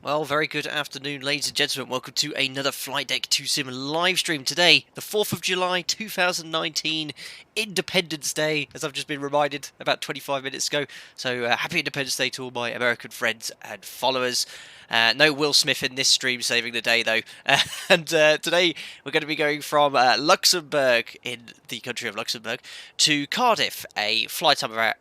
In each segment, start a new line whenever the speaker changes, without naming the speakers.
Well, very good afternoon, ladies and gentlemen. Welcome to another Flight Deck 2 Sim live stream today, the 4th of July 2019, Independence Day, as I've just been reminded about 25 minutes ago. So happy Independence Day to all my American friends and followers. No Will Smith in this stream saving the day, though. And today we're going to be going from Luxembourg, in the country of Luxembourg, to Cardiff, a flight time of around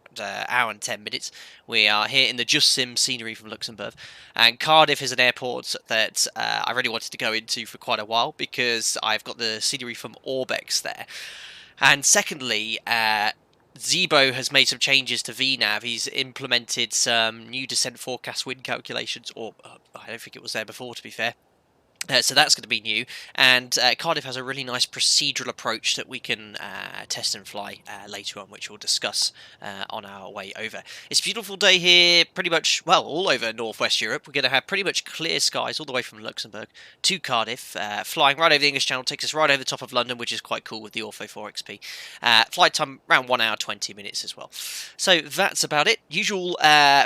hour and 10 minutes. We are here in the Just Sim scenery from Luxembourg, and Cardiff is an airport that I really wanted to go into for quite a while because I've got the scenery from Orbex there. And secondly, ZIBO has made some changes to VNAV. He's implemented some new descent forecast wind calculations, or I don't think it was there before, to be fair. So that's going to be new, and Cardiff has a really nice procedural approach that we can test and fly later on, which we'll discuss on our way over. It's a beautiful day here, pretty much, well, all over Northwest Europe. We're going to have pretty much clear skies all the way from Luxembourg to Cardiff, flying right over the English Channel, takes us right over the top of London, which is quite cool with the Ortho 4XP. Flight time around 1 hour 20 minutes as well. So that's about it. Usual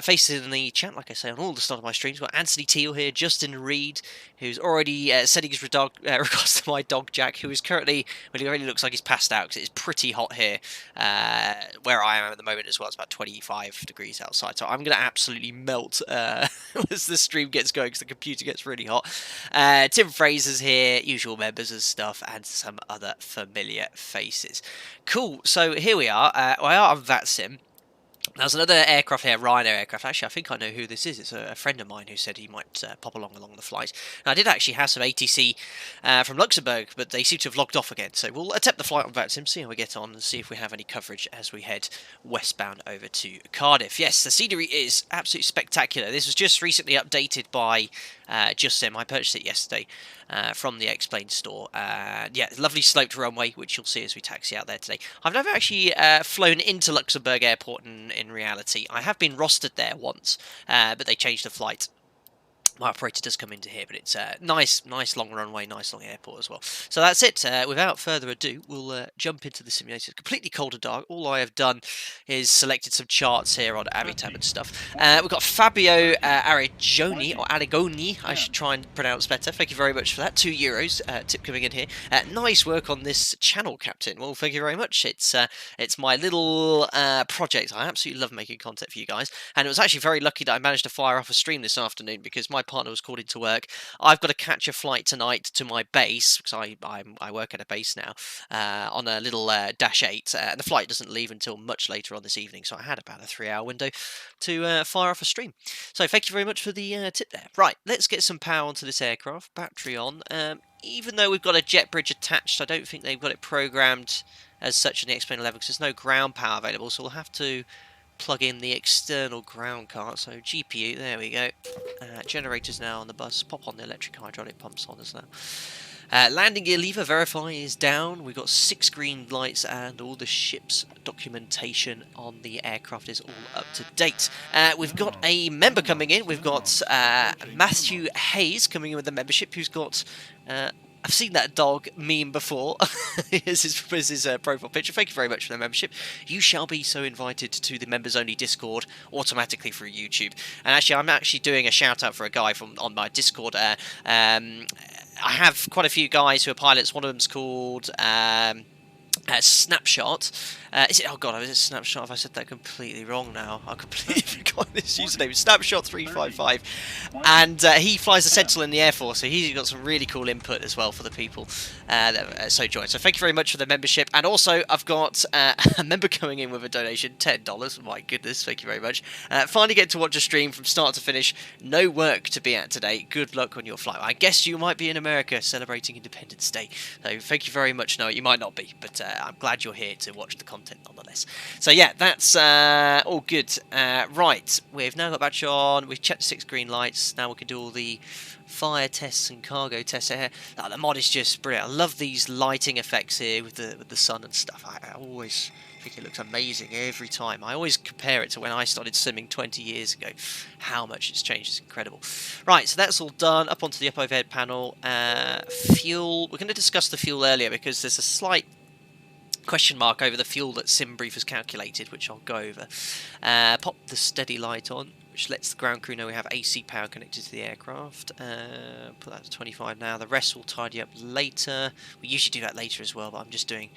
faces in the chat, like I say on all the start of my streams. We've got Anthony Teal here, Justin Reed, who's already sending his regards to my dog Jack, who is currently, well, he really looks like he's passed out because it's pretty hot here where I am at the moment as well. It's about 25 degrees outside, so I'm going to absolutely melt as the stream gets going because the computer gets really hot. Tim Fraser's here, usual members and stuff, and some other familiar faces. Cool, so here we are. We are on VATSIM. There's another aircraft here, Ryanair aircraft. Actually, I think I know who this is. It's a friend of mine who said he might pop along the flight. And I did actually have some ATC from Luxembourg, but they seem to have logged off again. So we'll attempt the flight on VATSIM, see how we get on, and see if we have any coverage as we head westbound over to Cardiff. Yes, the scenery is absolutely spectacular. This was just recently updated by Just Sim. I purchased it yesterday from the Explained store. Yeah, lovely sloped runway, which you'll see as we taxi out there today. I've never actually flown into Luxembourg Airport in reality. I have been rostered there once, but they changed the flight. My operator does come into here, but it's a nice long runway, nice long airport as well. So that's it. Without further ado, we'll jump into the simulator. It's completely cold and dark. All I have done is selected some charts here on Avitab and stuff. We've got Fabio Arigoni, or Arigoni, I should try and pronounce better. Thank you very much for that. €2 tip coming in here. Nice work on this channel, Captain. Well, thank you very much. It's my little project. I absolutely love making content for you guys, and it was actually very lucky that I managed to fire off a stream this afternoon because my partner was called into work. I've got to catch a flight tonight to my base because I work at a base now on a little Dash 8, and the flight doesn't leave until much later on this evening, so I had about a 3-hour window to fire off a stream. So thank you very much for the tip there. Right, let's get some power onto this aircraft. Battery on. Even though we've got a jet bridge attached, I don't think they've got it programmed as such in the Explainer level because there's no ground power available, so we'll have to plug in the external ground cart. So GPU, there we go. Generators now on the bus. Pop on the electric hydraulic pumps on us now. Landing gear lever verify is down. We've got 6 green lights and all the ship's documentation on the aircraft is all up to date. We've got a member coming in. We've got Matthew Hayes coming in with the membership, who's got I've seen that dog meme before. Here's his profile picture. Thank you very much for the membership. You shall be so invited to the members-only Discord automatically through YouTube. And actually, I'm actually doing a shout-out for a guy on my Discord. I have quite a few guys who are pilots. One of them's called Snapshot. Is it? Oh god, is it Snapshot? Have I said that completely wrong now? I completely forgot his username. Snapshot355, and he flies a Sentinel in the Air Force, so he's got some really cool input as well for the people that so join. So thank you very much for the membership, and also I've got a member coming in with a donation, $10. My goodness, thank you very much. Finally get to watch a stream from start to finish. No work to be at today. Good luck on your flight. I guess you might be in America celebrating Independence Day. So thank you very much. No, you might not be, but I'm glad you're here to watch the content nonetheless. So yeah, that's all good. Right, we've now got battery on. We've checked the 6 green lights. Now we can do all the fire tests and cargo tests here. The mod is just brilliant. I love these lighting effects here with the sun and stuff. I always think it looks amazing every time. I always compare it to when I started simming 20 years ago. How much it's changed. It's incredible. Right, so that's all done. Up onto the up overhead panel. Fuel. We're going to discuss the fuel earlier because there's a slight question mark over the fuel that SimBrief has calculated, which I'll go over. Pop the steady light on, which lets the ground crew know we have AC power connected to the aircraft. Put that to 25 now. The rest will tidy up later. We usually do that later as well, but I'm just doing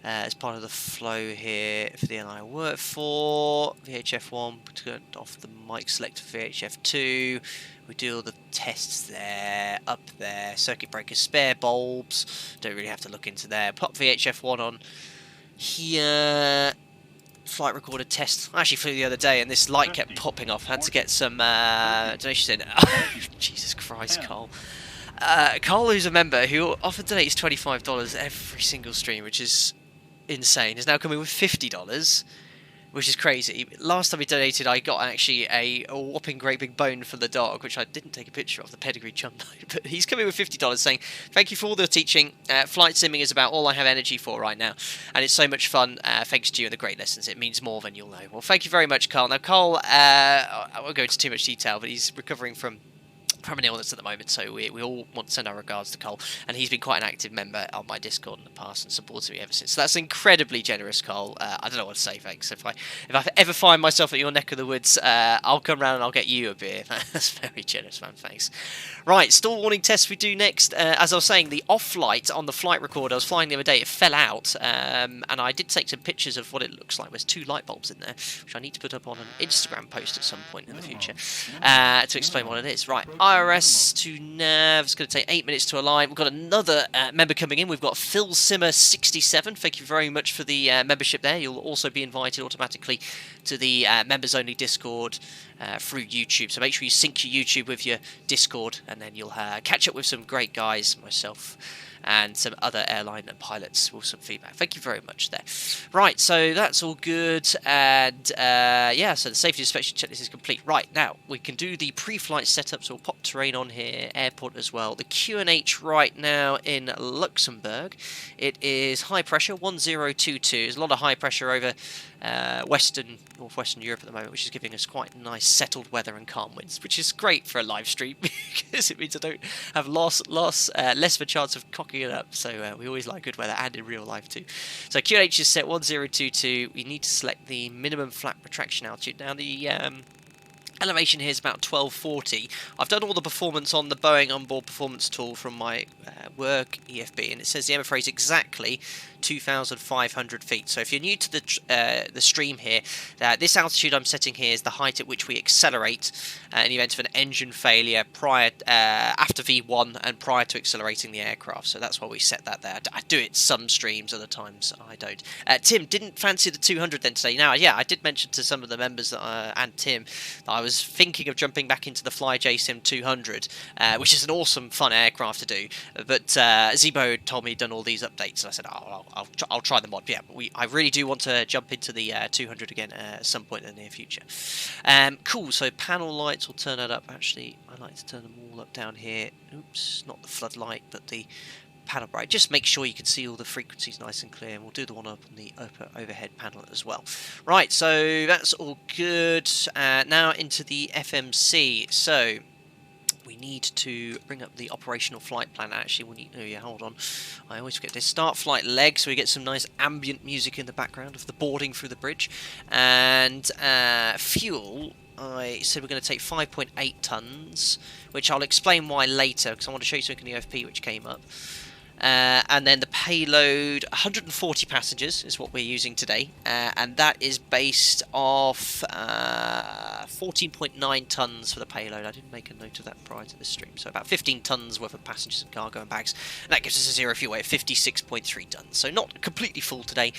as part of the flow here for the airline I work for. VHF1, turn off the mic select for VHF2. We do all the tests there, up there, circuit breakers, spare bulbs. Don't really have to look into there. Pop VHF1 on here. Flight recorder test. I actually flew the other day and this light kept popping off. Had to get some donations in. Jesus Christ, Cole. Cole, who's a member, who often donates $25 every single stream, which is insane, is now coming with $50, which is crazy. Last time he donated, I got actually a whopping great big bone for the dog, which I didn't take a picture of, the pedigree chum bone. But he's coming with $50 saying, thank you for all the teaching. Flight simming is about all I have energy for right now. And it's so much fun. Thanks to you and the great lessons. It means more than you'll know. Well, thank you very much, Carl. Now, Carl, I won't go into too much detail, but he's recovering from an illness at the moment, so we all want to send our regards to Cole, and he's been quite an active member on my Discord in the past and supported me ever since. So that's incredibly generous, Cole. I don't know what to say, thanks. If I ever find myself at your neck of the woods, I'll come round and I'll get you a beer. That's very generous, man, thanks. Right, stall warning test we do next. As I was saying, the off light on the flight recorder I was flying the other day, it fell out, and I did take some pictures of what it looks like. There's 2 light bulbs in there, which I need to put up on an Instagram post at some point in the future to explain what it is. Right, IRS to nav. It's going to take 8 minutes to align. We've got another member coming in. We've got Phil Simmer 67. Thank you very much for the membership there. You'll also be invited automatically to the members only Discord through YouTube. So make sure you sync your YouTube with your Discord, and then you'll catch up with some great guys, myself and some other airline and pilots with some feedback. Thank you very much there. Right, so that's all good, and yeah, so the safety inspection checklist is complete. Right, now we can do the pre-flight setup, so we'll pop terrain on here, airport as well. The QNH right now in Luxembourg, it is high pressure, 1022. There's a lot of high pressure over northwestern Europe at the moment, which is giving us quite nice settled weather and calm winds, which is great for a live stream because it means I don't have less of a chance of cocking it up. So we always like good weather, and in real life too. So QNH is set 1022. We need to select the minimum flat retraction altitude. Now the elevation here is about 1240. I've done all the performance on the Boeing onboard performance tool from my work EFB, and it says the MFRA is exactly 2,500 feet. So if you're new to the stream here, this altitude I'm setting here is the height at which we accelerate in the event of an engine failure after V1 and prior to accelerating the aircraft. So that's why we set that there. I do it some streams, other times I don't. Tim, didn't fancy the 200 then today? Now, yeah, I did mention to some of the members that, and Tim, that I was thinking of jumping back into the Fly JSim 200, which is an awesome, fun aircraft to do. But ZIBO told me he'd done all these updates, and I said, oh, I'll try the mod. Yeah, but I really do want to jump into the 200 again at some point in the near future. Cool, so panel lights, will turn that up. Actually, I like to turn them all up down here. Oops, not the floodlight, but the panel bright. Just make sure you can see all the frequencies nice and clear, and we'll do the one up on the overhead panel as well. Right, so that's all good. Now into the FMC. So we need to bring up the operational flight plan. Actually, we'll need, oh yeah, hold on, I always forget this. Start flight leg, so we get some nice ambient music in the background of the boarding through the bridge. And fuel, I said we're going to take 5.8 tons, which I'll explain why later, because I want to show you something in the OFP which came up. And then the payload, 140 passengers is what we're using today, and that is based off 14.9 tons for the payload. I didn't make a note of that prior to the stream, so about 15 tons worth of passengers and cargo and bags, and that gives us a zero fuel weight of 56.3 tons, so not completely full today.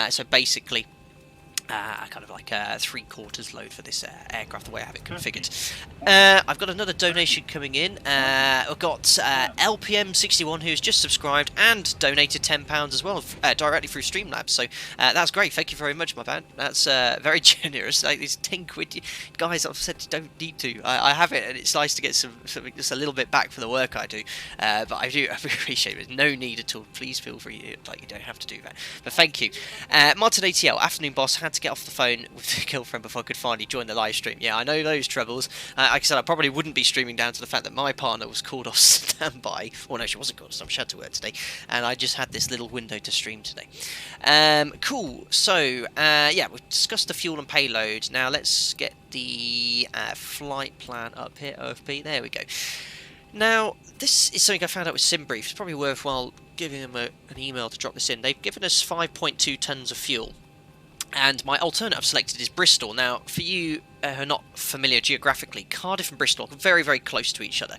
So basically kind of like a 3/4 load for this aircraft, the way I have it configured. I've got another donation coming in. I've got LPM61 who's just subscribed and donated £10 as well, directly through Streamlabs. So that's great. Thank you very much, my man. That's very generous. Like these 10 quid, guys. I've said you don't need to. I have it, and it's nice to get something just a little bit back for the work I do. But I do appreciate it. There's no need at all. Please feel free. Like you don't have to do that. But thank you, Martin ATL. Afternoon boss. Had to get off the phone with the girlfriend before I could finally join the live stream. Yeah, I know those troubles. Like I said, I probably wouldn't be streaming down to the fact that my partner was called off standby. Well, no, she wasn't called off, she had to work today. And I just had this little window to stream today. Cool. So, yeah, we've discussed the fuel and payload. Now, let's get the flight plan up here, OFP. There we go. Now, this is something I found out with SimBrief. It's probably worthwhile giving them an email to drop this in. They've given us 5.2 tonnes of fuel, and my alternative selected is Bristol. Now, for you who are not familiar geographically, Cardiff and Bristol are very, very close to each other,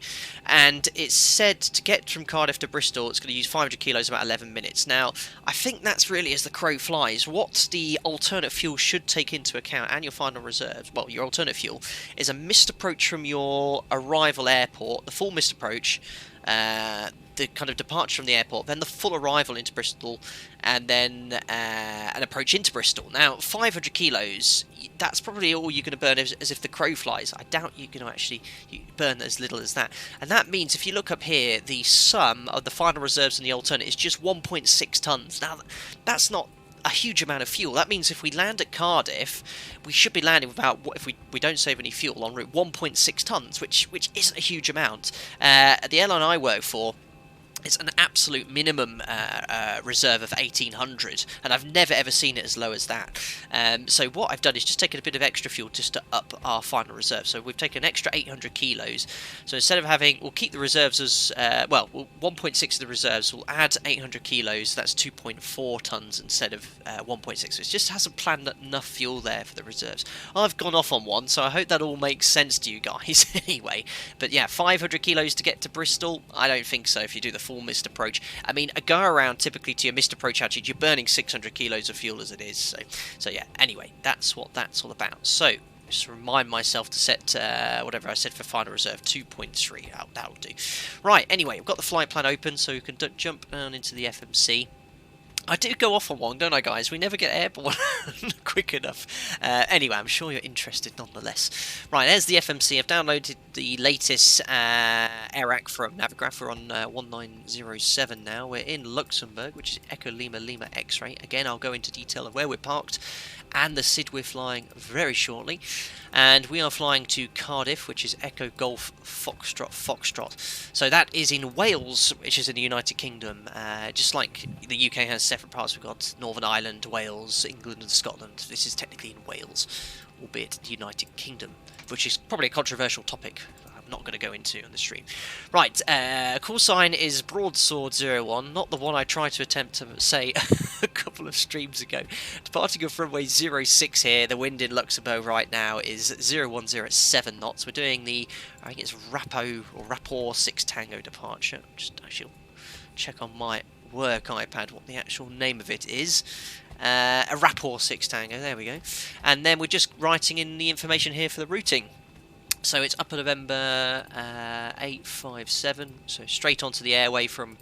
and it's said to get from Cardiff to Bristol, it's going to use 500 kilos about 11 minutes. Now, I think that's really as the crow flies. What the alternate fuel should take into account, and your final reserves, well, your alternate fuel, is a missed approach from your arrival airport, the full missed approach, the kind of departure from the airport, then the full arrival into Bristol, and then an approach into Bristol. Now, 500 kilos, that's probably all you're going to burn as if the crow flies. I doubt you're going to actually burn as little as that. And that means, if you look up here, the sum of the final reserves and the alternate is just 1.6 tonnes. Now, that's not a huge amount of fuel. That means if we land at Cardiff, we should be landing with about, if we don't save any fuel, en route 1.6 tonnes, which isn't a huge amount. At the airline I work for, it's an absolute minimum reserve of 1,800, and I've never ever seen it as low as that. So what I've done is just taken a bit of extra fuel just to up our final reserve. So we've taken an extra 800 kilos. So instead of having, we'll keep the reserves as, well, 1.6 of the reserves, we'll add 800 kilos, that's 2.4 tonnes instead of 1.6. So it just hasn't planned enough fuel there for the reserves. I've gone off on one, so I hope that all makes sense to you guys anyway. But yeah, 500 kilos to get to Bristol? I don't think so if you do the full missed approach. I mean, a go around typically to your missed approach altitude, you're burning 600 kilos of fuel as it is. So yeah, anyway, that's what that's all about. So just remind myself to set whatever I said for final reserve, 2.3. That'll do. Right, anyway, we've got the flight plan open, so we can jump down into the FMC. I do go off on one, don't I, guys? We never get airborne quick enough. Anyway, I'm sure you're interested nonetheless. Right, there's the FMC. I've downloaded the latest AirAC from Navigraph. We're on 1907 now. We're in Luxembourg, which is Echo Lima Lima X-ray. Again, I'll go into detail of where we're parked and the SID we're flying very shortly. And we are flying to Cardiff, which is Echo Golf Foxtrot Foxtrot. So that is in Wales, which is in the United Kingdom. Just like the UK has separate parts, we've got Northern Ireland, Wales, England and Scotland. This is technically in Wales, albeit the United Kingdom, which is probably a controversial topic I'm not going to go into on the stream. Right, call sign is Broadsword 01, not the one I tried to attempt to say a couple of streams ago. Departing of runway 06 here, the wind in Luxembourg right now is 0107 knots. We're doing the, I think it's Rapport 6 Tango departure. Just actually check on my work iPad what the actual name of it is. A Rapport 6 Tango, there we go. And then we're just writing in the information here for the routing. So it's Upper November 857, so straight onto the airway from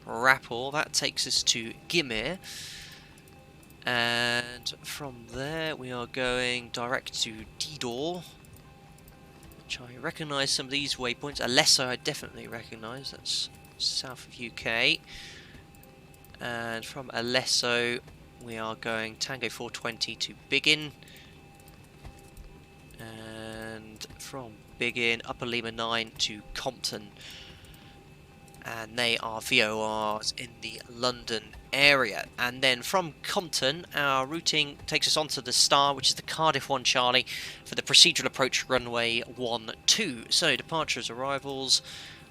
Rapport. That takes us to Gimir. And from there we are going direct to Didor, which I recognise some of these waypoints. Alesso I definitely recognise, that's south of UK. And from Alesso we are going Tango 420 to Biggin. And from Biggin, Upper Lima 9 to Compton. And they are VORs in the London area. And then from Compton, our routing takes us onto the Star, which is the Cardiff 1 Charlie, for the procedural approach runway 12. So departures, arrivals,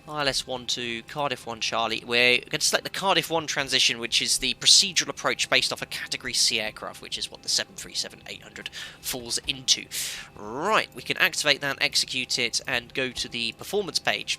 ILS 12, Cardiff 1 Charlie. We're going to select the Cardiff 1 transition, which is the procedural approach based off a Category C aircraft, which is what the 737-800 falls into. Right, we can activate that, execute it, and go to the performance page.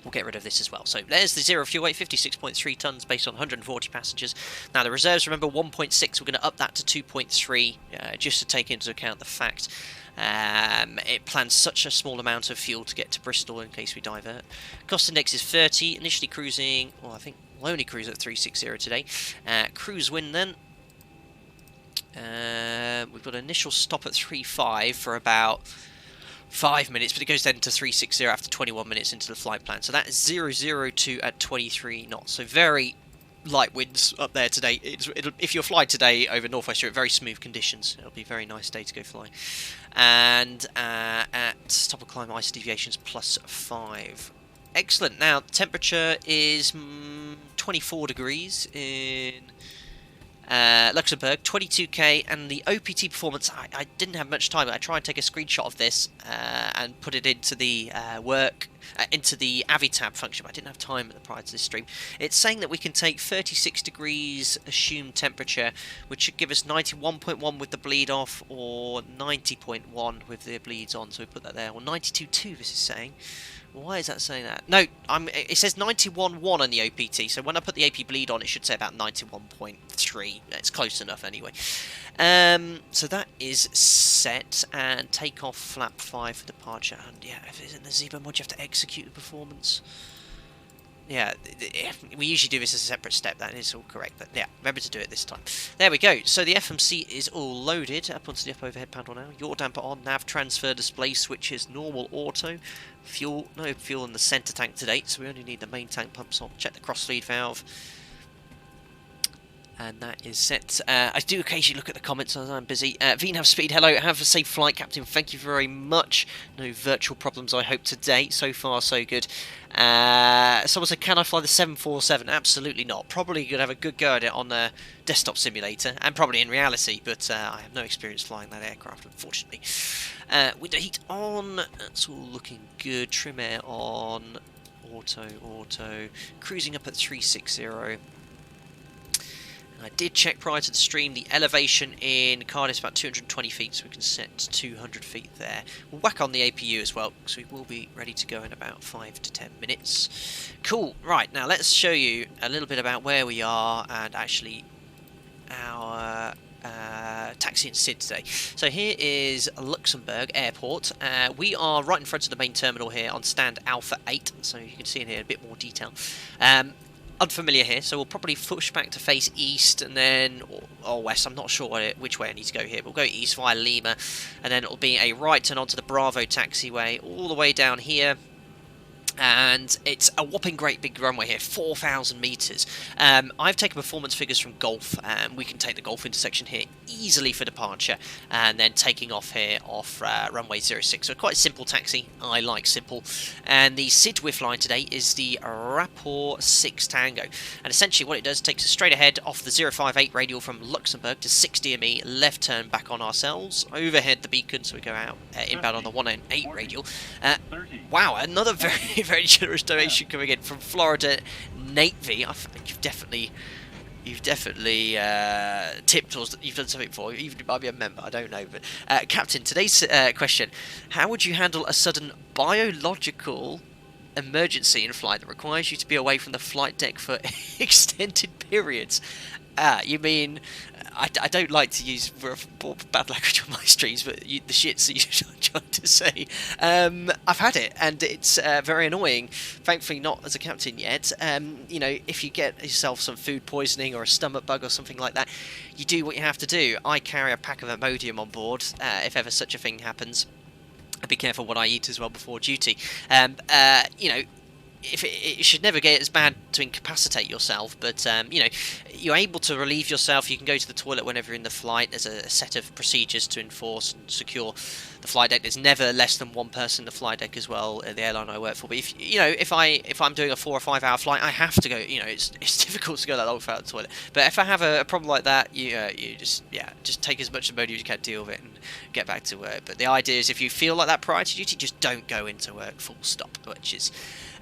We'll get rid of this as well. So there's the zero fuel weight, 56.3 tonnes based on 140 passengers. Now the reserves, remember 1.6, we're going to up that to 2.3 just to take into account the fact it plans such a small amount of fuel to get to Bristol in case we divert. Cost index is 30, initially cruising, well I think we'll only cruise at 360 today. Cruise wind then. We've got an initial stop at 3.5 for about 5 minutes, but it goes then to 360 after 21 minutes into the flight plan. So that is 002 at 23 knots. So very, light winds up there today. If you're flying today over Northwest Europe, very smooth conditions. It'll be a very nice day to go flying. And at top of climb, ice deviations +5. Excellent. Now, temperature is 24 degrees in Luxembourg, 22k, and the OPT performance, I didn't have much time, but I tried and take a screenshot of this and put it into the into the AviTab function, but I didn't have time prior to this stream. It's saying that we can take 36 degrees assumed temperature, which should give us 91.1 with the bleed off, or 90.1 with the bleeds on, so we put that there, or 92.2 this is saying. Why is that saying that? No, it says 91.1 on the OPT, so when I put the AP bleed on, it should say about 91.3. It's close enough anyway. So that is set, and takeoff flap 5 for departure. And yeah, if it's in the ZIBO mod, you have to execute the performance. Yeah, we usually do this as a separate step, that is all correct, but yeah, remember to do it this time. There we go, so the FMC is all loaded, up onto the up overhead panel now, yaw damper on, nav transfer display switches, normal auto, fuel, no fuel in the centre tank to date, so we only need the main tank pumps on, check the cross lead valve. And that is set. I do occasionally look at the comments as I'm busy. VNAV speed, hello. Have a safe flight, Captain. Thank you very much. No virtual problems, I hope, today. So far, so good. Someone said, can I fly the 747? Absolutely not. Probably going to have a good go at it on the desktop simulator, and probably in reality, but I have no experience flying that aircraft, unfortunately. Window heat on. That's all looking good. Trim air on. Auto. Cruising up at 360. I did check prior to the stream, the elevation in Cardiff is about 220 feet, so we can set 200 feet there. We'll whack on the APU as well, so we will be ready to go in about 5 to 10 minutes. Cool, right, now let's show you a little bit about where we are and actually our taxi and SID today. So here is Luxembourg Airport. We are right in front of the main terminal here on stand Alpha 8, so you can see in here a bit more detail. Unfamiliar here, so we'll probably push back to face east and then or west. I'm not sure which way I need to go here, but we'll go east via Lima, and then it'll be a right turn onto the Bravo taxiway all the way down here. And it's a whopping great big runway here, 4,000 metres. I've taken performance figures from Golf, and we can take the Golf intersection here easily for departure, and then taking off here off runway 06. So quite a simple taxi. I like simple. And the SID we're flying today is the Rapport 6 Tango. And essentially what it does, takes us straight ahead off the 058 radial from Luxembourg to 6 DME, left turn back on ourselves, overhead the beacon, so we go out inbound on the 108 radial. Wow, another very generous donation coming in from Florida Navy. I think you've definitely tipped, or you've done something before. Even you might be a member, I don't know. But Captain, today's question: how would you handle a sudden biological emergency in flight that requires you to be away from the flight deck for extended periods? You mean, I don't like to use bad language on my streams, but the shits that you're trying to say. I've had it, and it's very annoying. Thankfully not as a captain yet. You know, if you get yourself some food poisoning or a stomach bug or something like that, you do what you have to do. I carry a pack of Imodium on board, if ever such a thing happens. And be careful what I eat as well before duty. You know, it should never get as bad to incapacitate yourself, but you know, you're able to relieve yourself. You can go to the toilet whenever you're in the flight. There's a set of procedures to enforce and secure the flight deck. There's never less than one person in the flight deck as well at the airline I work for. But if I'm doing a 4 or 5 hour flight, I have to go. You know, it's difficult to go that long without the toilet. But if I have a problem like that, you just take as much Imodium as you can, deal with it, and get back to work. But the idea is, if you feel like that prior to duty, just don't go into work. Full stop. Which is.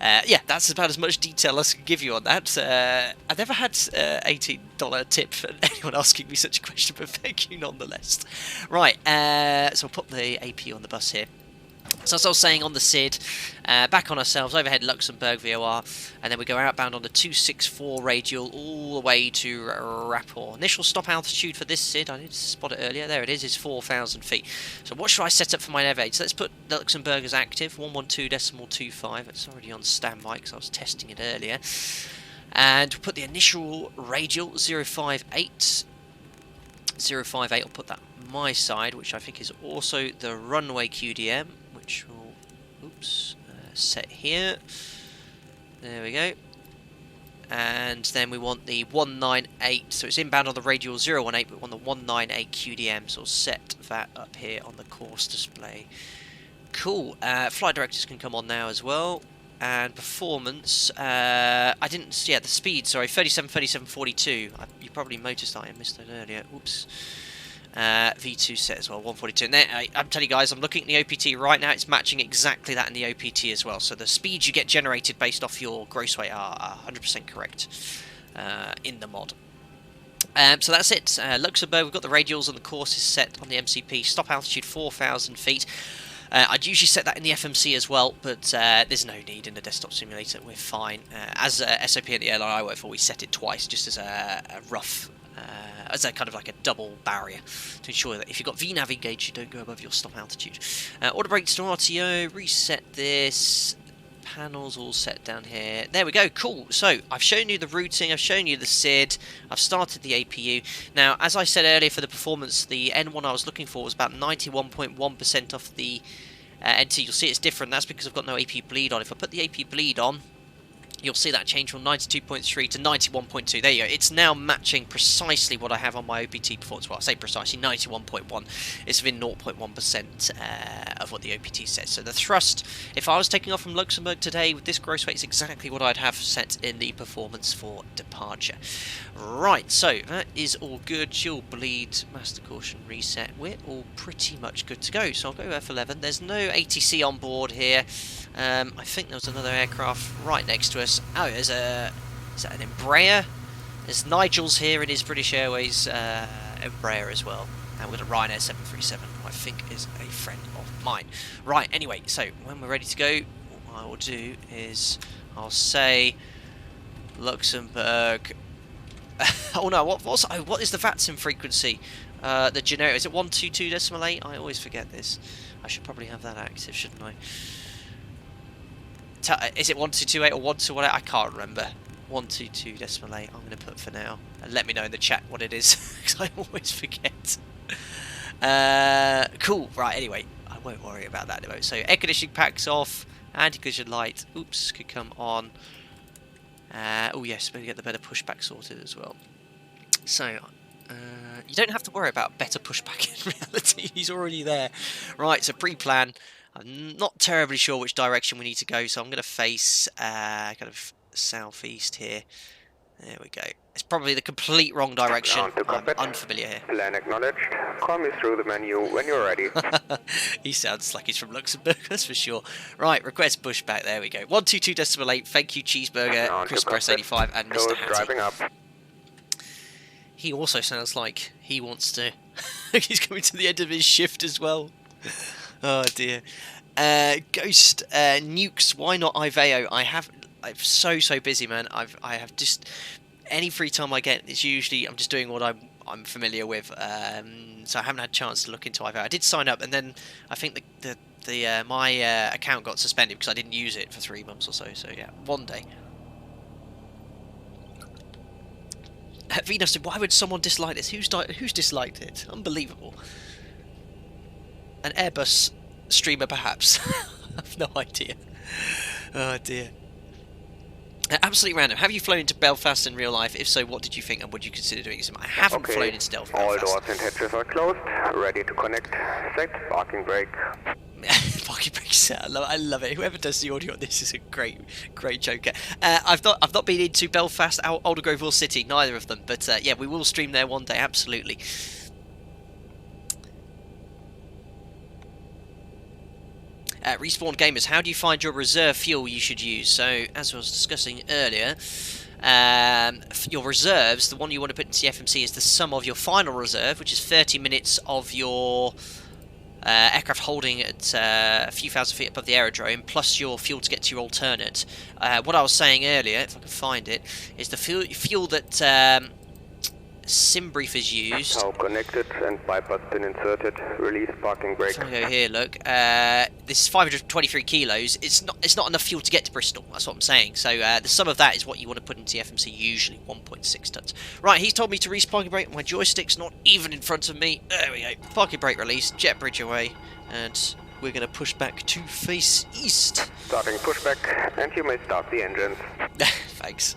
Yeah, that's about as much detail as I can give you on that. I've never had $18 tip for anyone asking me such a question, but thank you nonetheless. Right, so we'll put the AP on the bus here. So as I was saying, on the SID, back on ourselves, overhead Luxembourg VOR, and then we go outbound on the 264 radial all the way to Rapport. Initial stop altitude for this SID, I need to spot it earlier, there it is 4,000 feet. So what should I set up for my nav aid? So let's put Luxembourg as active, 112.25, it's already on standby because I was testing it earlier. And we'll put the initial radial, 058. 058, I'll put that on my side, which I think is also the runway QDM, which will, set here. There we go. and then we want the 198, so it's inbound on the radial 018, but we want the 198 QDM, so we'll set that up here on the course display. Cool. Flight directors can come on now as well. And performance, I didn't, yeah, the speed, sorry, 37, 37, 42. You probably noticed that I missed that earlier. Oops. V2 set as well, 142. And then, I'm telling you guys, I'm looking at the OPT right now. It's matching exactly that in the OPT as well. So the speeds you get generated based off your gross weight are 100% correct in the mod. So that's it. Luxembourg, we've got the radials and the course is set on the MCP. Stop altitude 4,000 feet. I'd usually set that in the FMC as well, but there's no need in the desktop simulator. We're fine. As SOP and the airline I work for, we set it twice, just as a rough, as a kind of like a double barrier to ensure that if you've got VNAV engaged, you don't go above your stop altitude. Order brakes to RTO. Reset this. Panels all set down here. There we go. Cool. So I've shown you the routing, I've shown you the SID, I've started the APU. Now, as I said earlier, for the performance, the N1 I was looking for was about 91.1% off the NT. You'll see it's different. That's because I've got no AP bleed on. If I put the AP bleed on, you'll see that change from 92.3 to 91.2. There you go. It's now matching precisely what I have on my OPT performance. Well, I say precisely 91.1. It's within 0.1% of what the OPT says. So the thrust, if I was taking off from Luxembourg today with this gross weight, is exactly what I'd have set in the performance for departure. Right, so that is all good. Fuel bleed, master caution reset. We're all pretty much good to go. So I'll go F11. There's no ATC on board here. I think there was another aircraft right next to us. Oh, there's a... Is that an Embraer? There's Nigel's here in his British Airways Embraer as well. And we've got a Ryanair 737, who I think is a friend of mine. Right, anyway, so when we're ready to go, what I will do is I'll say Luxembourg. Oh no, what is the VATSIM frequency? The generic, is it 122.8? I always forget this. I should probably have that active, shouldn't I? Is it 1228 or 1218? I can't remember. 122.8 I'm going to put for now. And let me know in the chat what it is, because I always forget. Cool. Right, anyway, I won't worry about that anymore. So air conditioning packs off. Anti-collision light. Oops, could come on. Oh yes, maybe get the better pushback sorted as well. So, you don't have to worry about better pushback in reality. He's already there. Right, so pre-plan. I'm not terribly sure which direction we need to go, so I'm going to face kind of southeast here. There we go. It's probably the complete wrong direction. I'm unfamiliar here.
Plan acknowledged. Call me through the menu when you're ready.
He sounds like he's from Luxembourg, that's for sure. Right, request pushback. There we go. 122.8. Thank you, Cheeseburger, Chris Press 85, and Mr. Hattie.
Driving up.
He also sounds like he wants to. He's coming to the end of his shift as well. Oh dear. Ghost nukes. Why not Iveo? I'm so busy, man. I have just any free time I get. It's usually I'm just doing what I'm familiar with. So I haven't had a chance to look into Iveo. I did sign up, and then I think my account got suspended because I didn't use it for 3 months or so. So yeah, one day. Venus said, "Why would someone dislike this? Who's disliked it? Unbelievable." An Airbus streamer, perhaps. I have no idea. Oh dear. Absolutely random. Have you flown into Belfast in real life? If so, what did you think, and would you consider doing some? I haven't flown into Belfast.
All doors and hatches are closed. Ready to connect. Set parking brake.
Parking brakes. I love it. Whoever does the audio on this is a great joker. I've not been into Belfast, Aldergrove or City, neither of them. But yeah, we will stream there one day. Absolutely. Respawn Gamers, how do you find your reserve fuel you should use? So, as I was discussing earlier, your reserves, the one you want to put into the FMC is the sum of your final reserve, which is 30 minutes of your aircraft holding at a few thousand feet above the aerodrome, plus your fuel to get to your alternate. What I was saying earlier, if I can find it, is the fuel that Simbrief is used.
How connected and bypass pin inserted. Release parking brake.
So I go here. Look, this is 523 kilos. It's not enough fuel to get to Bristol. That's what I'm saying. So the sum of that is what you want to put into the FMC. Usually 1.6 tons. Right. He's told me to release parking brake. My joystick's not even in front of me. There we go. Parking brake release. Jet bridge away, and we're going to push back to face east.
Starting pushback, and you may start the engines.
Thanks.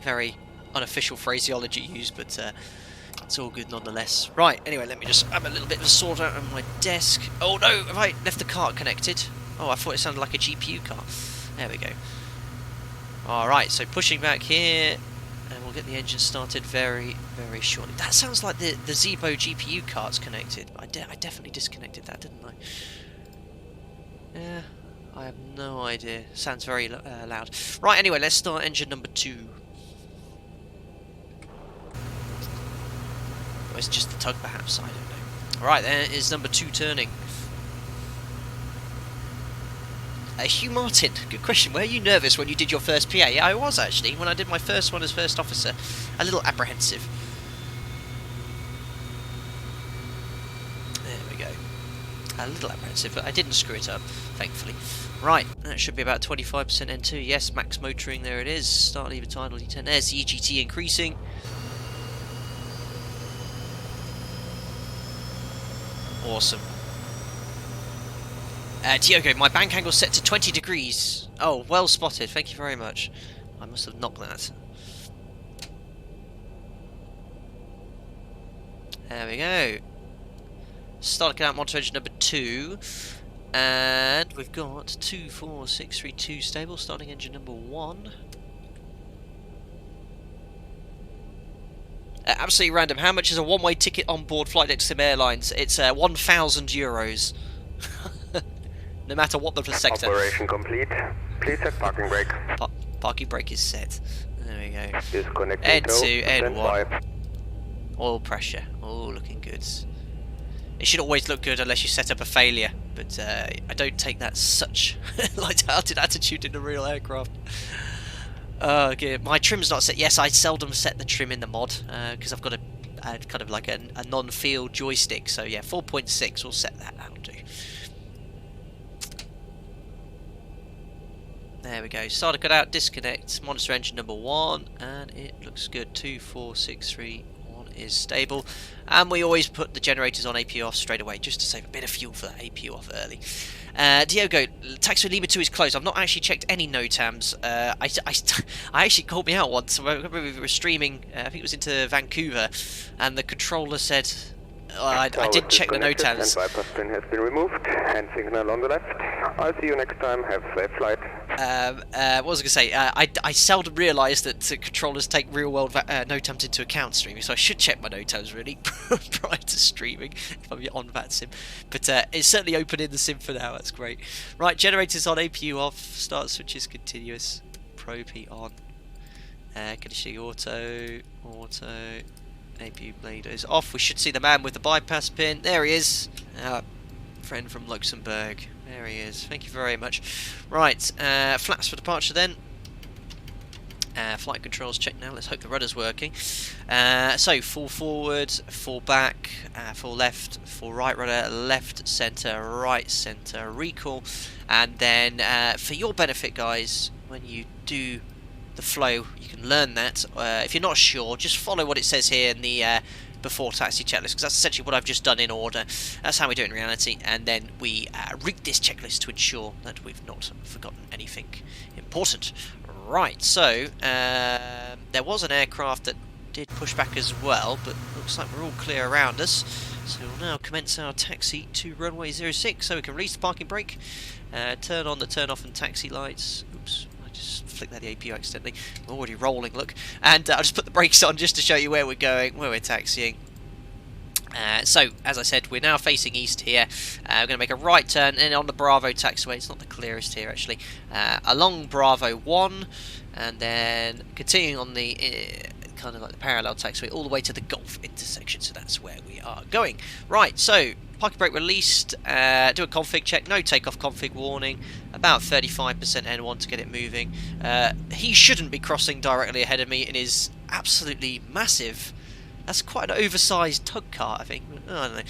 very unofficial phraseology used, but it's all good nonetheless. Right, anyway, let me just have a little bit of a sort out on my desk. Oh no, have I left the cart connected? Oh, I thought it sounded like a GPU cart. There we go. Alright, so pushing back here, and we'll get the engine started very, very shortly. That sounds like the ZIBO GPU cart's connected. I definitely disconnected that, didn't I? Yeah, I have no idea. Sounds very loud. Right, anyway, let's start engine number 2. Or it's just the tug, perhaps, I don't know. Alright, there is number 2 turning. Hugh Martin, good question. Were you nervous when you did your first PA? Yeah, I was actually. When I did my first one as first officer. A little apprehensive. There we go. A little apprehensive, but I didn't screw it up, thankfully. Right, that should be about 25% N2. Yes, max motoring, there it is. Start lever tidal D10. There's the EGT increasing. Awesome. Diogo, my bank angle set to 20 degrees. Oh, well spotted. Thank you very much. I must have knocked that. There we go. Starting out monitor engine number 2. And we've got 24632 stable. Starting engine number 1. Absolutely random. How much is a one-way ticket on board flight deck sim airlines? It's 1,000 euros. No matter what the sector.
Operation complete. Please set parking brake.
Parking brake is set. There we go.
Disconnecting
N2, N1.
5.
Oil pressure. Oh, looking good. It should always look good unless you set up a failure. But I don't take that such light-hearted attitude in a real aircraft. Okay, my trim's not set. Yes, I seldom set the trim in the mod because I've got a kind of like a non-field joystick. So yeah, 4.6. We'll set that. That'll do. There we go. Starter cut out, disconnect, monitor engine number 1, and it looks good. 24631 is stable. And we always put the generators on AP off straight away, just to save a bit of fuel for that AP off early. Diogo, taxiway Lima 2 is closed. I've not actually checked any NOTAMs. I actually called me out once. I remember we were streaming, I think it was into Vancouver, and the controller said, I didn't check the NOTAMs.
Bypass pin has been removed, and signal on the left. I'll see you next time. Have a safe flight.
What was I going to say? I seldom realise that controllers take real-world NOTAMs into account streaming, so I should check my NOTAMs really prior to streaming if I'm on VATSIM. But it's certainly open in the sim for now. That's great. Right, generators on, APU off, start switches continuous, Pro P on, conditioning auto. APU blade is off. We should see the man with the bypass pin. There he is. Friend from Luxembourg. There he is. Thank you very much. Right, flaps for departure then. Flight controls check now. Let's hope the rudder's working. So, full forward, full back, full left, full right rudder, left centre, right centre, recall. And then, for your benefit, guys, when you do the flow, you can learn that. If you're not sure, just follow what it says here in the before taxi checklist, because that's essentially what I've just done in order. That's how we do it in reality, and then we read this checklist to ensure that we've not forgotten anything important. Right, so there was an aircraft that did push back as well, but looks like we're all clear around us. So we'll now commence our taxi to runway 06, so we can release the parking brake, turn on the turn off and taxi lights. Oops. Just flick that the APU accidentally. We're already rolling, look. And I'll just put the brakes on just to show you where we're going, where we're taxiing. So, as I said, we're now facing east here. We're going to make a right turn and on the Bravo taxiway. It's not the clearest here, actually. Along Bravo 1, and then continuing on the kind of like the parallel taxiway all the way to the Gulf intersection. So that's where we are going. Right, so parking brake released, do a config check, no takeoff config warning, about 35% N1 to get it moving. He shouldn't be crossing directly ahead of me in his absolutely massive, that's quite an oversized tug cart, I think. I don't know.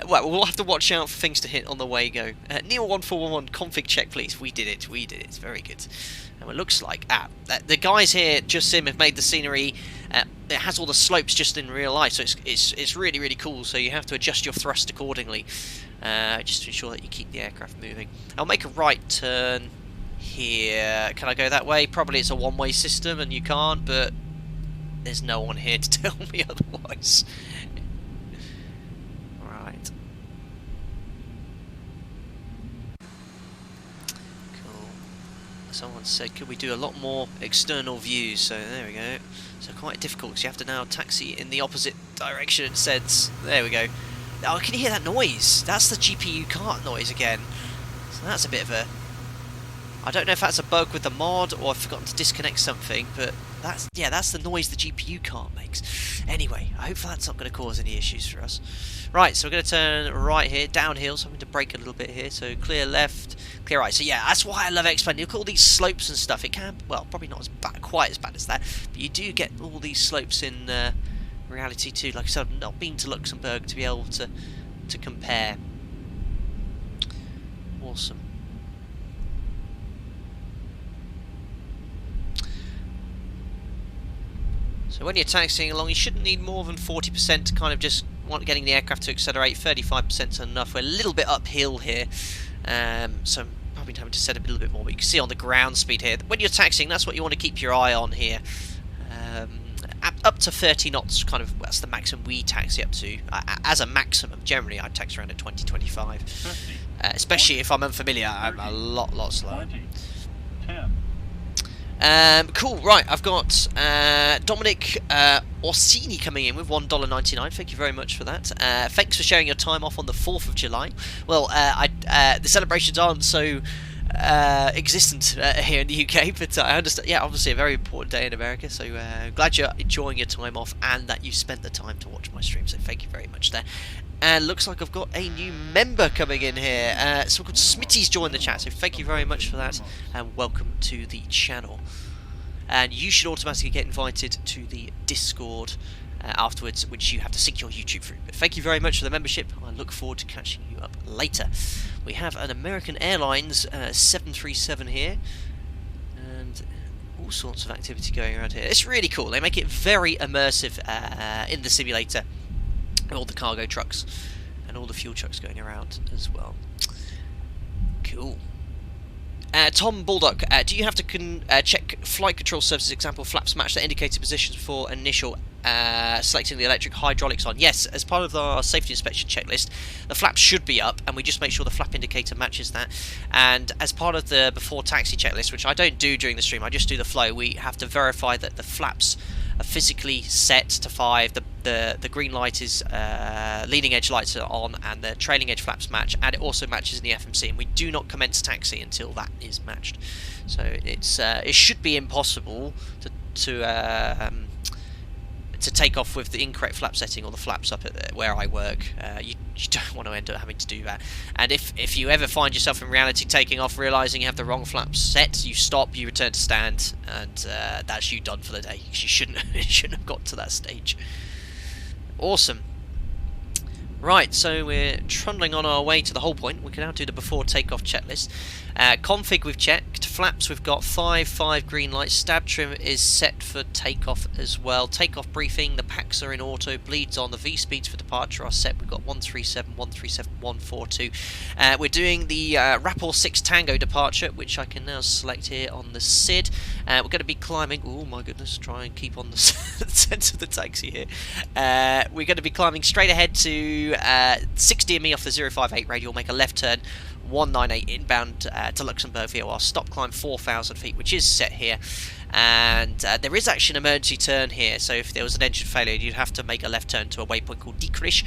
Well, we'll have to watch out for things to hit on the way go. Neil 1411 config check, please. We did it, it's very good. And it looks like, the guys here, Just Sim, have made the scenery, it has all the slopes just in real life, so it's really, really cool, so you have to adjust your thrust accordingly, just to ensure that you keep the aircraft moving. I'll make a right turn here. Can I go that way? Probably it's a one-way system and you can't, but there's no one here to tell me otherwise. Right. Cool. Someone said, could we do a lot more external views? So there we go. So quite difficult because you have to now taxi in the opposite direction, it says. There we go. Oh, can you hear that noise? That's the GPU cart noise again. So that's a bit of a... I don't know if that's a bug with the mod or I've forgotten to disconnect something, but that's the noise the GPU cart makes. Anyway, I hope that's not going to cause any issues for us. Right, so we're going to turn right here, downhill, so I'm going to brake a little bit here. So clear left, clear right. So yeah, that's why I love X-Plane. Look at all these slopes and stuff. It can, well, probably not as bad, quite as bad as that, but you do get all these slopes in reality too. Like I said, I've not been to Luxembourg to be able to compare. Awesome. So when you're taxiing along, you shouldn't need more than 40% to kind of just want getting the aircraft to accelerate. 35% is enough. We're a little bit uphill here, so I'm probably having to set a little bit more. But you can see on the ground speed here, when you're taxiing, that's what you want to keep your eye on here. Up to 30 knots, kind of, that's the maximum we taxi up to. As a maximum, generally I taxi around at 20, 25. Especially if I'm unfamiliar, I'm a lot slower. 10. Cool, right, I've got Dominic Orsini coming in with $1.99. Thank you very much for that. Thanks for sharing your time off on the 4th of July. Well, the celebrations aren't so existent here in the UK, but I understand, yeah, obviously a very important day in America, so glad you're enjoying your time off and that you spent the time to watch my stream, so thank you very much there. And looks like I've got a new member coming in here. Someone called Smitty's joined the chat, so thank you very much for that, and welcome to the channel. And you should automatically get invited to the Discord afterwards, which you have to sync your YouTube through. But thank you very much for the membership. I look forward to catching you up later. We have an American Airlines 737 here, and all sorts of activity going around here. It's really cool. They make it very immersive in the simulator. All the cargo trucks and all the fuel trucks going around as well. Cool. Tom Baldock, do you have to check flight control services, example flaps match the indicated positions before initial selecting the electric hydraulics on? Yes, as part of our safety inspection checklist, the flaps should be up, and we just make sure the flap indicator matches that. And as part of the before taxi checklist, which I don't do during the stream, I just do the flow, we have to verify that the flaps are physically set to 5, the green light is leading edge lights are on, and the trailing edge flaps match, and it also matches in the FMC, and we do not commence taxi until that is matched. So it's it should be impossible to take off with the incorrect flap setting or the flaps up at where I work. You don't want to end up having to do that. And if you ever find yourself in reality taking off, realising you have the wrong flaps set, you stop, you return to stand, and that's you done for the day. You shouldn't have got to that stage. Awesome. Right, so we're trundling on our way to the whole point. We can now do the before takeoff checklist. Config we've checked, flaps we've got 5 green lights, stab trim is set for takeoff as well. Takeoff briefing, the packs are in auto, bleeds on, the V speeds for departure are set. We've got 137, 137, 142. We're doing the Rapport 6 Tango departure, which I can now select here on the SID. We're going to be climbing, oh my goodness, try and keep on the sense of the taxi here. We're going to be climbing straight ahead to 60 me off the 058 radial, make a left turn 198 inbound to Luxembourg via our stop climb 4,000 feet, which is set here. And there is actually an emergency turn here, so if there was an engine failure you'd have to make a left turn to a waypoint called Dietrich.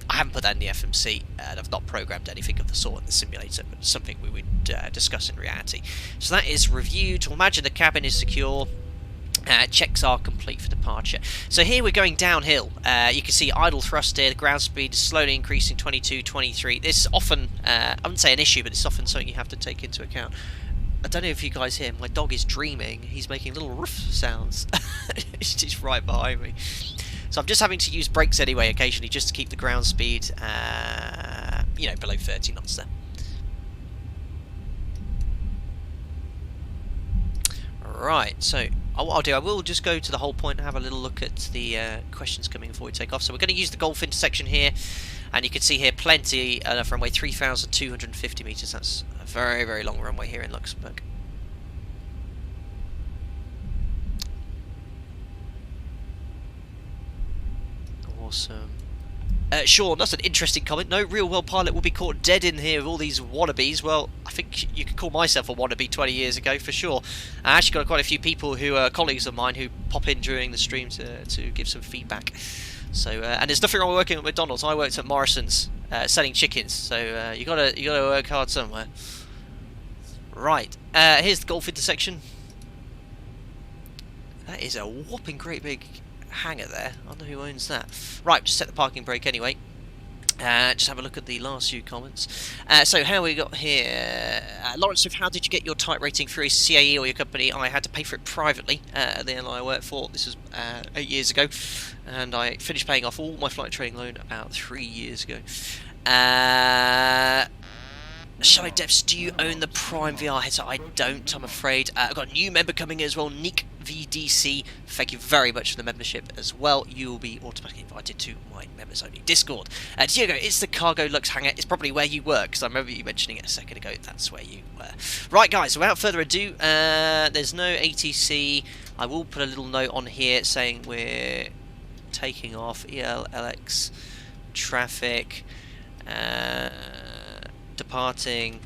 I haven't put that in the FMC, and I've not programmed anything of the sort in the simulator, but it's something we would discuss in reality. So that is reviewed. To imagine the cabin is secure. Checks are complete for departure. So here we're going downhill. You can see idle thrust here, the ground speed is slowly increasing, 22, 23. This is often, I wouldn't say an issue, but it's often something you have to take into account. I don't know if you guys hear, my dog is dreaming. He's making little roof sounds. He's right behind me. So I'm just having to use brakes anyway occasionally just to keep the ground speed, you know, below 30 knots there. Right, so what I'll do, I will just go to the whole point and have a little look at the questions coming before we take off. So we're going to use the Gulf intersection here, and you can see here plenty of runway, 3,250 metres. That's a very, very long runway here in Luxembourg. Awesome. Sean, that's an interesting comment. No real world pilot will be caught dead in here with all these wannabes. Well, I think you could call myself a wannabe 20 years ago for sure. I actually got quite a few people who are colleagues of mine who pop in during the stream to give some feedback. So and there's nothing wrong with working at McDonald's. I worked at Morrison's selling chickens. So you gotta work hard somewhere. Right. Here's the Gulf intersection. That is a whopping great big hangar there. I don't know who owns that. Right, just set the parking brake anyway. Just have a look at the last few comments. So how we got here? Lawrence, how did you get your type rating through a CAE or your company? I had to pay for it privately at the airline I worked for. This was 8 years ago, and I finished paying off all my flight training loan about 3 years ago. Shallow Depths, do you own the Prime VR headset? I don't, I'm afraid. I've got a new member coming in as well, Nick VDC. Thank you very much for the membership as well. You will be automatically invited to my members only Discord. Diego, it's the Cargo Lux hangar. It's probably where you work, because I remember you mentioning it a second ago. That's where you were. Right, guys, without further ado, there's no ATC. I will put a little note on here saying we're taking off. ELLX traffic. Departing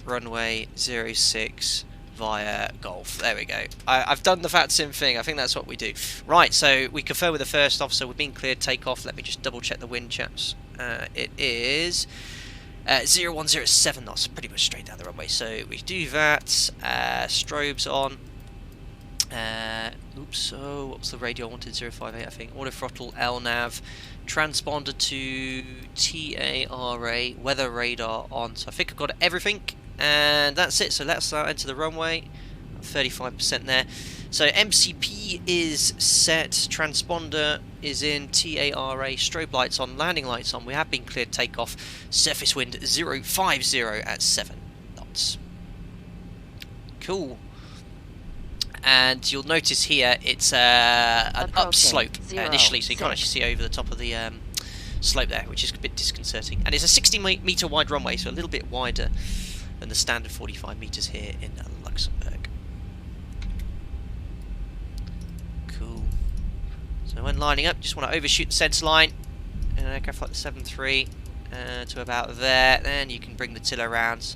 runway 06 via Golf. There we go. I've done the VATSIM thing. I think that's what we do. Right, so we confer with the first officer. We've been cleared takeoff. Let me just double check the wind, chaps. It is 0107 knots, pretty much straight down the runway. So we do that. Strobes on. Oops, so what was the radio I wanted? 058, I think. Auto throttle, LNAV. Transponder to TARA, weather radar on. So I think I've got everything, and that's it. So let's start into the runway. 35% there. So MCP is set, transponder is in, TARA, strobe lights on, landing lights on. We have been cleared takeoff. Surface wind 050 at 7 knots. Cool. And you'll notice here it's an upslope initially, so you can't actually see over the top of the slope there, which is a bit disconcerting. And it's a 60-metre wide runway, so a little bit wider than the standard 45 metres here in Luxembourg. Cool. So when lining up, just want to overshoot the centre line in an aircraft like the 7-3 to about there. Then you can bring the tiller around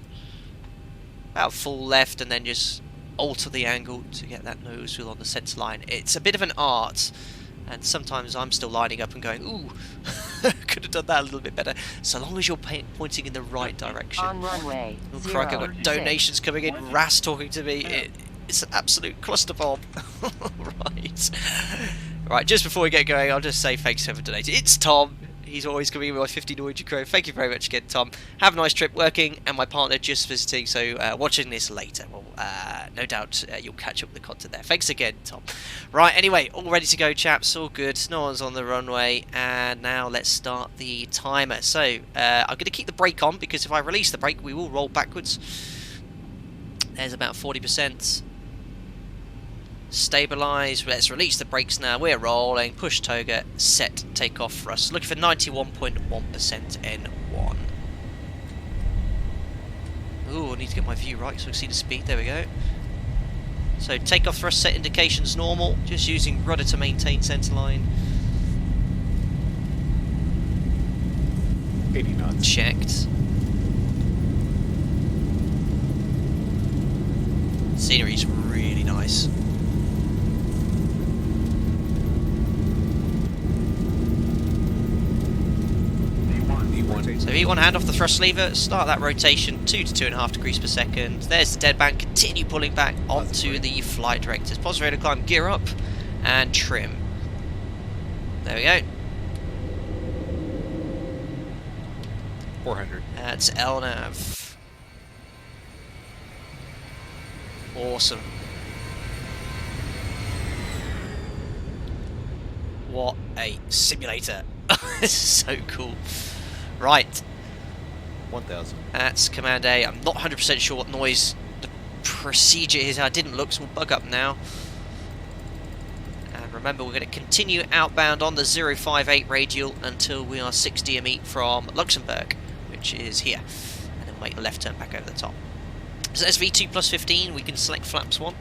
about full left, and then just alter the angle to get that nose wheel on the centre line. It's a bit of an art, and sometimes I'm still lining up and going, ooh, could have done that a little bit better, so long as you're pointing in the right direction.
On runway,
Oh, crikey, I've got donations coming in, Ras talking to me, it's an absolute cluster bomb. Right, just before we get going, I'll just say thanks for donating. It's Tom. He's always giving me my 50 Norwegian Crow. Thank you very much again, Tom. Have a nice trip working, and my partner just visiting, so watching this later. Well, no doubt you'll catch up with the content there. Thanks again, Tom. Right, anyway, all ready to go, chaps. All good. No one's on the runway, and now let's start the timer. So I'm going to keep the brake on, because if I release the brake, we will roll backwards. There's about 40%. Stabilise, let's release the brakes now, we're rolling, push toga, set, take off thrust. Looking for 91.1% N1. Ooh, I need to get my view right so we can see the speed, there we go. So takeoff thrust set indications normal, just using rudder to maintain centre line.
80 knots.
Checked. Scenery's really nice. So E1 hand off the thrust lever, start that rotation 2 to 2.5 degrees per second. There's the dead bank, continue pulling back onto the flight directors. Positive rate of climb, gear up and trim. There we go.
400.
That's LNAV. Awesome. What a simulator. This is so cool. Right.
1000.
That's Command A. I'm not 100% sure what noise the procedure is. I didn't look, so we'll bug up now. And remember, we're going to continue outbound on the 058 radial until we are 60 m from Luxembourg, which is here. And then we'll make a left turn back over the top. So SV2 plus 15, we can select flaps 1.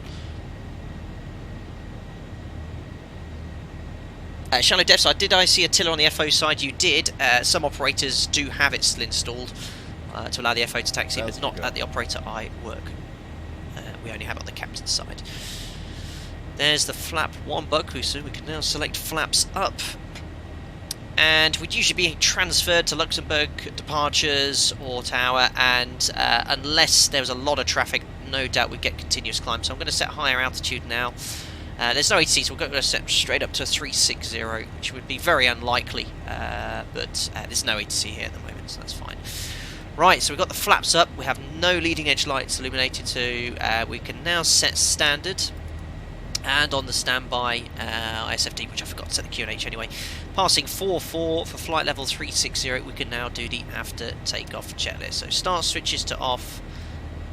Shallow depth side, did I see a tiller on the FO side? You did. Some operators do have it still installed to allow the FO to taxi, but not at the operator I work. We only have it on the captain's side. There's the flap 1 bug, so we can now select flaps up. And we'd usually be transferred to Luxembourg departures or tower, and unless there was a lot of traffic, no doubt we'd get continuous climb. So I'm going to set higher altitude now. There's no ATC, so we're going to set straight up to 360, which would be very unlikely, but there's no ATC here at the moment, so that's fine. Right, so we've got the flaps up, we have no leading edge lights illuminated, so we can now set standard. And on the standby ISFD, which I forgot to set the QNH anyway, passing 44 for flight level 360, we can now do the after takeoff checklist. So start switches to off,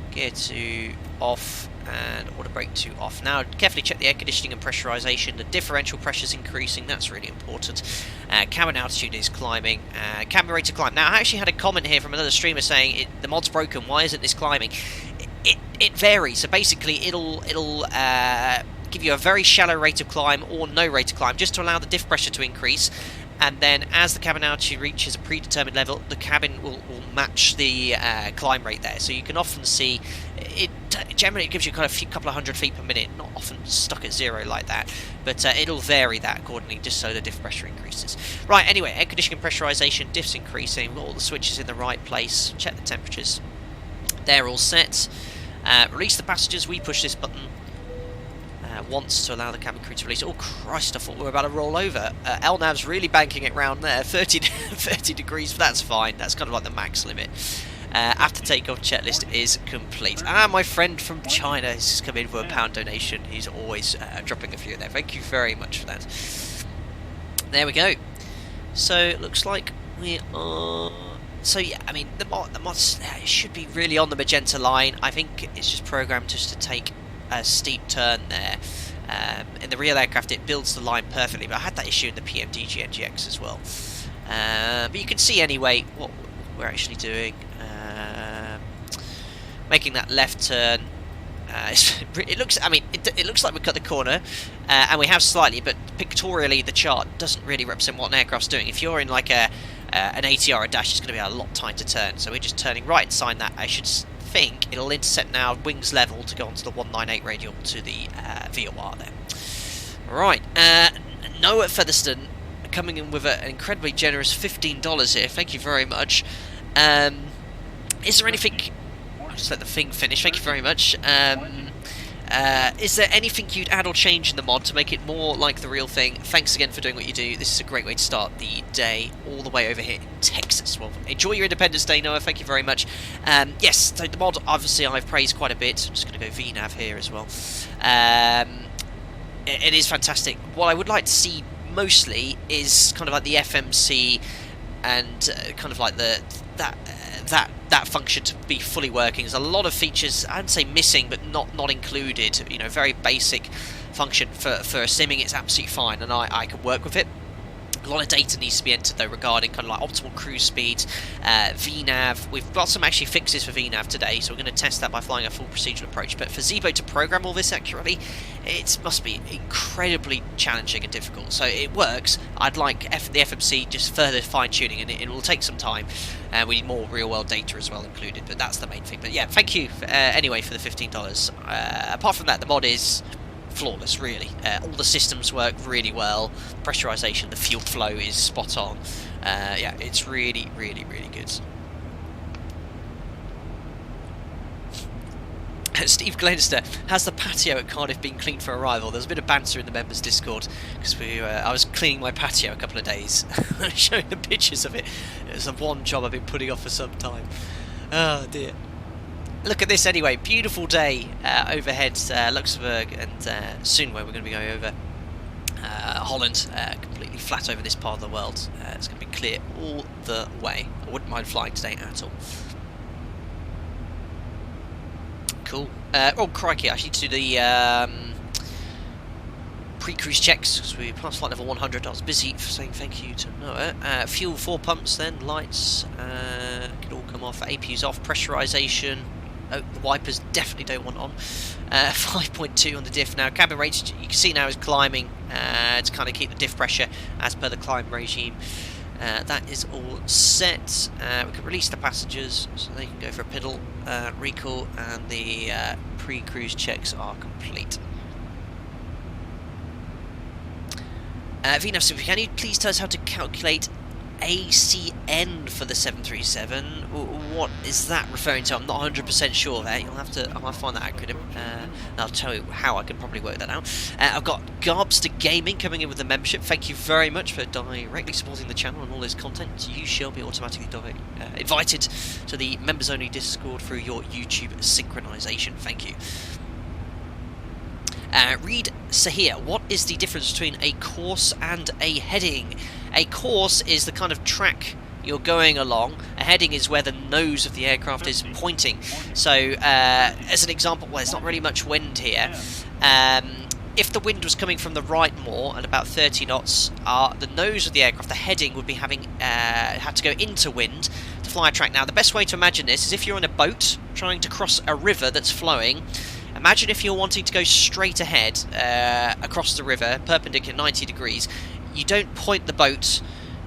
gear to off, and auto brake to off. Now carefully check the air conditioning and pressurization. The differential pressure is increasing, that's really important. Cabin altitude is climbing. Cabin rate to climb. Now I actually had a comment here from another streamer saying the mod's broken, why isn't this climbing? It varies, so basically it'll give you a very shallow rate of climb or no rate of climb, just to allow the diff pressure to increase, and then as the cabin altitude reaches a predetermined level, the cabin will match the climb rate there. So you can often see it generally gives you kind of a couple of 100 feet per minute, not often stuck at 0 like that, but it'll vary that accordingly, just so the diff pressure increases. Right, anyway, air conditioning pressurization, diff's increasing, we've got all the switches in the right place, check the temperatures, they're all set. Release the passengers, we push this button once to allow the cabin crew to release. Oh Christ, I thought we were about to roll over. LNAV's really banking it round there, 30 degrees, but that's fine, that's kind of like the max limit. After takeoff checklist is complete. And my friend from China has just come in for a £1 donation. He's always dropping a few in there. Thank you very much for that. There we go. So it looks like we are... So yeah, I mean, the mod should be really on the magenta line. I think it's just programmed just to take a steep turn there. In the real aircraft it builds the line perfectly, but I had that issue in the PMDG NGX as well. But you can see anyway what we're actually doing. Making that left turn. It looks, I mean, it looks like we cut the corner, and we have slightly, but pictorially the chart doesn't really represent what an aircraft's doing. If you're in like an ATR or a dash, it's going to be a lot tighter turn. So we're just turning right inside that. I should think it'll intercept now wings level to go onto the 198 radial to the VOR there. Right, Noah Featherstone coming in with an incredibly generous $15 here. Thank you very much. Is there anything... I'll just let the thing finish. Thank you very much. Is there anything you'd add or change in the mod to make it more like the real thing? Thanks again for doing what you do. This is a great way to start the day all the way over here in Texas. Well, enjoy your Independence Day, Noah. Thank you very much. Yes, so the mod, obviously, I've praised quite a bit. I'm just going to go VNAV here as well. It is fantastic. What I would like to see mostly is kind of like the FMC and kind of like that function to be fully working. There's a lot of features, I'd say missing, but not included. You know, very basic function for simming. It's absolutely fine, and I can work with it. A lot of data needs to be entered though regarding kind of like optimal cruise speeds, VNAV. We've got some actually fixes for VNAV today, so we're going to test that by flying a full procedural approach. But for ZIBO to program all this accurately, it must be incredibly challenging and difficult. So it works. I'd like the FMC just further fine-tuning, and it will take some time. We need more real-world data as well included, but that's the main thing. But yeah, thank you anyway for the $15. Apart from that, the mod is flawless, really. All the systems work really well. Pressurization, the fuel flow is spot on. Yeah, it's really, really, really good. Steve Glenster, has the patio at Cardiff been cleaned for arrival? There's a bit of banter in the members' Discord because I was cleaning my patio a couple of days. Showing the pictures of it. It's one job I've been putting off for some time. Oh dear. Look at this anyway, beautiful day overhead Luxembourg, and soon where we're going to be going over Holland, completely flat over this part of the world. It's going to be clear all the way. I wouldn't mind flying today at all. Cool. Oh crikey, I actually need to do the pre-cruise checks because we passed flight level 100. I was busy saying thank you to Noah. Fuel 4 pumps then, lights can all come off, APU's off, pressurization. the wipers definitely don't want on. 5.2 on the diff now. Cabin rate, you can see now, is climbing to kind of keep the diff pressure as per the climb regime. That is all set. We can release the passengers so they can go for a piddle, recall, and the pre-cruise checks are complete. VNAV Super, can you please tell us how to calculate ACN for the 737? What is that referring to? I'm not 100% sure there. I might find that acronym, and I'll tell you how I can probably work that out. I've got Garbster Gaming coming in with the membership. Thank you very much for directly supporting the channel and all this content. You shall be automatically invited to the members-only Discord through your YouTube synchronization. Thank you. Read Sahir, what is the difference between a course and a heading? A course is the kind of track you're going along. A heading is where the nose of the aircraft is pointing. So, as an example, well, there's not really much wind here. If the wind was coming from the right more at about 30 knots, the nose of the aircraft, the heading, would be having had to go into wind to fly a track. Now, the best way to imagine this is if you're on a boat trying to cross a river that's flowing. Imagine if you're wanting to go straight ahead across the river, perpendicular 90 degrees. You don't point the boat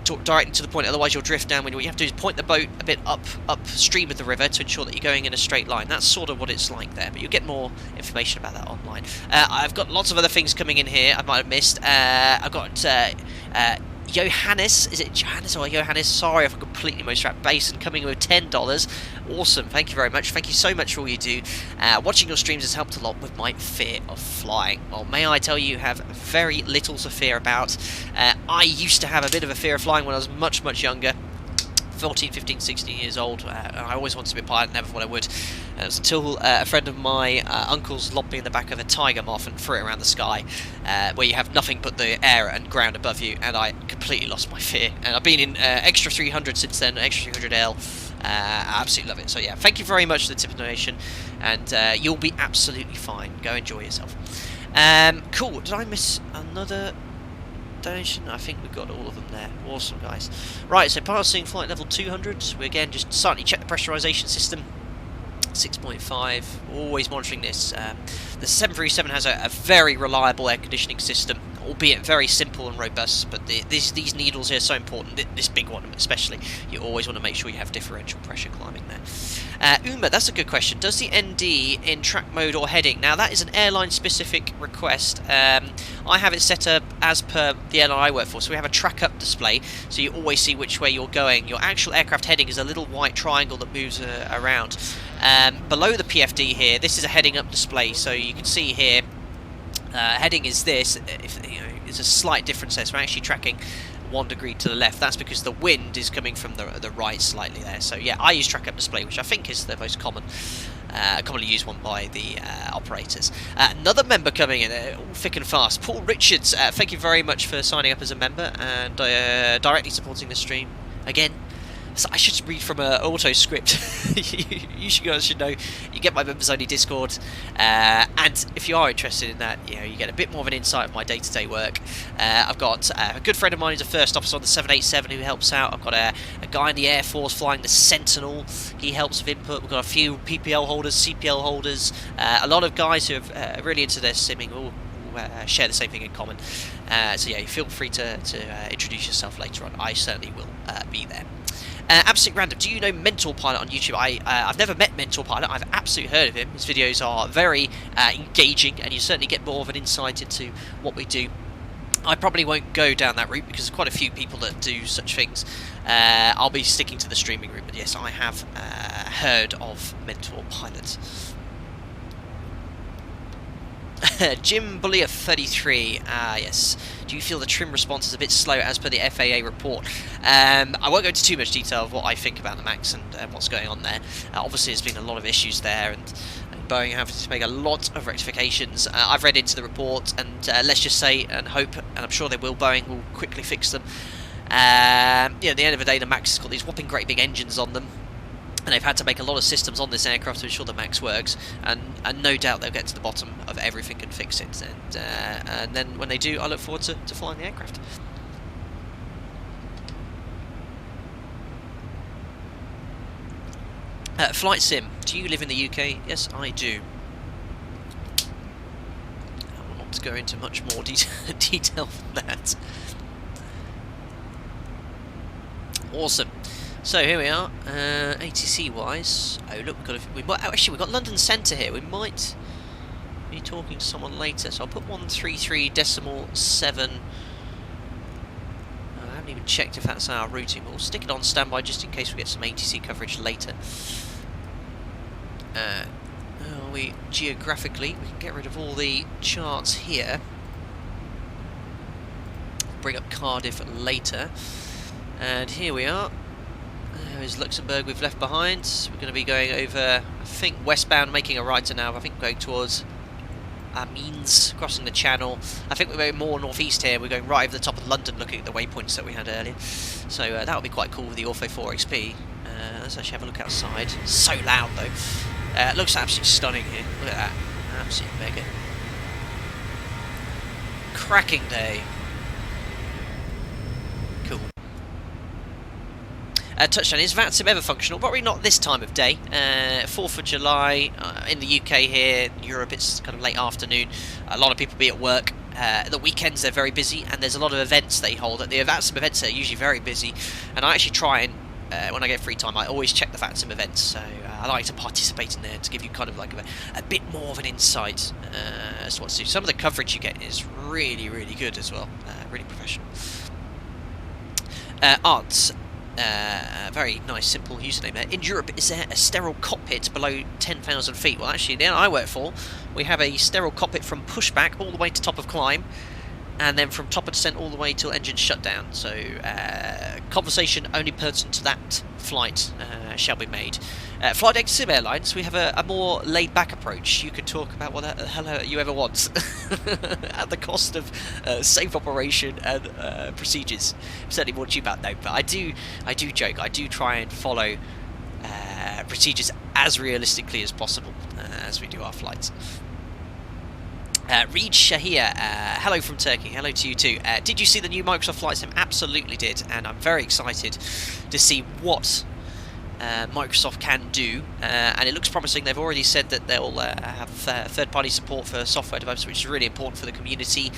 directly to the point, otherwise you'll drift downwind. What you have to do is point the boat a bit upstream of the river to ensure that you're going in a straight line. That's sort of what it's like there, but you'll get more information about that online. I've got lots of other things coming in here I might have missed. I've got Johannes, is it Johannes or Johannes? Sorry if I completely misread. Basin coming with $10. Awesome, thank you very much. Thank you so much for all you do. Watching your streams has helped a lot with my fear of flying. Well, may I tell you, have very little to fear about. I used to have a bit of a fear of flying when I was much, much younger. 14, 15, 16 years old. I always wanted to be a pilot, never thought I would. It was until a friend of my uncle's lobbed me in the back of a tiger moth and threw it around the sky, where you have nothing but the air and ground above you, and I completely lost my fear. And I've been in Extra 300 since then, Extra 300L. I absolutely love it. So yeah, thank you very much for the tip of donation, and you'll be absolutely fine. Go enjoy yourself. Cool. Did I miss another donation? I think we've got all of them there. Awesome, guys. Right, so passing flight level 200. We again just slightly check the pressurization system. 6.5. Always monitoring this. The 737 has a very reliable air conditioning system, albeit very simple and robust, but these needles here are so important, this big one especially. You always want to make sure you have differential pressure climbing there. Uma, that's a good question. Does the ND in track mode or heading? Now, that is an airline specific request. I have it set up as per the airline I work for, so we have a track up display, so you always see which way you're going. Your actual aircraft heading is a little white triangle that moves around. Below the PFD here, this is a heading up display, so you can see here, heading is this. There's a slight difference there, so we're actually tracking 1 degree to the left. That's because the wind is coming from the right slightly there. So yeah, I use track up display, which I think is the most commonly used one by the operators. Another member coming in, all thick and fast. Paul Richards, thank you very much for signing up as a member and directly supporting the stream again. So I should read from an auto script. You guys should know. You get my members only Discord, and if you are interested in that, you get a bit more of an insight of my day-to-day work. I've got a good friend of mine who's a first officer on the 787 who helps out. I've got a guy in the Air Force flying the Sentinel. He helps with input. We've got a few PPL holders, CPL holders, a lot of guys who are really into their simming. All share the same thing in common. So yeah, feel free to introduce yourself later on. I certainly will be there. Absolute random. Do you know Mentor Pilot on YouTube? I've never met Mentor Pilot. I've absolutely heard of him. His videos are very engaging, and you certainly get more of an insight into what we do. I probably won't go down that route because there's quite a few people that do such things. I'll be sticking to the streaming route, but yes, I have heard of Mentor Pilot. Jim Bullier 33. Yes. Do you feel the trim response is a bit slow as per the FAA report? I won't go into too much detail of what I think about the MAX and what's going on there. Obviously, there's been a lot of issues there, and Boeing have to make a lot of rectifications. I've read into the report, and let's just say and hope, and I'm sure they will, Boeing will quickly fix them. At the end of the day, the MAX has got these whopping great big engines on them, and they've had to make a lot of systems on this aircraft to ensure the MAX works, and no doubt they'll get to the bottom of everything and fix it, and then when they do, I look forward to flying the aircraft. Flight sim. Do you live in the UK? Yes, I do. I will not go into much more detail than that. Awesome. So here we are. ATC wise. Oh look, we've got London Centre here. We might be talking to someone later. So I'll put 133.7. I haven't even checked if that's our routing, but we'll stick it on standby just in case we get some ATC coverage later. Geographically, we can get rid of all the charts here. Bring up Cardiff later. And here we are. There's Luxembourg we've left behind. We're going to be going over, I think, westbound, making a right now. I think going towards Amiens, crossing the channel. I think we're going more northeast here. We're going right over the top of London, looking at the waypoints that we had earlier. So that would be quite cool with the Ortho 4XP. Let's actually have a look outside. So loud though. It looks absolutely stunning here. Look at that. Absolutely mega. Cracking day. Cool. Touchdown. Is VATSIM ever functional? Probably not this time of day. 4th of July in the UK here. In Europe it's kind of late afternoon. A lot of people be at work. The weekends they're very busy, and there's a lot of events they hold. The VATSIM events are usually very busy, and I actually try and when I get free time, I always check the VATSIM events. So I like to participate in there to give you kind of like a bit more of an insight as to what to do. Some of the coverage you get is really, really good as well. Really professional. Arts. Very nice, simple username there. In Europe, is there a sterile cockpit below 10,000 feet? Well, actually, the airline I work for, we have a sterile cockpit from pushback all the way to top of climb, and then from top of descent all the way till engine shutdown. So, conversation only pertinent to that flight shall be made. Flight deck sim airlines, we have a more laid-back approach. You can talk about what the hell you ever want at the cost of safe operation and procedures. Certainly more cheap out though, but I do joke. I do try and follow procedures as realistically as possible as we do our flights. Reed Shahir, hello from Turkey, hello to you too. Did you see the new Microsoft Flight Sim? Absolutely did, and I'm very excited to see what Microsoft can do, and it looks promising. They've already said that they'll have third-party support for software developers, which is really important for the community.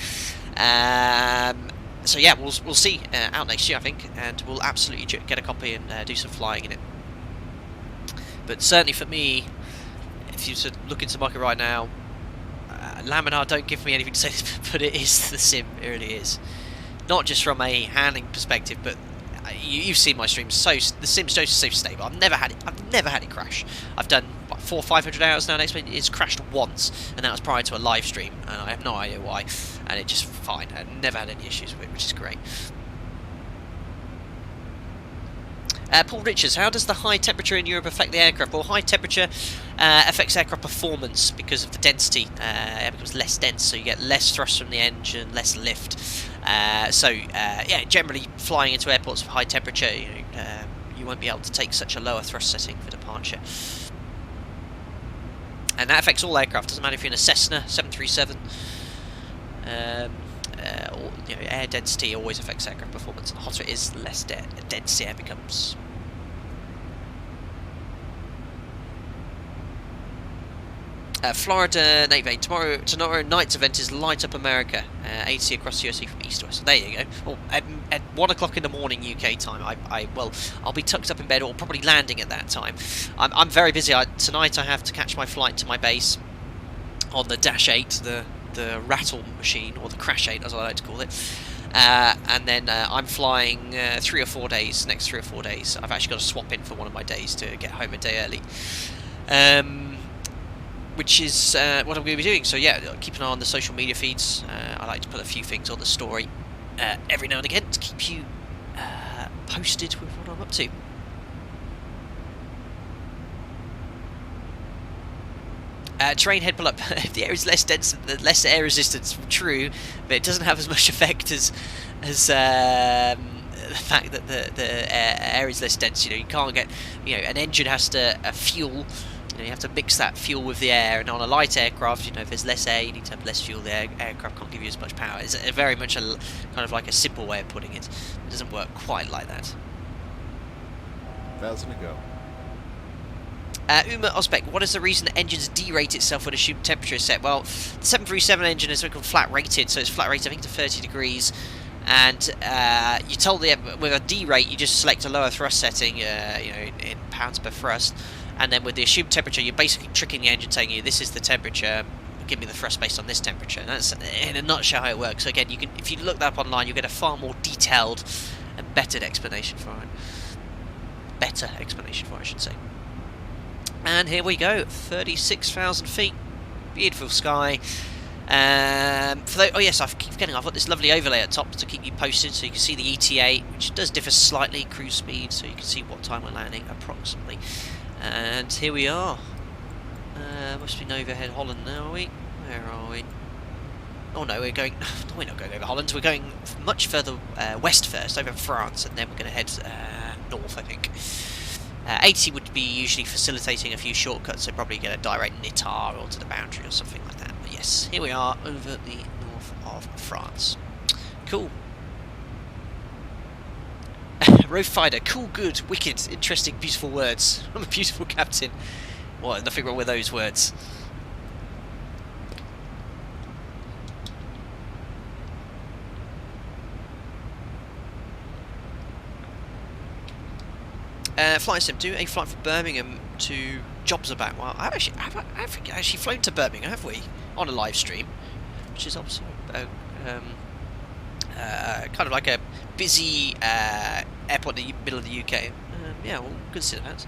So yeah, we'll see out next year, I think, and we'll absolutely get a copy and do some flying in it. But certainly for me, if you look into the market right now, Laminar don't give me anything to say, but it is the sim. It really is. Not just from a handling perspective, but you've seen my streams. The sim's so stable. I've never had it crash. I've done what, 400 or 500 hours now. Next, it's crashed once, and that was prior to a live stream, and I have no idea why. And it just fine. I've never had any issues with it, which is great. Paul Richards, how does the high temperature in Europe affect the aircraft? Well, high temperature affects aircraft performance because of the density. It becomes less dense, so you get less thrust from the engine, less lift. Yeah, generally flying into airports with high temperature, you won't be able to take such a lower thrust setting for departure. And that affects all aircraft. Doesn't matter if you're in a Cessna, 737. Air density always affects aircraft performance. The hotter it is, the less dense the air becomes. Florida Navy, tomorrow night's event is Light Up America, ATC across the USA from east to west. So there you go. Well, at 1 o'clock in the morning UK time, I'll be tucked up in bed or probably landing at that time. I'm very busy. Tonight I have to catch my flight to my base on the Dash 8, the rattle machine, or the Crash 8 as I like to call it, and then I'm flying 3 or 4 days. Next 3 or 4 days I've actually got to swap in for one of my days to get home a day early, which is what I'm going to be doing. So yeah, keep an eye on the social media feeds. I like to put a few things on the story every now and again to keep you posted with what I'm up to. Terrain head pull up. If the air is less dense, the less air resistance. True, but it doesn't have as much effect as the fact that the air is less dense. You can't get, an engine has to fuel. You have to mix that fuel with the air, and on a light aircraft, if there's less air, you need to have less fuel. The aircraft can't give you as much power. It's very much kind of like a simple way of putting it. It doesn't work quite like that.
1,000 to go.
Uma Osbeck, what is the reason that engines derate itself when assumed temperature is set? Well, the 737 engine is something called flat rated, so it's flat rated I think to 30 degrees, and you told the with a derate you just select a lower thrust setting, you know, in pounds per thrust, and then with the assumed temperature you're basically tricking the engine, telling you this is the temperature, give me the thrust based on this temperature. And that's in a nutshell how it works. So again, you can, if you look that up online, you'll get a far more detailed and better explanation for it. Better explanation for it, I should say. And here we go, 36,000 feet, beautiful sky. Oh yes, I keep forgetting, I've got this lovely overlay at top to keep you posted, so you can see the ETA, which does differ slightly, cruise speed, so you can see what time we're landing approximately. And here we are. Must be overhead Holland now, are we? Where are we? Oh no, we're going. No, we're not going over Holland. We're going much further west first, over France, and then we're going to head north, I think. 80 would be usually facilitating a few shortcuts, so probably get a direct Nitar or to the boundary or something like that. But yes, here we are over the north of France. Cool. Road Finder, cool, good, wicked, interesting, beautiful words. I'm a beautiful captain. Well, nothing wrong with those words. Flight sim, do a flight from Birmingham to Jobs about. Well, I haven't actually flown to Birmingham, have we? On a live stream, which is obviously kind of like a busy airport in the middle of the UK. Yeah, we'll consider that.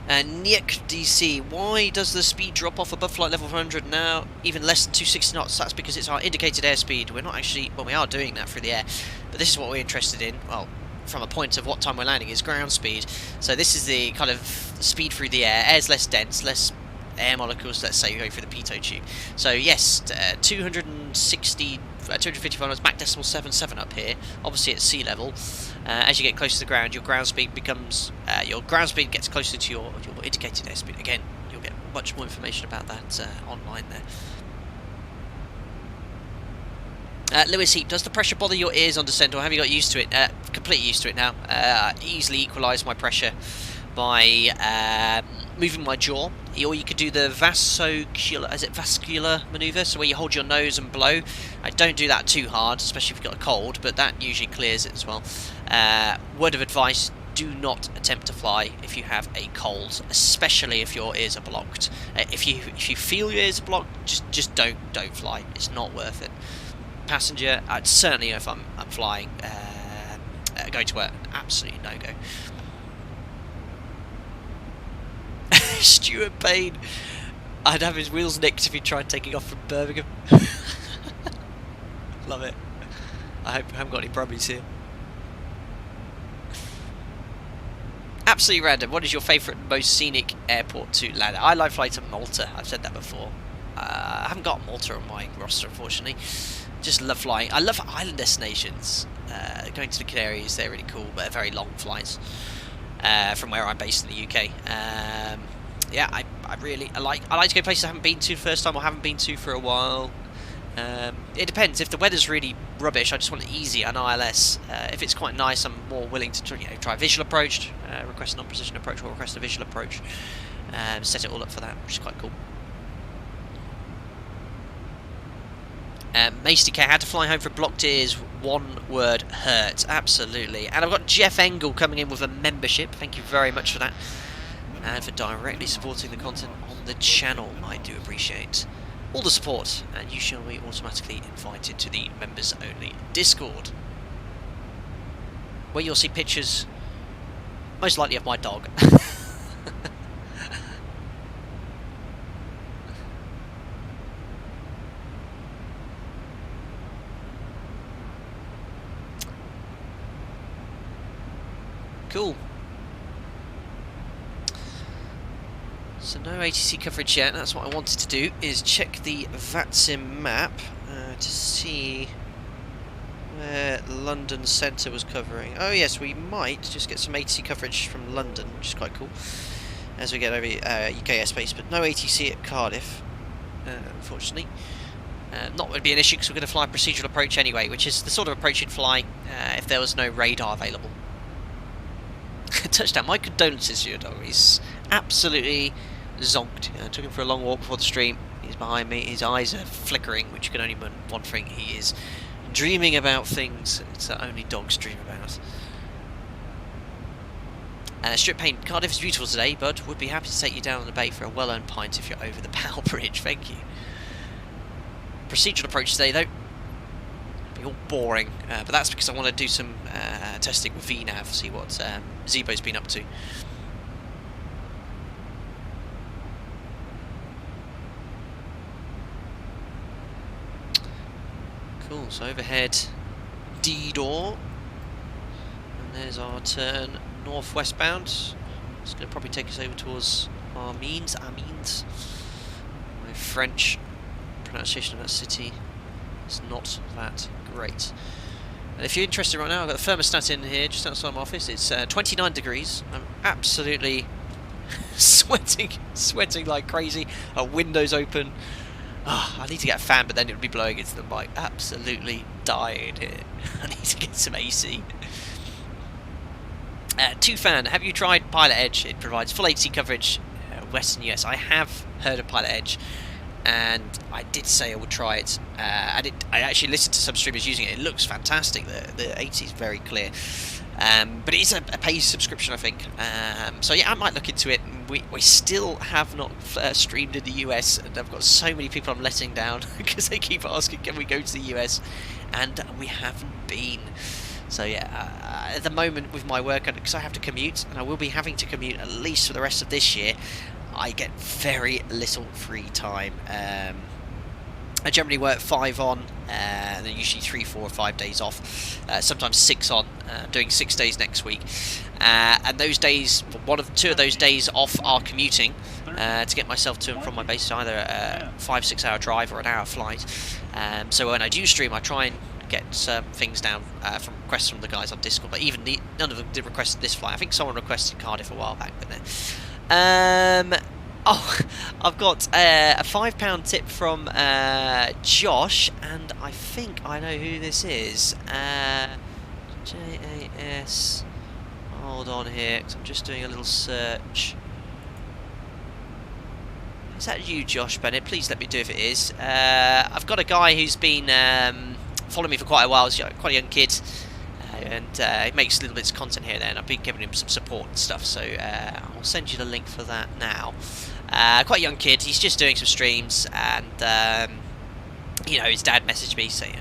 Niek DC, why does the speed drop off above flight level 100 now, even less than 260 knots? That's because it's our indicated airspeed. We're not actually, well, we are doing that through the air, but this is what we're interested in. Well, from a point of what time we're landing is ground speed. So this is the kind of speed through the air. Air's less dense, less air molecules, let's say, going through the pitot tube. So yes, 255 knots, Mach decimal 77 up here, obviously at sea level. As you get closer to the ground, your ground speed becomes, gets closer to your indicated airspeed. Again, you'll get much more information about that online there. Lewis Heap, does the pressure bother your ears on descent, or have you got used to it? Completely used to it now. Easily equalise my pressure by moving my jaw, or you could do the vascular manoeuvre, so where you hold your nose and blow. I don't do that too hard, especially if you've got a cold, but that usually clears it as well. Word of advice, do not attempt to fly if you have a cold, especially if your ears are blocked. If you feel your ears are blocked, just don't fly. It's not worth it. Passenger, certainly if I'm flying, going to work, absolutely no go. Stuart Payne, I'd have his wheels nicked if he tried taking off from Birmingham. Love it. I hope I haven't got any problems here. Absolutely random. What is your favourite, most scenic airport to land at? I like flying to Malta. I've said that before. I haven't got Malta on my roster, unfortunately. Just love flying. I love island destinations. Going to the Canaries, they're really cool, but they're very long flights from where I'm based in the UK. Yeah, I like to go places I haven't been to the first time or haven't been to for a while. It depends. If the weather's really rubbish, I just want it easy on ILS. If it's quite nice, I'm more willing to try a visual approach, request a non-precision approach, or request a visual approach. Set it all up for that, which is quite cool. Macy K, how to fly home from blocked ears, one word, hurt. Absolutely. And I've got Jeff Engel coming in with a membership. Thank you very much for that. And for directly supporting the content on the channel. I do appreciate all the support. And you shall be automatically invited to the members only Discord, where you'll see pictures, most likely of my dog. Cool. So no ATC coverage yet. That's what I wanted to do, is check the VATSIM map to see where London Centre was covering. Oh yes, we might just get some ATC coverage from London, which is quite cool, as we get over UK airspace, but no ATC at Cardiff, unfortunately. Not would be an issue because we're going to fly procedural approach anyway, which is the sort of approach you'd fly if there was no radar available. Touchdown. My condolences to your dog. He's absolutely zonked. I took him for a long walk before the stream. He's behind me. His eyes are flickering, which can only mean one thing. He is dreaming about things that only dogs dream about. Strip Paint, Cardiff is beautiful today, bud. Would be happy to take you down on the bay for a well-earned pint if you're over the Bow Bridge. Thank you. Procedural approach today, though. Be all boring, but that's because I want to do some testing with VNAV, see what ZIBO's been up to. Cool, so overhead D-door, and there's our turn northwest bound. It's going to probably take us over towards Amiens. My French pronunciation of that city is not that great. And if you're interested right now, I've got the thermostat in here just outside my office. It's 29 degrees. I'm absolutely sweating like crazy. Windows open. Oh, I need to get a fan, but then it would be blowing into the mic. Absolutely dying here. I need to get some AC. Fan, have you tried Pilot Edge? It provides full AC coverage, Western US. I have heard of Pilot Edge, and I did say I would try it. I actually listened to some streamers using it. It looks fantastic. The AC is very clear. But it is a paid subscription, I think. So yeah, I might look into it. We still have not streamed in the US, and I've got so many people I'm letting down because they keep asking, can we go to the US? And we haven't been. So yeah, at the moment with my work, because I have to commute, and I will be having to commute at least for the rest of this year, I get very little free time. I generally work 5 on, and then usually 3, 4 or 5 days off, sometimes 6 on, doing 6 days next week. And those days, 2 of those days off are commuting to get myself to and from my base, either a 5-6 hour drive or an hour flight. So when I do stream, I try and get things down from requests from the guys on Discord, but even none of them did request this flight. I think someone requested Cardiff a while back, but then oh, I've got a £5 tip from Josh, and I think I know who this is. JAS. Hold on here, because I'm just doing a little search. Is that you, Josh Bennett? Please let me do if it is. I've got a guy who's been following me for quite a while. He's quite a young kid, and he makes little bits of content here and there, and I've been giving him some support and stuff, so I'll send you the link for that now. Quite a young kid, he's just doing some streams, and you know, his dad messaged me saying,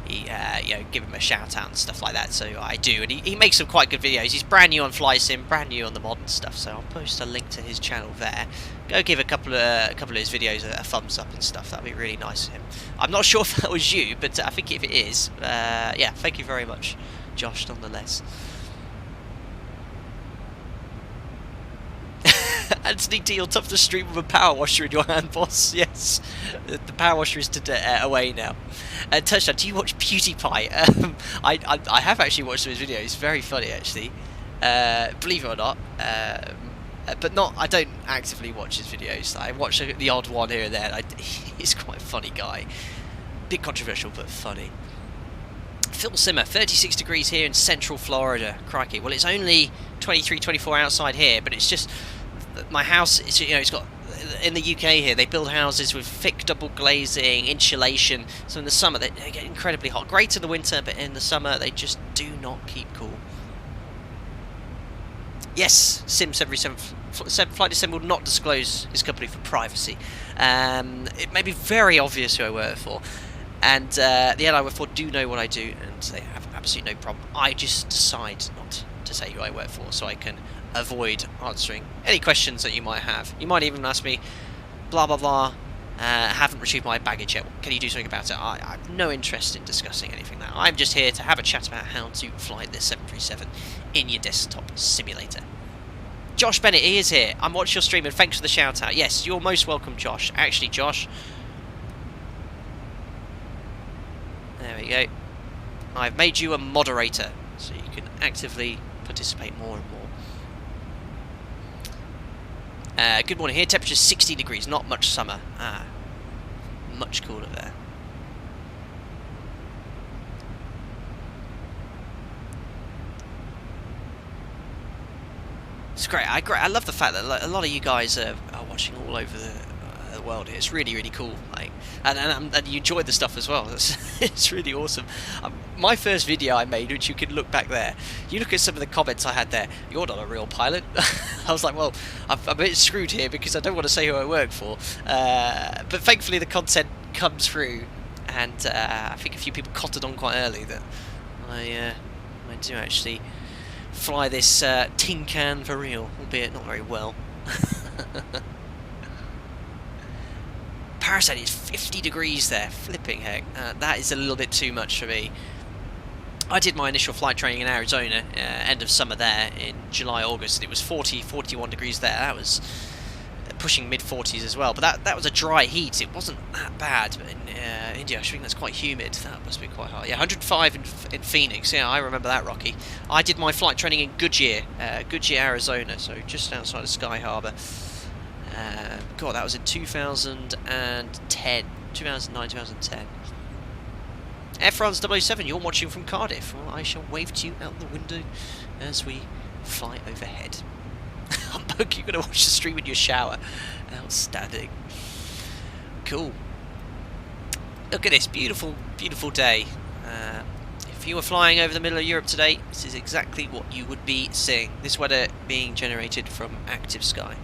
you know, give him a shout out and stuff like that, so I do, and he makes some quite good videos. He's brand new on FlySim, brand new on the mod and stuff, so I'll post a link to his channel there. Go give a couple of his videos a thumbs up and stuff. That'd be really nice of him. I'm not sure if that was you, but I think if it is, yeah, thank you very much, Josh, nonetheless. Anthony D, you're tough to stream with a power washer in your hand, boss. Yes, the power washer is away now. Touchdown, do you watch PewDiePie? I have actually watched some of his videos. It's very funny, actually. Believe it or not. But I don't actively watch his videos. I watch the odd one here and there. He's quite a funny guy. Bit controversial, but funny. Phil Simmer, 36 degrees here in central Florida. Crikey. Well, it's only 23, 24 outside here, but it's just... My house, you know, it's got... In the UK here, they build houses with thick double glazing, insulation. So in the summer, they get incredibly hot. Great in the winter, but in the summer, they just do not keep cool. Yes, Sim737 Flight Sim will not disclose his company for privacy. It may be very obvious who I work for, and the airline I work for do know what I do, and they have absolutely no problem. I just decide not to say who I work for, so I can avoid answering any questions that you might have. You might even ask me, blah blah blah, haven't retrieved my baggage yet, can you do something about it? I have no interest in discussing anything now. I'm just here to have a chat about how to fly this 737 in your desktop simulator. Josh Bennett, he is here. I'm watching your stream, and thanks for the shout out. Yes, you're most welcome, Josh. Actually, Josh, there we go. I've made you a moderator, so you can actively participate more and more. Good morning here. Temperature 60 degrees, not much summer. Much cooler there. It's great. I love the fact that a lot of you guys are watching all over the world. It's really, really cool. Like, and you enjoy the stuff as well. It's really awesome. My first video I made, which you can look back there, you look at some of the comments I had there. You're not a real pilot. I was like, well, I'm a bit screwed here because I don't want to say who I work for. But thankfully the content comes through, and I think a few people cotted on quite early that I do actually fly this tin can for real, albeit not very well. Parasite is 50 degrees there, flipping heck. That is a little bit too much for me. I did my initial flight training in Arizona, end of summer there, in July, August. It was 40, 41 degrees there. That was pushing mid-40s as well, but that was a dry heat. It wasn't that bad, but in India, I think that's quite humid. That must be quite hot. Yeah, 105 in Phoenix. Yeah, I remember that, Rocky. I did my flight training in Goodyear, Arizona, so just outside of Sky Harbor. God, that was in 2009, 2010. Air France 007, you're watching from Cardiff. Well, I shall wave to you out the window as we fly overhead. Humbug, you're going to watch the stream in your shower. Outstanding. Cool. Look at this, beautiful, beautiful day. If you were flying over the middle of Europe today, this is exactly what you would be seeing. This weather being generated from active sky.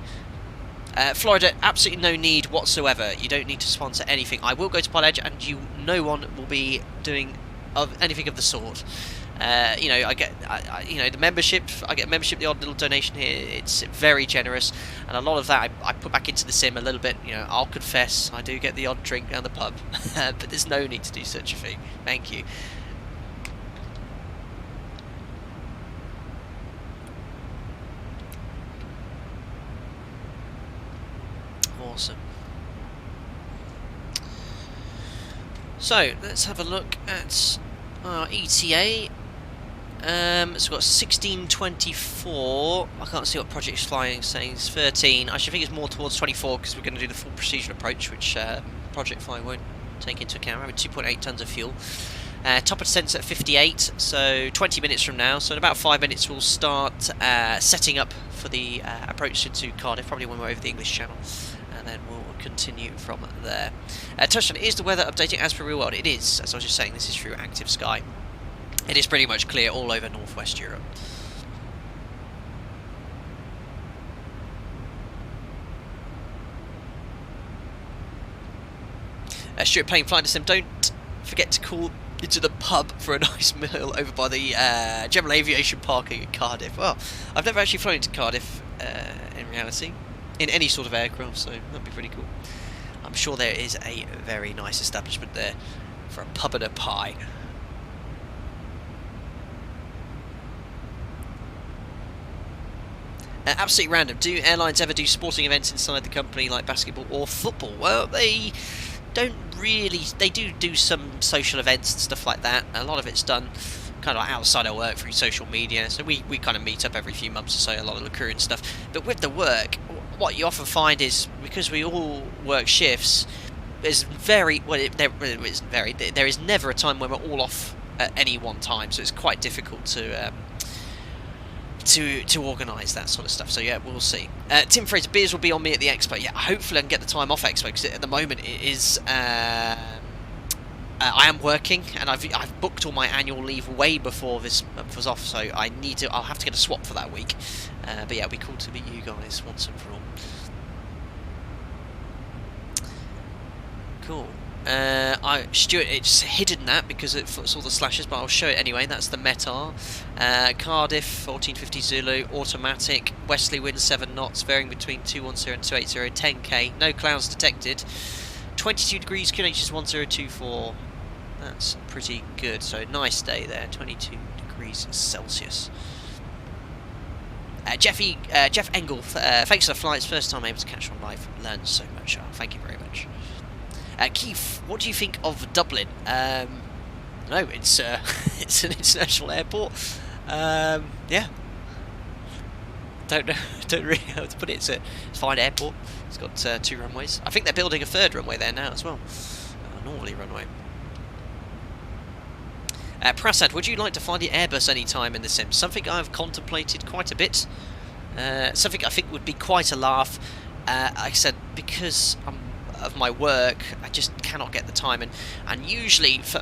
Florida, absolutely no need whatsoever. You don't need to sponsor anything. I will go to Pod Edge, and no one will be doing anything of the sort. You know, I get the membership. I get membership, the odd little donation here. It's very generous, and a lot of that I put back into the sim a little bit. You know, I'll confess, I do get the odd drink down the pub, but there's no need to do such a thing. Thank you. Awesome. So let's have a look at our ETA. It's got 1624. I can't see what project's flying, saying it's 13. I should think it's more towards 24 because we're going to do the full procedural approach, which project fly won't take into account. We're having 2.8 tons of fuel. Top of descent's at 58, so 20 minutes from now. So in about 5 minutes we'll start setting up for the approach into Cardiff, probably when we're over the English Channel. And then we'll continue from there. Touchdown, is the weather updating as per real world? It is, as I was just saying, this is through active sky. It is pretty much clear all over northwest Europe. Stuart Plain Flying Sim, don't forget to call into the pub for a nice meal over by the General Aviation parking at Cardiff. Well, I've never actually flown into Cardiff in reality, in any sort of aircraft, so that'd be pretty cool. I'm sure there is a very nice establishment there for a pub and a pie. Absolutely random. Do airlines ever do sporting events inside the company like basketball or football? Well, they don't really. They do some social events and stuff like that. A lot of it's done kind of outside our work through social media. So we kind of meet up every few months or so, a lot of recruiting stuff. But with the work, what you often find is, because we all work shifts, there's there is never a time when we're all off at any one time. So it's quite difficult to organise that sort of stuff. So yeah, we'll see. Tim Fraser, beers will be on me at the expo. Yeah, hopefully I can get the time off expo, because at the moment it is I am working, and I've booked all my annual leave way before this month was off, so I'll have to get a swap for that week. But yeah, it'll be cool to meet you guys once and for all. Cool. Stuart, it's hidden that because it's all the slashes, but I'll show it anyway. That's the METAR. Cardiff 1450 Zulu, automatic, westerly winds 7 knots, varying between 210 and 280, 10k, no clouds detected, 22 degrees, QNH is 1024. That's pretty good, so nice day there, 22 degrees Celsius. Jeff Engel, thanks for the flights, first time able to catch on live, learned so much. Oh, thank you very much. Keith, what do you think of Dublin? No, it's it's an international airport. Yeah, don't really know how to put it. It's a fine airport. It's got 2 runways. I think they're building a 3rd runway there now as well. Normally runway. Prasad, would you like to fly the Airbus any time in the sim? Something I've contemplated quite a bit. Something I think would be quite a laugh. Like I said, because of my work, I just cannot get the time, and usually, for,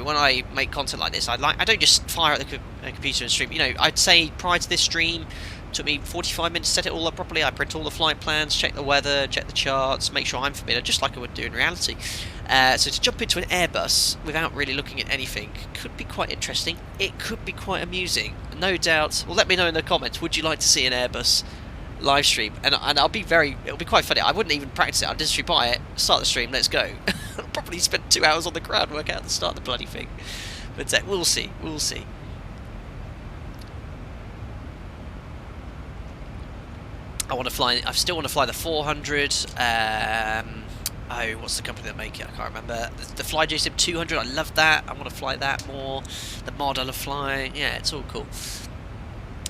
when I make content like this, I don't just fire at the computer and stream. I'd say prior to this stream, it took me 45 minutes to set it all up properly. I print all the flight plans, check the weather, check the charts, make sure I'm familiar, just like I would do in reality. So to jump into an Airbus without really looking at anything could be quite interesting. It could be quite amusing, no doubt. Well, let me know in the comments. Would you like to see an Airbus live stream? And it'll be quite funny. I wouldn't even practice it. I'd just buy it, start the stream, let's go. I'll probably spend 2 hours on the ground, work out how to start the bloody thing. But we'll see. I still want to fly the 400. Oh, what's the company that make it? I can't remember. The FlyJSim 200. I love that. I want to fly that more. The mod I love flying. Yeah, it's all cool.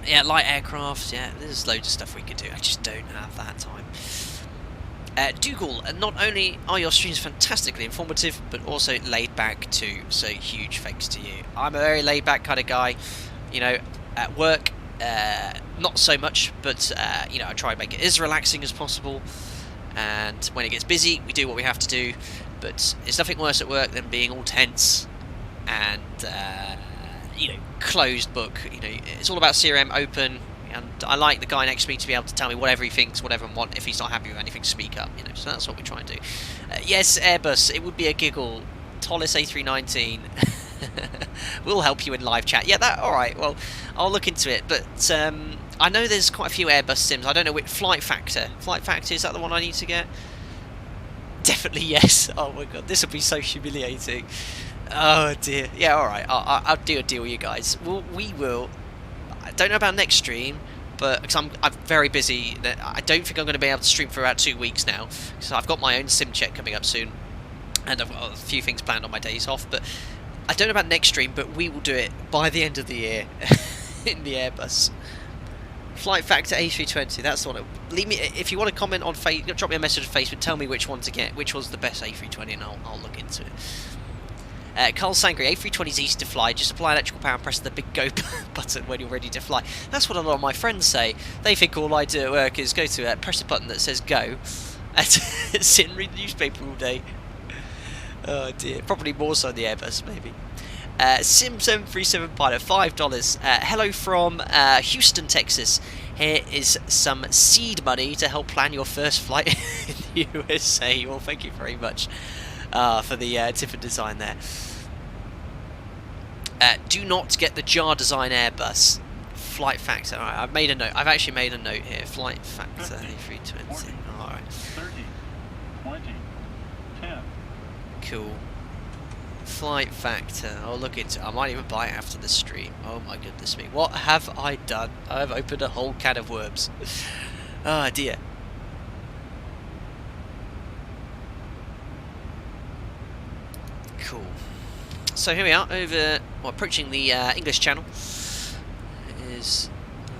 Yeah, light aircraft. Yeah, there's loads of stuff we could do. I just don't have that time. Dougal, not only are your streams fantastically informative, but also laid back too. So huge thanks to you. I'm a very laid back kind of guy. At work, not so much, but I try and make it as relaxing as possible. And when it gets busy, we do what we have to do. But it's nothing worse at work than being all tense and closed book. It's all about CRM open, and I like the guy next to me to be able to tell me whatever he thinks, whatever I want. If he's not happy with anything, speak up. So that's what we try and do. Yes, Airbus, it would be a giggle. Tollis A319 will help you in live chat. Yeah, that all right. Well, I'll look into it. But I know there's quite a few Airbus sims. I don't know which. Flight Factor. Flight Factor, is that the one I need to get? Definitely yes. Oh my god, this will be so humiliating. Oh dear. Yeah, alright. I'll do a deal with you guys. We will. I don't know about next stream, but because I'm very busy. I don't think I'm going to be able to stream for about 2 weeks now. So I've got my own sim check coming up soon, and I've got a few things planned on my days off. But I don't know about next stream, but we will do it by the end of the year in the Airbus. Flight Factor A320. That's the one. Leave me if you want to comment on Facebook. Drop me a message on Facebook. Tell me which one to get. Which was the best A320, and I'll look into it. Carl Sangri, A320 is easy to fly. Just apply electrical power and press the big go button when you're ready to fly. That's what a lot of my friends say. They think all I do at work is go to press a button that says go and sit and read the newspaper all day. Oh dear. Probably more so in the Airbus, maybe. Sim737 Pilot, $5. Hello from Houston, Texas. Here is some seed money to help plan your first flight in the USA. Well, thank you very much for the different design there. Do not get the jar design Airbus. Flight Factor. Alright, I've made a note. I've actually made a note here. Flight Factor A320. Alright.
30, 20, 10.
Cool. Flight Factor. I'll look into it. I might even buy it after the stream. Oh my goodness me. What have I done? I've opened a whole can of worms. Oh dear. Cool. So here we are, approaching the English Channel. It is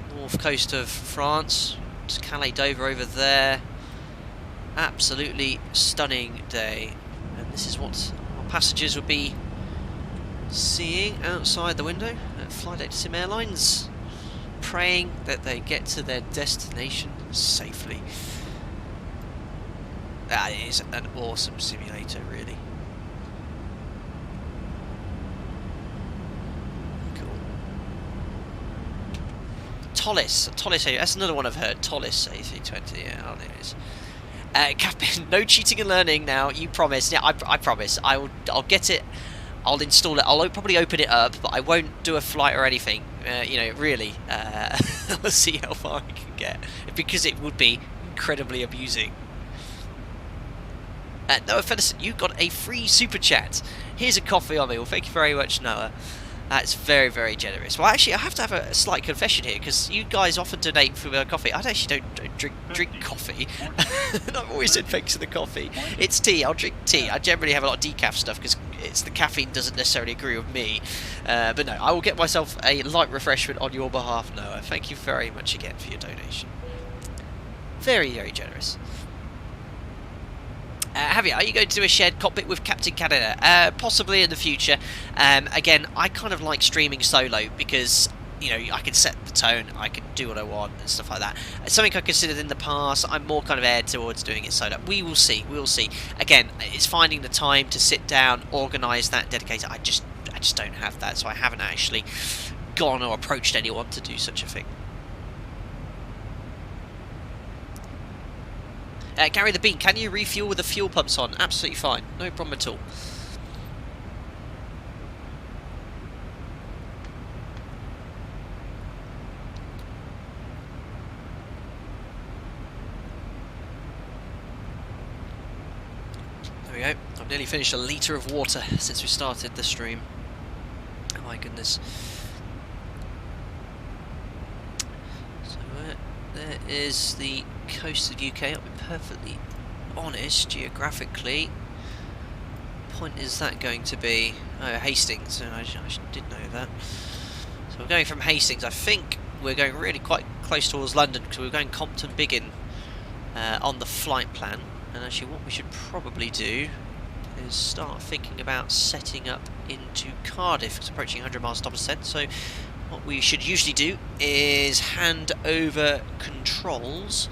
the north coast of France. It's Calais, Dover over there. Absolutely stunning day. And this is what our passengers will be seeing outside the window at Flydate Sim Airlines, praying that they get to their destination safely. That is an awesome simulator, really. Tollis, that's another one I've heard. Tollis A320, yeah, oh, there it is. Captain, no cheating and learning now. You promise? Yeah, I promise. I'll get it. I'll install it. I'll probably open it up, but I won't do a flight or anything. Really. We'll see how far I can get, because it would be incredibly amusing. Noah Fedderson, you got a free super chat. Here's a coffee on me. Well, thank you very much, Noah. That's very, very generous. Well, actually, I have to have a slight confession here, because you guys often donate for coffee. I actually don't drink coffee. And I've always said thanks for the coffee. It's tea. I'll drink tea. I generally have a lot of decaf stuff, because the caffeine doesn't necessarily agree with me. But no, I will get myself a light refreshment on your behalf, Noah. Thank you very much again for your donation. Very, very generous. Javier, are you going to do a shared cockpit with Captain Canada? Possibly in the future. Again, I kind of like streaming solo, because you know, I can set the tone, I can do what I want and stuff like that. It's something I considered in the past. I'm more kind of aired towards doing it solo. We will see. We will see. Again, it's finding the time to sit down, organise that, dedicate it. I just don't have that, so I haven't actually gone or approached anyone to do such a thing. Gary the Bean, can you refuel with the fuel pumps on? Absolutely fine, no problem at all. There we go. I've nearly finished a litre of water since we started the stream. Oh my goodness. So there is the coast of the UK. I'll be perfectly honest, geographically. Point is that going to be? Oh, Hastings. I did know that. So we're going from Hastings. I think we're going really quite close towards London because we're going Compton Biggin on the flight plan. And actually, what we should probably do is start thinking about setting up into Cardiff. It's approaching 100 miles top percent. So what we should usually do is hand over controls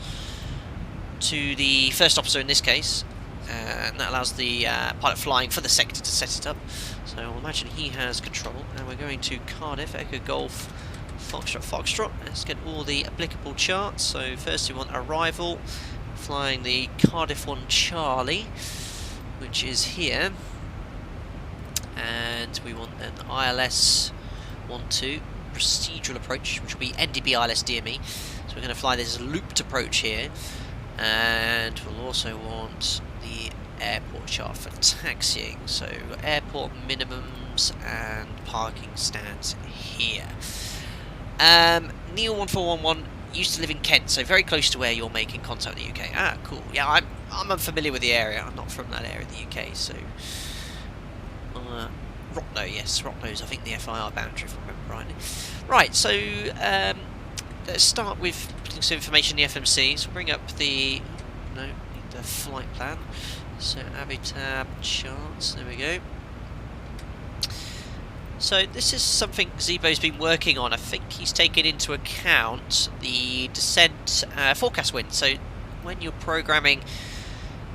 to the first officer in this case, and that allows the pilot flying for the sector to set it up. So I'll imagine he has control, and we're going to Cardiff, Echo Golf, Foxtrot, Foxtrot. Let's get all the applicable charts. So first we want arrival, flying the Cardiff 1 Charlie, which is here, and we want an ILS 12 procedural approach, which will be NDB ILS DME. So we're going to fly this looped approach here. And we'll also want the airport chart for taxiing. So we've got airport minimums and parking stands here. Neil1411 used to live in Kent, so very close to where you're making contact in the UK. Ah, cool. Yeah, I'm unfamiliar with the area. I'm not from that area of the UK, so Rockno, yes, Rockno's I think the FIR boundary, if I remember rightly. Right, so let's start with putting some information in the FMC. So bring up the flight plan. So Avitab charts. There we go. So this is something ZIBO's been working on. I think he's taken into account the descent forecast wind. So when you're programming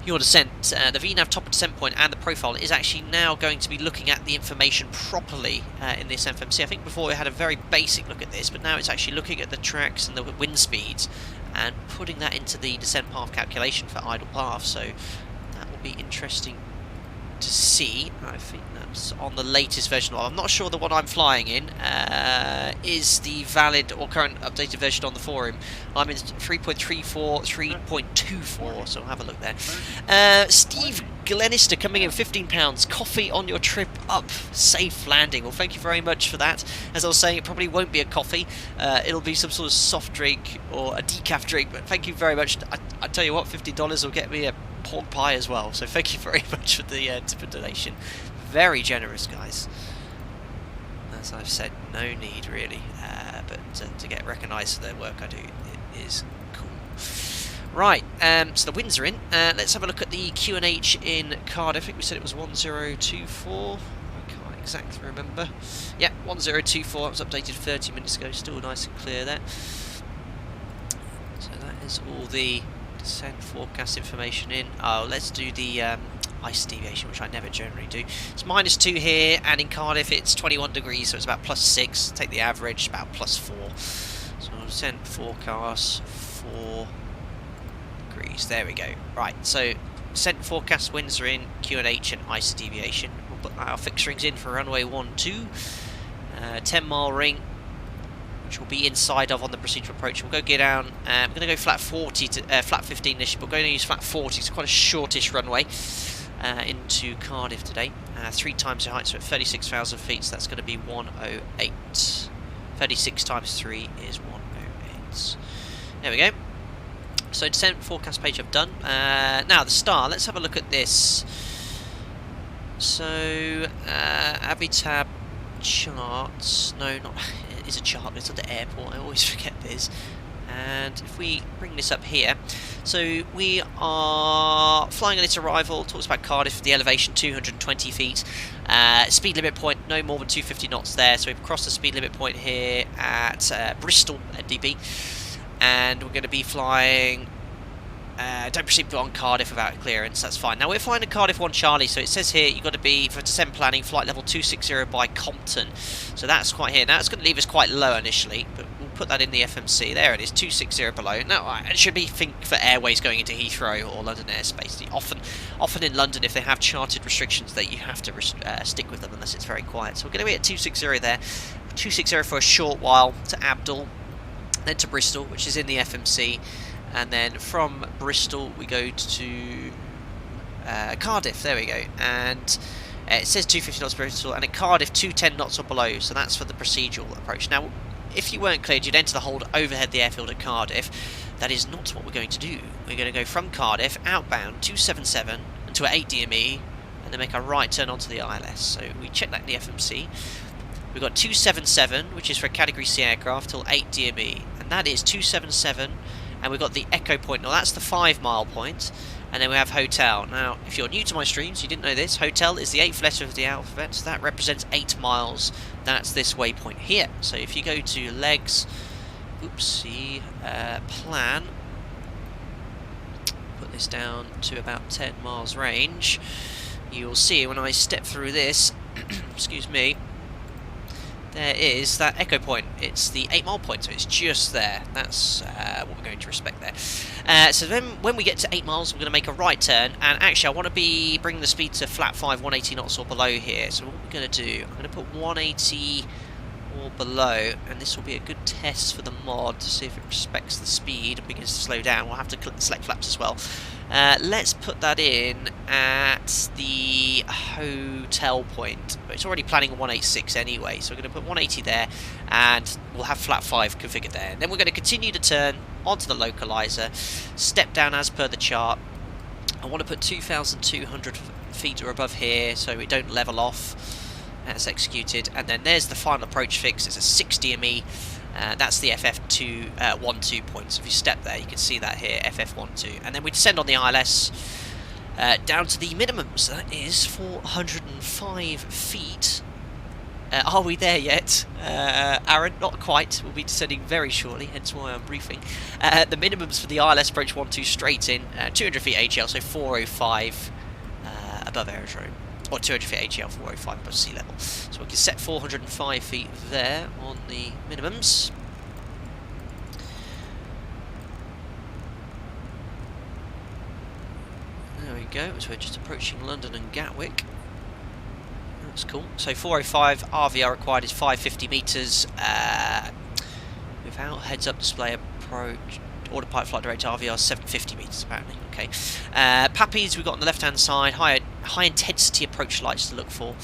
your descent, the VNAV top descent point and the profile is actually now going to be looking at the information properly in this FMC. I think before we had a very basic look at this, but now it's actually looking at the tracks and the wind speeds and putting that into the descent path calculation for idle path. So that will be interesting to see. I think that's on the latest version. I'm not sure the one I'm flying in is the valid or current updated version on the forum. I'm in 3.34, 3.24, so I'll have a look there. Steve Glenister coming in, £15. Coffee on your trip up. Safe landing. Well, thank you very much for that. As I was saying, it probably won't be a coffee. It'll be some sort of soft drink or a decaf drink, but thank you very much. I tell you what, $50 will get me a pork pie as well, so thank you very much for the tip and donation. Very generous, guys. As I've said, no need really, but to get recognised for the work I do, it is cool. Right, so the winds are in. Let's have a look at the QNH in Cardiff. I think we said it was 1024. I can't exactly remember. Yeah, 1024. It was updated 30 minutes ago. Still nice and clear there. So that is all the descent forecast information in. Oh, let's do the ice deviation, which I never generally do. It's -2 here, and in Cardiff it's 21 degrees, so it's about +6. Take the average, about +4. So descent forecast 4 degrees. There we go. Right, so descent forecast winds are in, QNH and ice deviation. We'll put our fixed rings in for runway 12, 10-mile ring, which will be inside of on the procedural approach. We'll go get down. We're going to go flat 40 to flat 15 initially, but we're going to use flat 40. It's quite a shortish runway into Cardiff today. 3 times the height, so at 36,000 feet. So that's going to be 108. 36 times 3 is 108. There we go. So descent forecast page I've done. Now the star. Let's have a look at this. So Avitab charts. No, not. It's a chart, but it's at the airport. I always forget this. And if we bring this up here, so we are flying on its arrival. Talks about Cardiff, the elevation 220 feet, speed limit point no more than 250 knots there. So we've crossed the speed limit point here at Bristol NDB, and we're going to be flying. Don't proceed on Cardiff without clearance, that's fine. Now we're flying to Cardiff 1 Charlie, so it says here you've got to be, for descent planning, flight level 260 by Compton. So that's quite here. Now it's going to leave us quite low initially, but we'll put that in the FMC. There it is, 260 below. Now it should be, think, for airways going into Heathrow or London airspace. Often in London, if they have chartered restrictions, that you have to stick with them unless it's very quiet. So we're going to be at 260 there. 260 for a short while to Abdul, then to Bristol, which is in the FMC. And then from Bristol we go to Cardiff, there we go, and it says 250 knots Bristol, and at Cardiff 210 knots or below, so that's for the procedural approach. Now if you weren't cleared, you'd enter the hold overhead the airfield at Cardiff. That is not what we're going to do. We're going to go from Cardiff outbound 277 into 8 DME and then make a right turn onto the ILS. So we check that in the FMC. We've got 277, which is for a Category C aircraft, till 8 DME, and that is 277. And we've got the echo point. Now that's the 5 mile point, and then we have hotel. Now if you're new to my streams, you didn't know this, hotel is the 8th letter of the alphabet, so that represents 8 miles. That's this waypoint here. So if you go to legs, plan, put this down to about 10 miles range, you'll see when I step through this excuse me, there is that echo point. It's the 8 mile point, so it's just there. That's what we're going to respect there. So then when we get to 8 miles, we're going to make a right turn, and actually I want to be bringing the speed to flat 5, 180 knots or below here. So what we're going to do, I'm going to put 180 or below, and this will be a good test for the mod to see if it respects the speed and begins to slow down. We'll have to select flaps as well. Let's put that in at the hotel point. It's already planning 186 anyway, so we're going to put 180 there, and we'll have flat 5 configured there. And then we're going to continue to turn onto the localizer, step down as per the chart. I want to put 2,200 feet or above here so we don't level off. That's executed, and then there's the final approach fix. It's a 6 DME. That's the FF12 point. So if you step there, you can see that here, FF12. And then we descend on the ILS down to the minimums. That is 405 feet. Are we there yet? Aaron, not quite. We'll be descending very shortly, hence why I'm briefing. The minimums for the ILS approach 12 straight in, 200 feet HL, so 405 above aerodrome. Or 200 feet HL, 405 above sea level. So we can set 405 feet there on the minimums. There we go, so we're just approaching London and Gatwick. That's cool. So 405, RVR required is 550 metres. Without heads-up display approach, autopilot flight direct RVR 750 metres apparently. Okay. Pappies we've got on the left-hand side, high intensity approach lights to look for.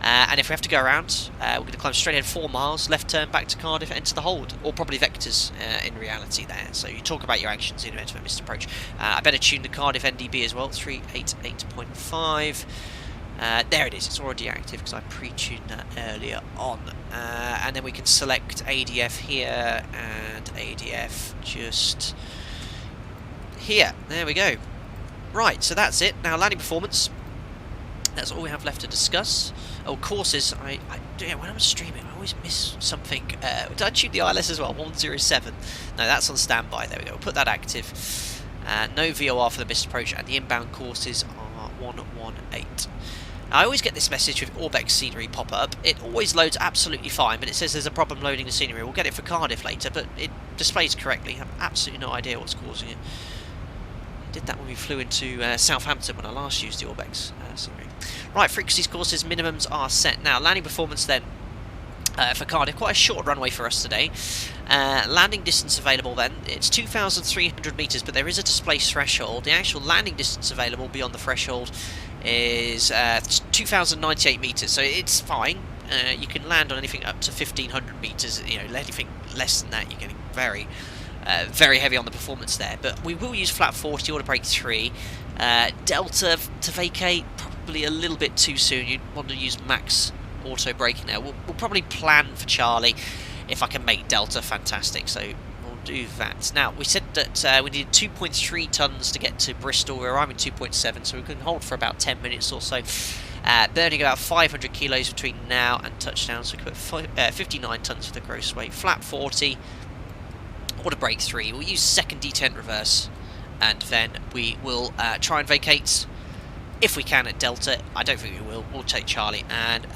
And if we have to go around, we're going to climb straight ahead 4 miles, left turn back to Cardiff, enter the hold, or probably vectors in reality there. So you talk about your actions in event of a missed approach. I better tune the Cardiff NDB as well, 388.5. There it is, it's already active because I pre-tuned that earlier on. And then we can select ADF here and ADF just here. There we go. Right, so that's it. Now landing performance. That's all we have left to discuss. Oh, courses. Yeah, when I'm streaming, I always miss something. Did I tune the ILS as well? 107. No, that's on standby. There we go. We'll put that active. No VOR for the missed approach, and the inbound courses are 118. I always get this message with Orbex scenery pop up. It always loads absolutely fine, but it says there's a problem loading the scenery. We'll get it for Cardiff later, but it displays correctly. I have absolutely no idea what's causing it. I did that when we flew into Southampton when I last used the Orbex scenery. Right, frequencies, courses, minimums are set. Now, landing performance then. For Cardiff, quite a short runway for us today. Landing distance available then, it's 2,300 metres, but there is a display threshold. The actual landing distance available beyond the threshold is 2,098 metres, so it's fine. You can land on anything up to 1,500 metres. You know, anything less than that, you're getting very heavy on the performance there. But we will use flat 40, auto brake 3. Delta to vacate, probably a little bit too soon. You'd want to use max auto braking there. We'll probably plan for Charlie. If I can make Delta, fantastic. So we'll do that. Now, we said that we needed 2.3 tonnes to get to Bristol. We're arriving 2.7, so we can hold for about 10 minutes or so. Burning about 500 kilos between now and touchdown, so we can put 59 tonnes for the gross weight. Flat 40, order brake 3. We'll use second detent reverse, and then we will try and vacate, if we can, at Delta. I don't think we will. We'll take Charlie and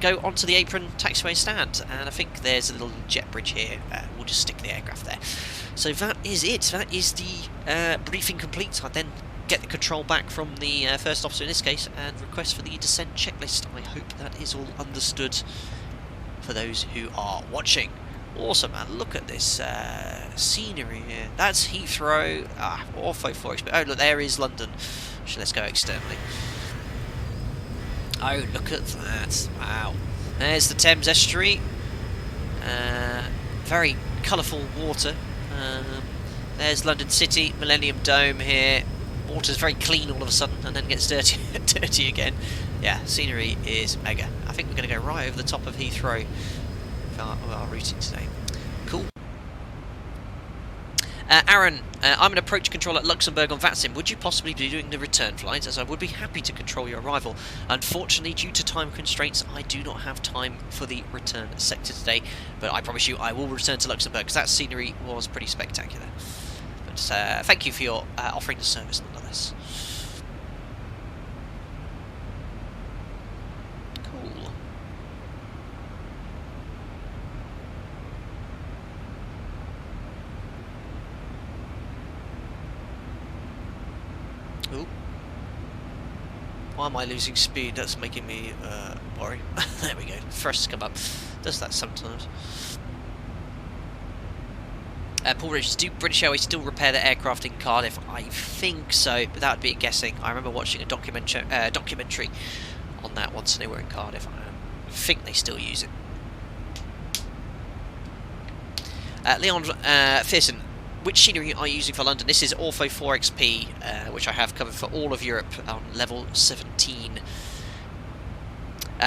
go onto the apron taxiway stand. And I think there's a little jet bridge here. We'll just stick the aircraft there. So that is it. That is the briefing complete. I then get the control back from the first officer in this case and request for the descent checklist. I hope that is all understood for those who are watching. Awesome, man. Look at this scenery here. That's Heathrow. Ortho 4. Oh, look, there is London. So let's go externally. Oh, look at that. Wow. There's the Thames estuary. Very colourful water. There's London City, Millennium Dome here. Water's very clean all of a sudden and then gets dirty, dirty again. Yeah, scenery is mega. I think we're going to go right over the top of Heathrow with our routing today. Cool. Aaron, I'm an approach controller at Luxembourg on VATSIM. Would you possibly be doing the return flights, as I would be happy to control your arrival? Unfortunately, due to time constraints, I do not have time for the return sector today, but I promise you I will return to Luxembourg, because that scenery was pretty spectacular. But thank you for your offering the service nonetheless. Cool. Ooh. Why am I losing speed? That's making me worry. There we go. First come up. Does that sometimes. Paul Richards, do British Airways still repair their aircraft in Cardiff? I think so, but that would be a guessing. I remember watching a documentary on that once, and they were in Cardiff. I think they still use it. Leon Fearson, which scenery are you using for London? This is Ortho 4XP, which I have covered for all of Europe on level 17.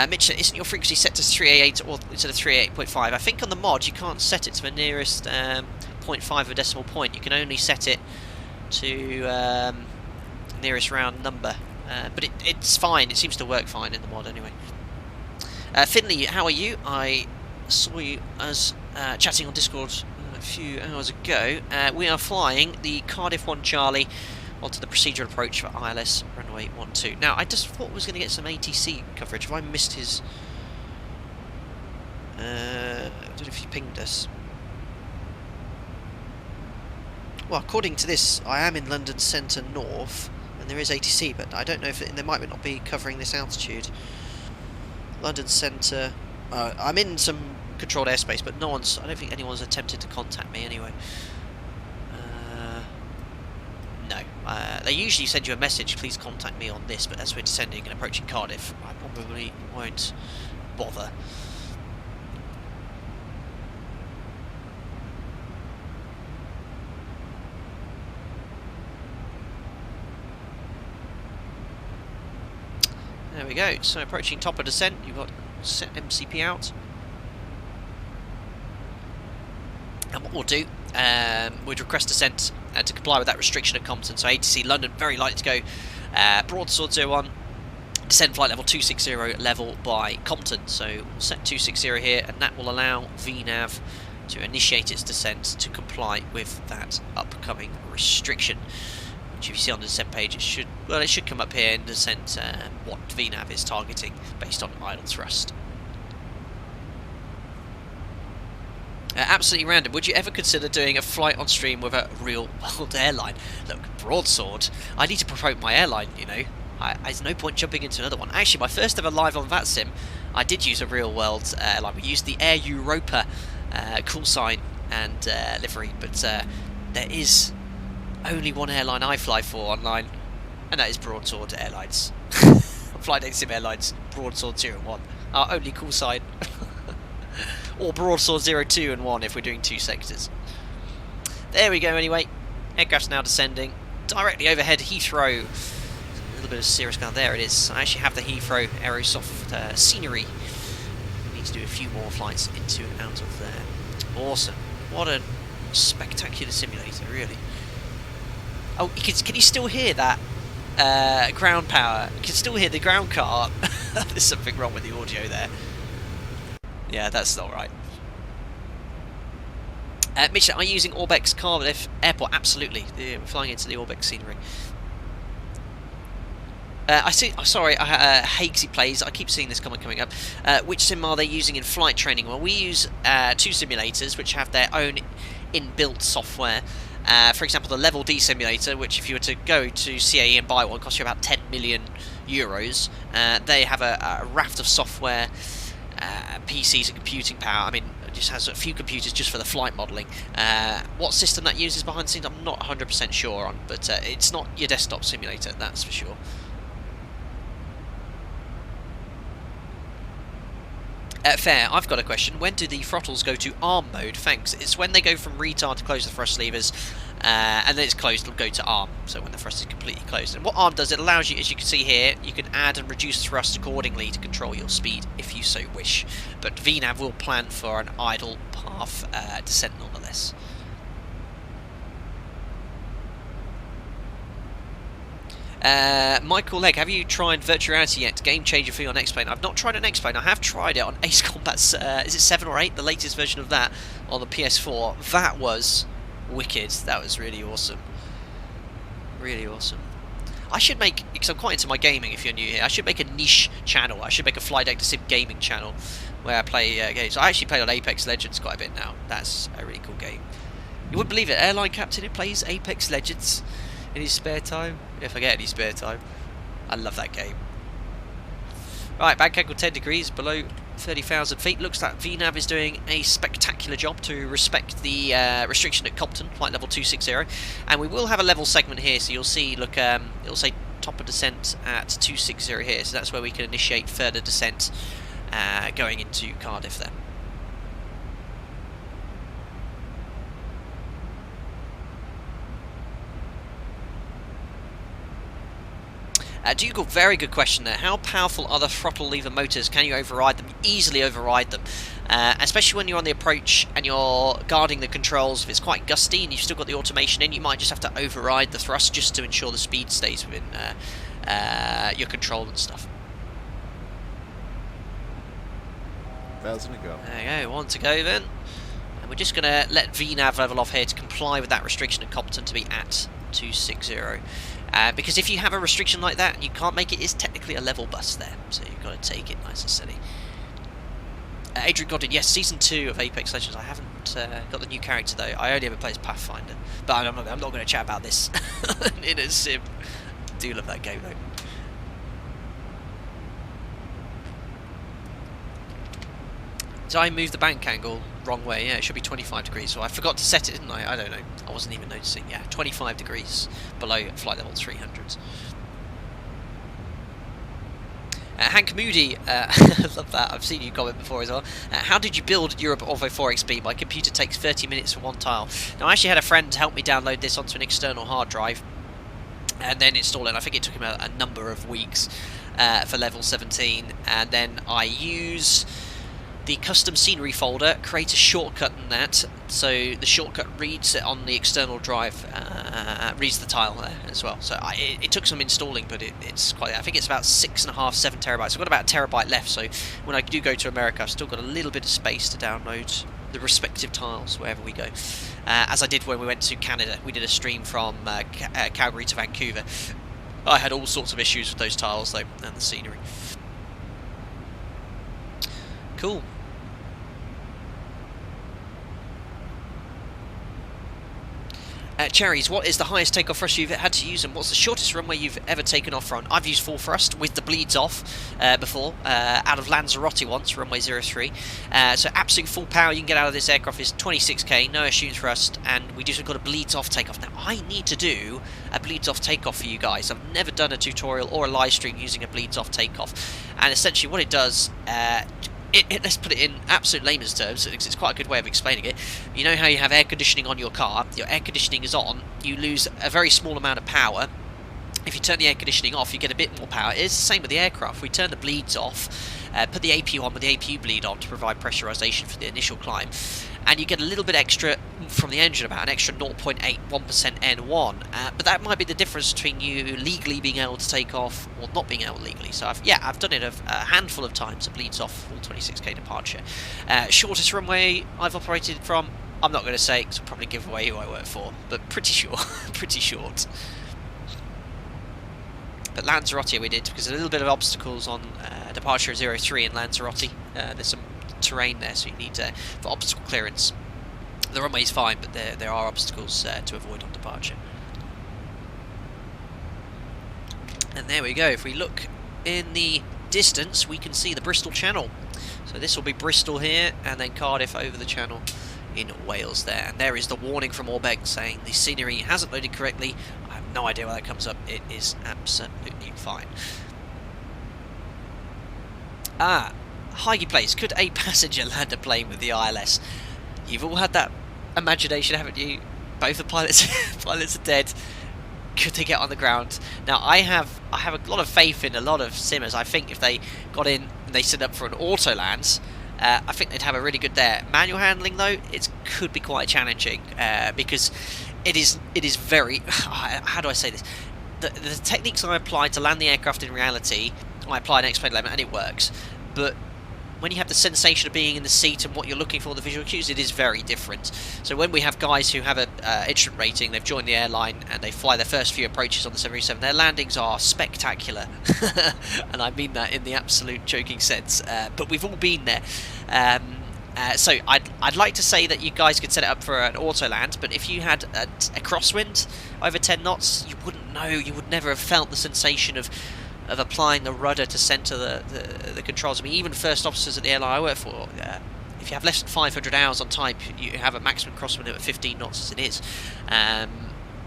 Mitch, isn't your frequency set to 388 or instead of 388.5? I think on the mod you can't set it to the nearest 0.5 of a decimal point. You can only set it to nearest round number. But it's fine. It seems to work fine in the mod anyway. Finley, how are you? I saw you as chatting on Discord a few hours ago. We are flying the Cardiff 1 Charlie onto the procedural approach for ILS runway 12. Now, I just thought I was going to get some ATC coverage. Have I missed his... I don't know if he pinged us. Well, according to this, I am in London Centre North, and there is ATC, but I don't know if they might not be covering this altitude. London Centre... I'm in some controlled airspace, but no one's... I don't think anyone's attempted to contact me anyway. No. They usually send you a message, please contact me on this, but as we're descending and approaching Cardiff, I probably won't bother. There we go, so approaching top of descent, you've got set MCP out. And what we'll do, we'd request descent to comply with that restriction at Compton. So ATC London, very likely to go broadsword 01, descend flight level 260 level by Compton. So we'll set 260 here, and that will allow VNAV to initiate its descent to comply with that upcoming restriction. Which, if you see on the descent page, it should come up here in descent what VNAV is targeting based on idle thrust. Absolutely random. Would you ever consider doing a flight on stream with a real world airline? Look, broadsword. I need to promote my airline, you know. There's no point jumping into another one. Actually, my first ever live on VATSIM, I did use a real world airline. We used the Air Europa call sign and livery, but there is only one airline I fly for online, and that is Broadsword Airlines. Flight Sim Airlines, Broadsword 0 and 1. Our only call sign. Or Broadsword 0, 2 and 1 if we're doing 2 sectors. There we go anyway. Aircraft's now descending. Directly overhead Heathrow. A little bit of serious gun. There it is. I actually have the Heathrow Aerosoft scenery. We need to do a few more flights into and out of there. Awesome. What a Spectacular simulator, really. Oh, can you still hear that ground power? You can still hear the ground car. There's something wrong with the audio there. Yeah, that's not right. Mitch, are you using Orbex Cardiff Airport? Absolutely. We're flying into the Orbex scenery. I see. Sorry, Hagsy plays. I keep seeing this comment coming up. Which sim are they using in flight training? Well, we use 2 simulators which have their own inbuilt software. For example, the Level D simulator, which if you were to go to CAE and buy one, costs you about 10 million euros. They have a raft of software, PCs and computing power. I mean, it just has a few computers just for the flight modelling. What system that uses behind the scenes, I'm not 100% sure on, but it's not your desktop simulator, that's for sure. Fair, I've got a question. When do the throttles go to ARM mode? Thanks. It's when they go from retard to close the thrust levers, and then it's closed, it'll go to ARM, so when the thrust is completely closed. And what ARM does, it allows you, as you can see here, you can add and reduce thrust accordingly to control your speed, if you so wish. But VNAV will plan for an idle path descent nonetheless. Michael Legg, have you tried virtual reality yet? Game changer for your next plane. I've not tried an X-Plane. I have tried it on Ace Combat's, is it 7 or 8? The latest version of that on the PS4. That was wicked. That was really awesome. Really awesome. I should make, because I'm quite into my gaming if you're new here, I should make a niche channel. I should make a Flight Deck to Sim gaming channel where I play games. I actually play on Apex Legends quite a bit now. That's a really cool game. You wouldn't believe it, Airline Captain who plays Apex Legends in his spare time, if I get any spare time. I love that game. Right, bank angle 10 degrees below 30,000 feet. Looks like VNAV is doing a spectacular job to respect the restriction at Compton, flight level 260. And we will have a level segment here, so you'll see, look, it'll say top of descent at 260 here, so that's where we can initiate further descent going into Cardiff there. Dougal, very good question there. How powerful are the throttle lever motors? Can you override them? Easily override them. Especially when you're on the approach and you're guarding the controls. If it's quite gusty and you've still got the automation in, you might just have to override the thrust just to ensure the speed stays within your control and stuff.
1,000 to go.
There you go, 1 to go then. And we're just going to let VNAV level off here to comply with that restriction at Compton to be at 260. Because if you have a restriction like that and you can't make it, it's technically a level bust there, so you've got to take it nice and steady. Adrian Godin, yes, Season 2 of Apex Legends. I haven't got the new character though. I only ever play as Pathfinder, but I'm not going to chat about this in a sim. I do love that game though. Did I move the bank angle wrong way? Yeah, it should be 25 degrees. So I forgot to set it, didn't I? I don't know. I wasn't even noticing. Yeah, 25 degrees below flight level 300. Hank Moody, I love that. I've seen you comment before as well. How did you build Europe Orvo 4XB? My computer takes 30 minutes for one tile. Now, I actually had a friend help me download this onto an external hard drive and then install it. I think it took him a number of weeks for level 17. And then I use the custom scenery folder, create a shortcut in that, so the shortcut reads it on the external drive, reads the tile there as well. So it took some installing, but it's quite, I think it's about 6.5, 7 terabytes. I've got about a terabyte left, so when I do go to America, I've still got a little bit of space to download the respective tiles wherever we go. As I did when we went to Canada, we did a stream from Calgary to Vancouver. I had all sorts of issues with those tiles though, and the scenery. Cool. Cherries, what is the highest takeoff thrust you've had to use, and what's the shortest runway you've ever taken off from? I've used full thrust with the bleeds off before, out of Lanzarote once, runway 03. So absolute full power you can get out of this aircraft is 26k, no assumed thrust, and we just got a bleeds off takeoff. Now, I need to do a bleeds off takeoff for you guys. I've never done a tutorial or a live stream using a bleeds off takeoff, and essentially what it does, let's put it in absolute layman's terms, because it's quite a good way of explaining it. You know how you have air conditioning on your car, your air conditioning is on, you lose a very small amount of power. If you turn the air conditioning off, you get a bit more power. It's the same with the aircraft. We turn the bleeds off, put the APU on with the APU bleed on to provide pressurization for the initial climb, and you get a little bit extra from the engine, about an extra 0.81% N1, but that might be the difference between you legally being able to take off or not being able legally. So I've done it a handful of times. It bleeds off full 26k departure. Shortest runway I've operated from, I'm not going to say because I'll probably give away who I work for, but pretty short. Pretty short. But Lanzarote we did because there's a little bit of obstacles on departure 03 in Lanzarote. There's some terrain there, so you need for obstacle clearance. The runway is fine, but there are obstacles to avoid on departure. And there we go. If we look in the distance, we can see the Bristol Channel. So this will be Bristol here, and then Cardiff over the Channel in Wales there. And there is the warning from Orbeg saying the scenery hasn't loaded correctly. I have no idea why that comes up. It is absolutely fine. Higgy Place. Could a passenger land a plane with the ILS? You've all had that imagination, haven't you? Both the pilots are dead. Could they get on the ground? Now I have a lot of faith in a lot of simmers. I think if they got in and they set up for an auto land, I think they'd have a really good there. Manual handling though, it could be quite challenging because it is very how do I say this? The techniques I applied to land the aircraft in reality, I apply an X-plane element and it works, but when you have the sensation of being in the seat and what you're looking for, the visual cues, it is very different. So when we have guys who have a instrument rating, they've joined the airline and they fly their first few approaches on the 737, their landings are spectacular. And I mean that in the absolute joking sense. But we've all been there. So I'd like to say that you guys could set it up for an auto land, but if you had a crosswind over 10 knots, you wouldn't know. You would never have felt the sensation of applying the rudder to centre the controls. I mean, even first officers at the airline I work for, if you have less than 500 hours on type, you have a maximum crosswind at 15 knots as it is,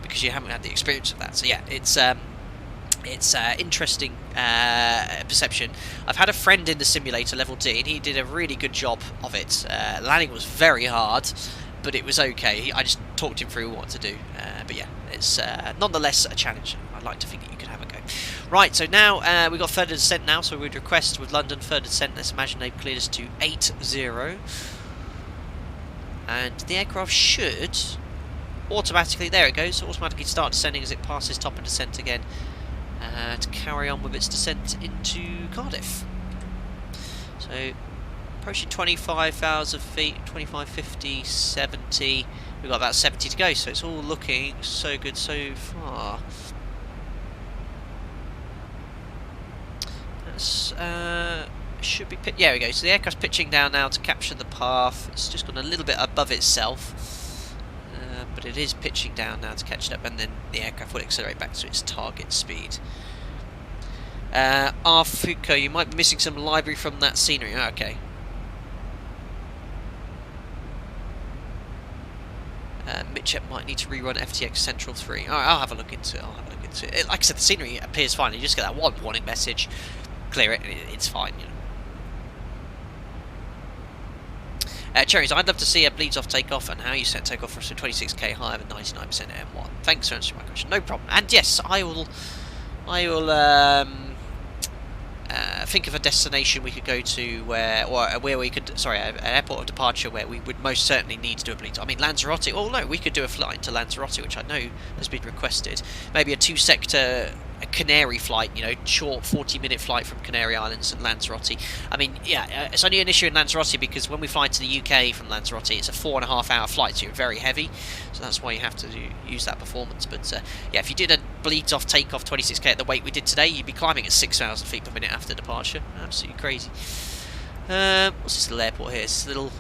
because you haven't had the experience of that. So yeah, it's interesting perception. I've had a friend in the simulator level D, and he did a really good job of it. Landing was very hard, but it was okay. I just talked him through what to do. But yeah, it's nonetheless a challenge. I'd like to think that you could have a go. Right, so now we've got further descent now, so we'd request with London further descent. Let's imagine they've cleared us to 80. And the aircraft should automatically, there it goes, automatically start descending as it passes top and descent again to carry on with its descent into Cardiff. So approaching 25,000 feet, 25, 50, 70. We've got about 70 to go, so it's all looking so good so far. That's should be yeah, we go. So the aircraft's pitching down now to capture the path. It's just gone a little bit above itself, but it is pitching down now to catch it up, and then the aircraft will accelerate back to its target speed. Fuko, you might be missing some library from that scenery. Oh, okay. Mitchell might need to rerun FTX Central 3. Alright, I'll have a look into it. Like I said, the scenery appears fine. You just get that one warning message, clear it, and it's fine, you know. Cherries, I'd love to see a bleeds off takeoff and how you set takeoff for 26k higher than 99% M1. Thanks for answering my question. No problem. And yes, I will think of a destination we could go to where we could, sorry, an airport of departure where we would most certainly need to do a bleed. I mean, Lanzarote. Oh no, we could do a flight to Lanzarote, which I know has been requested. Maybe a 2-sector Canary flight, you know, short 40-minute flight from Canary Islands and Lanzarote. I mean, yeah, it's only an issue in Lanzarote because when we fly to the UK from Lanzarote, it's a 4.5-hour flight, so you're very heavy. So that's why you have to use that performance. But yeah, if you did a bleeds off takeoff 26k at the weight we did today, you'd be climbing at 6,000 feet per minute after departure. Absolutely crazy. What's this little airport here? This little...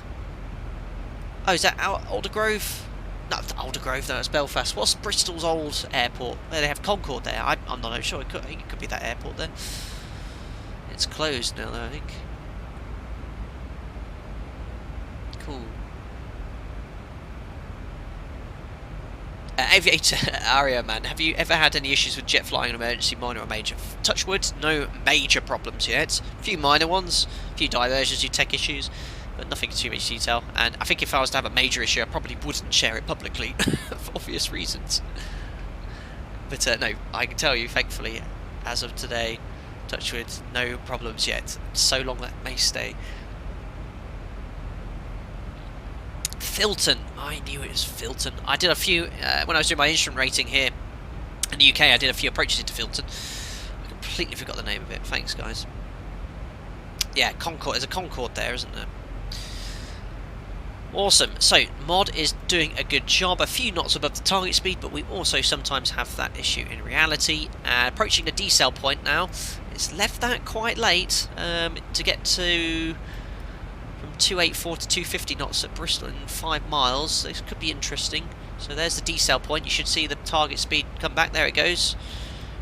Oh, is that Aldergrove? No, Aldergrove, no, it's Belfast. What's Bristol's old airport? They have Concorde there. I'm not sure. I think it could be that airport there. It's closed now, though, I think. Cool. Aviator Aria, man, have you ever had any issues with jet flying, an emergency, minor or major? Touch wood, no major problems yet. A few minor ones, a few diversions, a few tech issues, but nothing in too much detail. And I think if I was to have a major issue, I probably wouldn't share it publicly for obvious reasons. But no, I can tell you, thankfully, as of today, touch wood, no problems yet. So long that may stay. Filton. I knew it was Filton. I did a few, when I was doing my instrument rating here in the UK, I did a few approaches into Filton. I completely forgot the name of it. Thanks, guys. Yeah, Concorde. There's a Concorde there, isn't there? Awesome. So, mod is doing a good job. A few knots above the target speed, but we also sometimes have that issue in reality. Approaching the decel point now. It's left that quite late to get to from 284 to 250 knots at Bristol in 5 miles. This could be interesting. So there's the decel point. You should see the target speed come back. There it goes.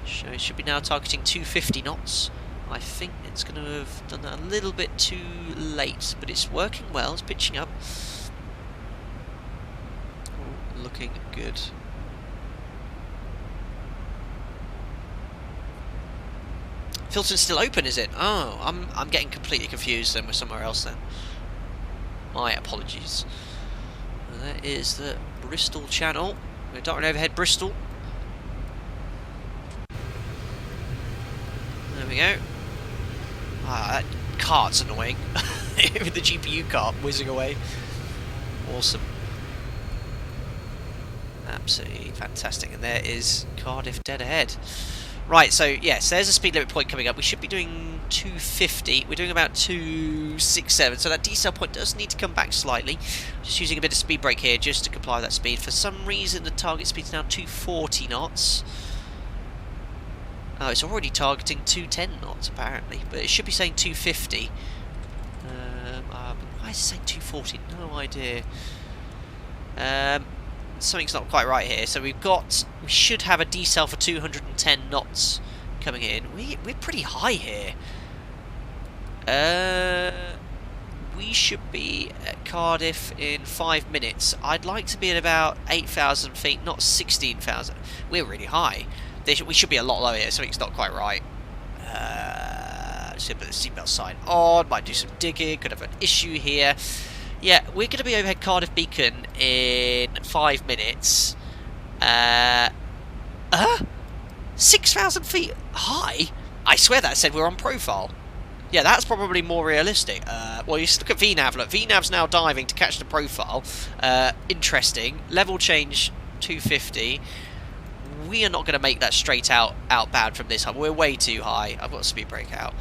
So it should be now targeting 250 knots. I think it's going to have done that a little bit too late, but it's working well. It's pitching up. Oh, looking good. Filton's still open, is it? Oh, I'm getting completely confused then with somewhere else then. My apologies. And that is the Bristol channel. We're darting overhead Bristol. There we go. Ah, that cart's annoying. With the GPU cart whizzing away. Awesome. Absolutely fantastic. And there is Cardiff dead ahead. Right, so yes, there's a speed limit point coming up. We should be doing 250. We're doing about 267. So that decel point does need to come back slightly. Just using a bit of speed brake here just to comply with that speed. For some reason, the target speed is now 240 knots. Oh, it's already targeting 210 knots apparently, but it should be saying 250. Why is it saying 240? No idea. Something's not quite right here. So we should have a decel for 210 knots coming in. We're pretty high here. We should be at Cardiff in 5 minutes. I'd like to be at about 8,000 feet, not 16,000. We're really high. We should be a lot lower here. Something's not quite right. Let's put the seatbelt sign on. Might do some digging. Could have an issue here. Yeah, we're going to be overhead Cardiff Beacon in 5 minutes. 6,000 feet high? I swear that said we're on profile. Yeah, that's probably more realistic. Well, you look at VNAV. Look, VNAV's now diving to catch the profile. Interesting. Level change 250. We are not going to make that straight outbound from this hub. We're way too high. I've got speed brake out.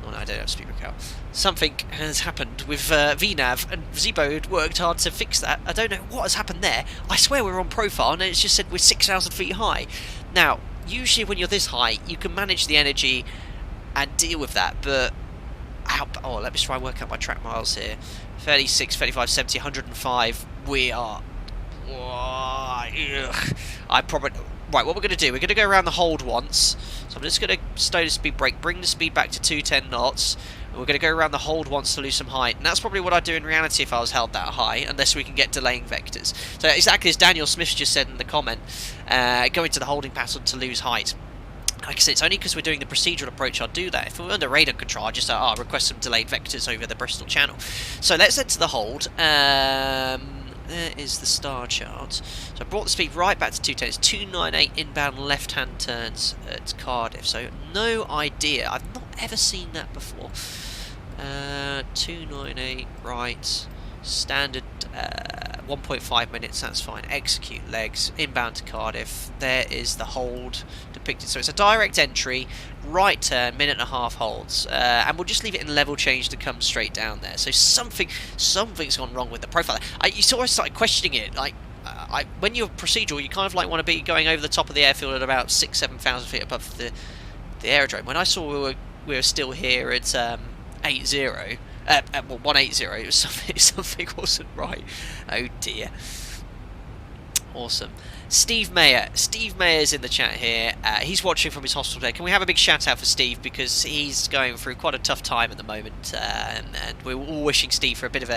Oh, no, I don't have speed brake out. Something has happened with VNAV, and ZIBO had worked hard to fix that. I don't know what has happened there. I swear we're on profile, and it's just said we're 6,000 feet high. Now, usually when you're this high, you can manage the energy and deal with that, but... Oh, let me try and work out my track miles here. 36, 35, 70, 105. We are... I probably... Right, what we're going to do, we're going to go around the hold once. So I'm just going to stow the speed brake, bring the speed back to 210 knots. And we're going to go around the hold once to lose some height. And that's probably what I'd do in reality if I was held that high, unless we can get delaying vectors. So exactly as Daniel Smith just said in the comment, go into the holding pattern to lose height. Like I said, it's only because we're doing the procedural approach I'll do that. If we're under radar control, I'll just request some delayed vectors over the Bristol channel. So let's enter the hold. There is the star chart. So I brought the speed right back to 210. It's 298 inbound left-hand turns at Cardiff. So no idea. I've not ever seen that before. 298 right. Standard 1.5 minutes. That's fine. Execute legs. Inbound to Cardiff. There is the hold depicted. So it's a direct entry. Right turn. Minute and a half holds. And we'll just leave it in level change to come straight down there. So something's gone wrong with the profile. You sort of started questioning it. Like when you're procedural, you kind of like want to be going over the top of the airfield at about 6,000-7,000 feet above the aerodrome. When I saw we were still here at 80. Well, 180, it was something wasn't right. Oh dear. Awesome. Steve Mayer's in the chat here. He's watching from his hospital bed. Can we have a big shout out for Steve, because he's going through quite a tough time at the moment, and we're all wishing Steve for a bit of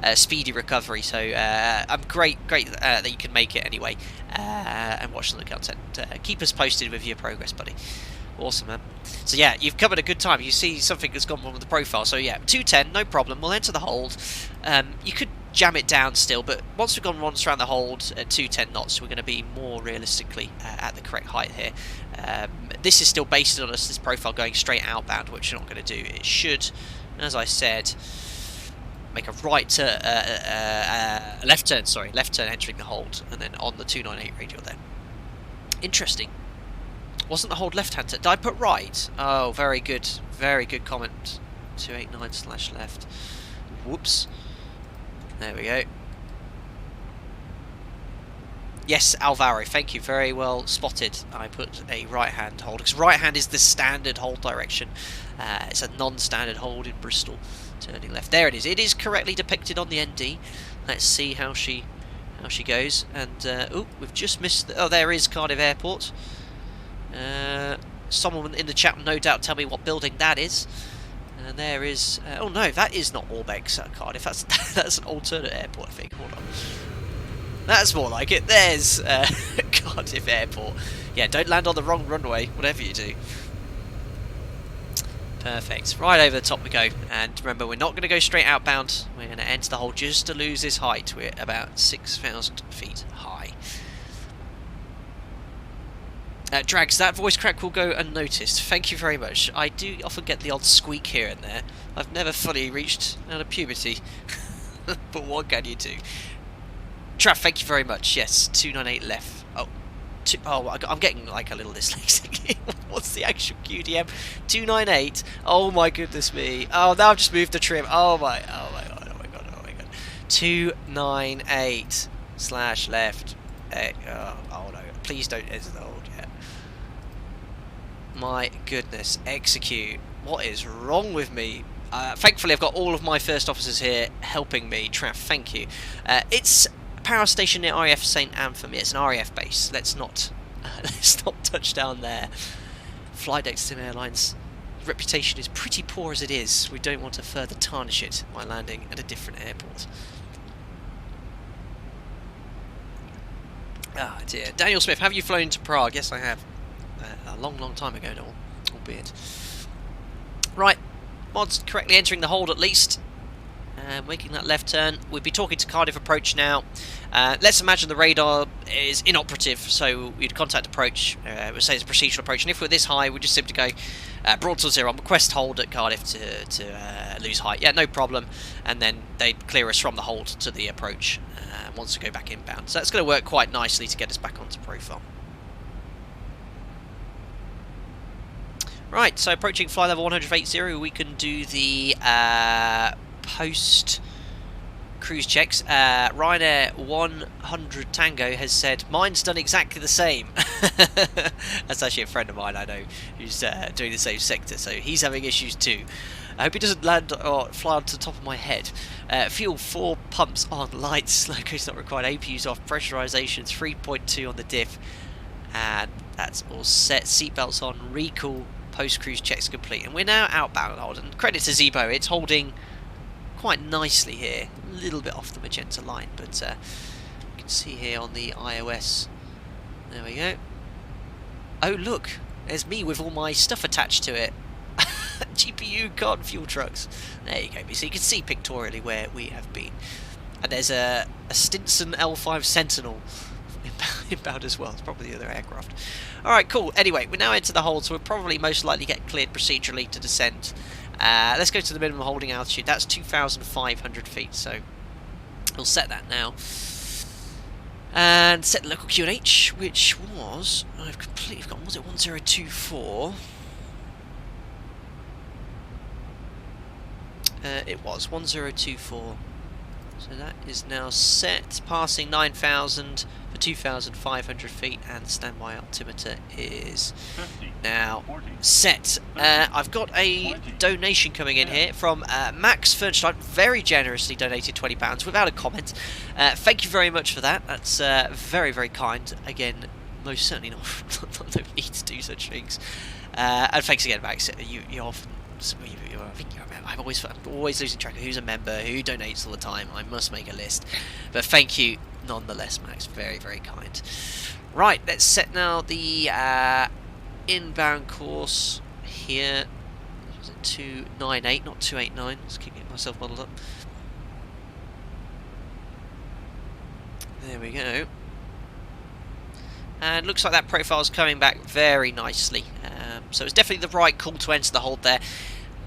a speedy recovery. So I'm great that you can make it anyway, and watch some of the content. Keep us posted with your progress, buddy. Awesome, man. So yeah, you've covered a good time. You see something that's gone wrong with the profile. So yeah, 210, no problem. We'll enter the hold. You could jam it down still, but once we've gone once around the hold at 210 knots, we're going to be more realistically at the correct height here. This is still based on this profile going straight outbound, which you're not going to do. It should, as I said, make a left turn, sorry, left turn entering the hold, and then on the 298 radial there. Interesting. Wasn't the hold left-hand turn? Did I put right? Oh, very good comment. 289/left. Whoops. There we go. Yes, Alvaro, thank you. Very well spotted. I put a right-hand hold, because right-hand is the standard hold direction. It's a non-standard hold in Bristol. Turning left. There it is. It is correctly depicted on the ND. Let's see how she goes. And oh, we've just missed. Oh, there is Cardiff Airport. Someone in the chat will no doubt tell me what building that is. And there is. Oh no, that is not Orbeck's Cardiff. That's an alternate airport, I think. Hold on. That's more like it. There's Cardiff Airport. Yeah, don't land on the wrong runway, whatever you do. Perfect. Right over the top we go. And remember, we're not going to go straight outbound. We're going to enter the hole just to lose this height. We're about 6,000 feet high. Drags, that voice crack will go unnoticed. Thank you very much. I do often get the odd squeak here and there. I've never fully reached out of puberty. But what can you do? Trav, thank you very much. Yes, 298 left. Oh, I'm getting like a little dyslexic. What's the actual QDM? 298. Oh my goodness me. Oh, now I've just moved the trim. Oh my god. 298/left. Oh no, please don't enter the hold yet. My goodness, execute. What is wrong with me? Thankfully, I've got all of my first officers here helping me. Trav, thank you. It's power station near RAF St. Anthem. Yeah, it's an RAF base. Let's not touch down there. Flydeck Sim Airlines reputation is pretty poor as it is. We don't want to further tarnish it by landing at a different airport. Ah dear. Daniel Smith, have you flown into Prague? Yes, I have. A long time ago now, albeit. Right, mods correctly entering the hold at least. Making that left turn. We'd be talking to Cardiff Approach now. Let's imagine the radar is inoperative, so we'd contact Approach. We'll say it's a procedural approach, and if we're this high, we just simply go broadside 0 on request hold at Cardiff to lose height. Yeah, no problem. And then they'd clear us from the hold to the approach once we go back inbound. So that's going to work quite nicely to get us back onto profile. Right, so approaching fly level 180, we can do the post cruise checks. Ryanair 100 Tango has said mine's done exactly the same. That's actually a friend of mine I know who's doing the same sector, so he's having issues too. I hope he doesn't land or fly onto the top of my head. Fuel 4 pumps on, lights, loco's not required, APU's off, pressurization's 3.2 on the diff, and that's all set. Seatbelts on, recall, post-cruise checks complete, and we're now outbound hold. And credit to ZIBO, it's holding quite nicely here, a little bit off the magenta line, but you can see here on the iOS. There we go. Oh look, there's me with all my stuff attached to it. GPU card and fuel trucks. There you go. So you can see pictorially where we have been. And there's a Stinson L5 Sentinel inbound as well. It's probably the other aircraft. Alright, cool. Anyway, we're now into the hold, so we'll probably most likely get cleared procedurally to descend. Let's go to the minimum holding altitude. That's 2,500 feet, so we'll set that now. And set the local QNH, which was, I've completely forgotten, was it 1024? It was 1024. So that is now set, passing 9,000 for 2,500 feet, and standby altimeter is
50,
now
40,
set. I've got a
20,
donation coming in here from Max Fernstein, very generously donated £20 without a comment. Thank you very much for that. That's very, very kind. Again, most certainly not no need to do such things. And thanks again, Max. You often. I think I'm always losing track of who's a member, who donates all the time. I must make a list. But thank you nonetheless, Max. Very, very kind. Right, let's set now the inbound course here. Was it 298, not 289? Just keep getting myself muddled up. There we go. And looks like that profile is coming back very nicely. So it's definitely the right call to enter the hold there.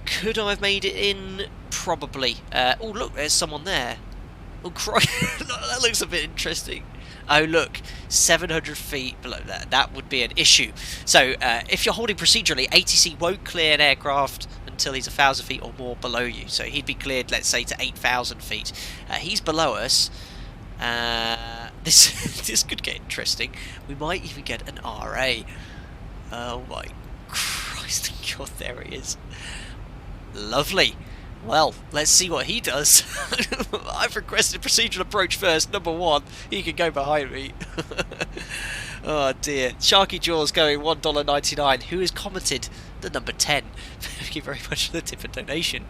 Could I have made it in probably... oh, look, there's someone there. Oh, that looks a bit interesting. Oh, look, 700 feet below that. That would be an issue. So, if you're holding procedurally, ATC won't clear an aircraft until he's 1,000 feet or more below you. So he'd be cleared, let's say, to 8,000 feet. He's below us. This could get interesting. We might even get an RA. Oh my Christ, God, there he is. Lovely. Well, let's see what he does. I've requested procedural approach first, number 1. He can go behind me. Oh dear. Sharky Jaws going $1.99. Who has commented the number 10? Thank you very much for the tip and donation.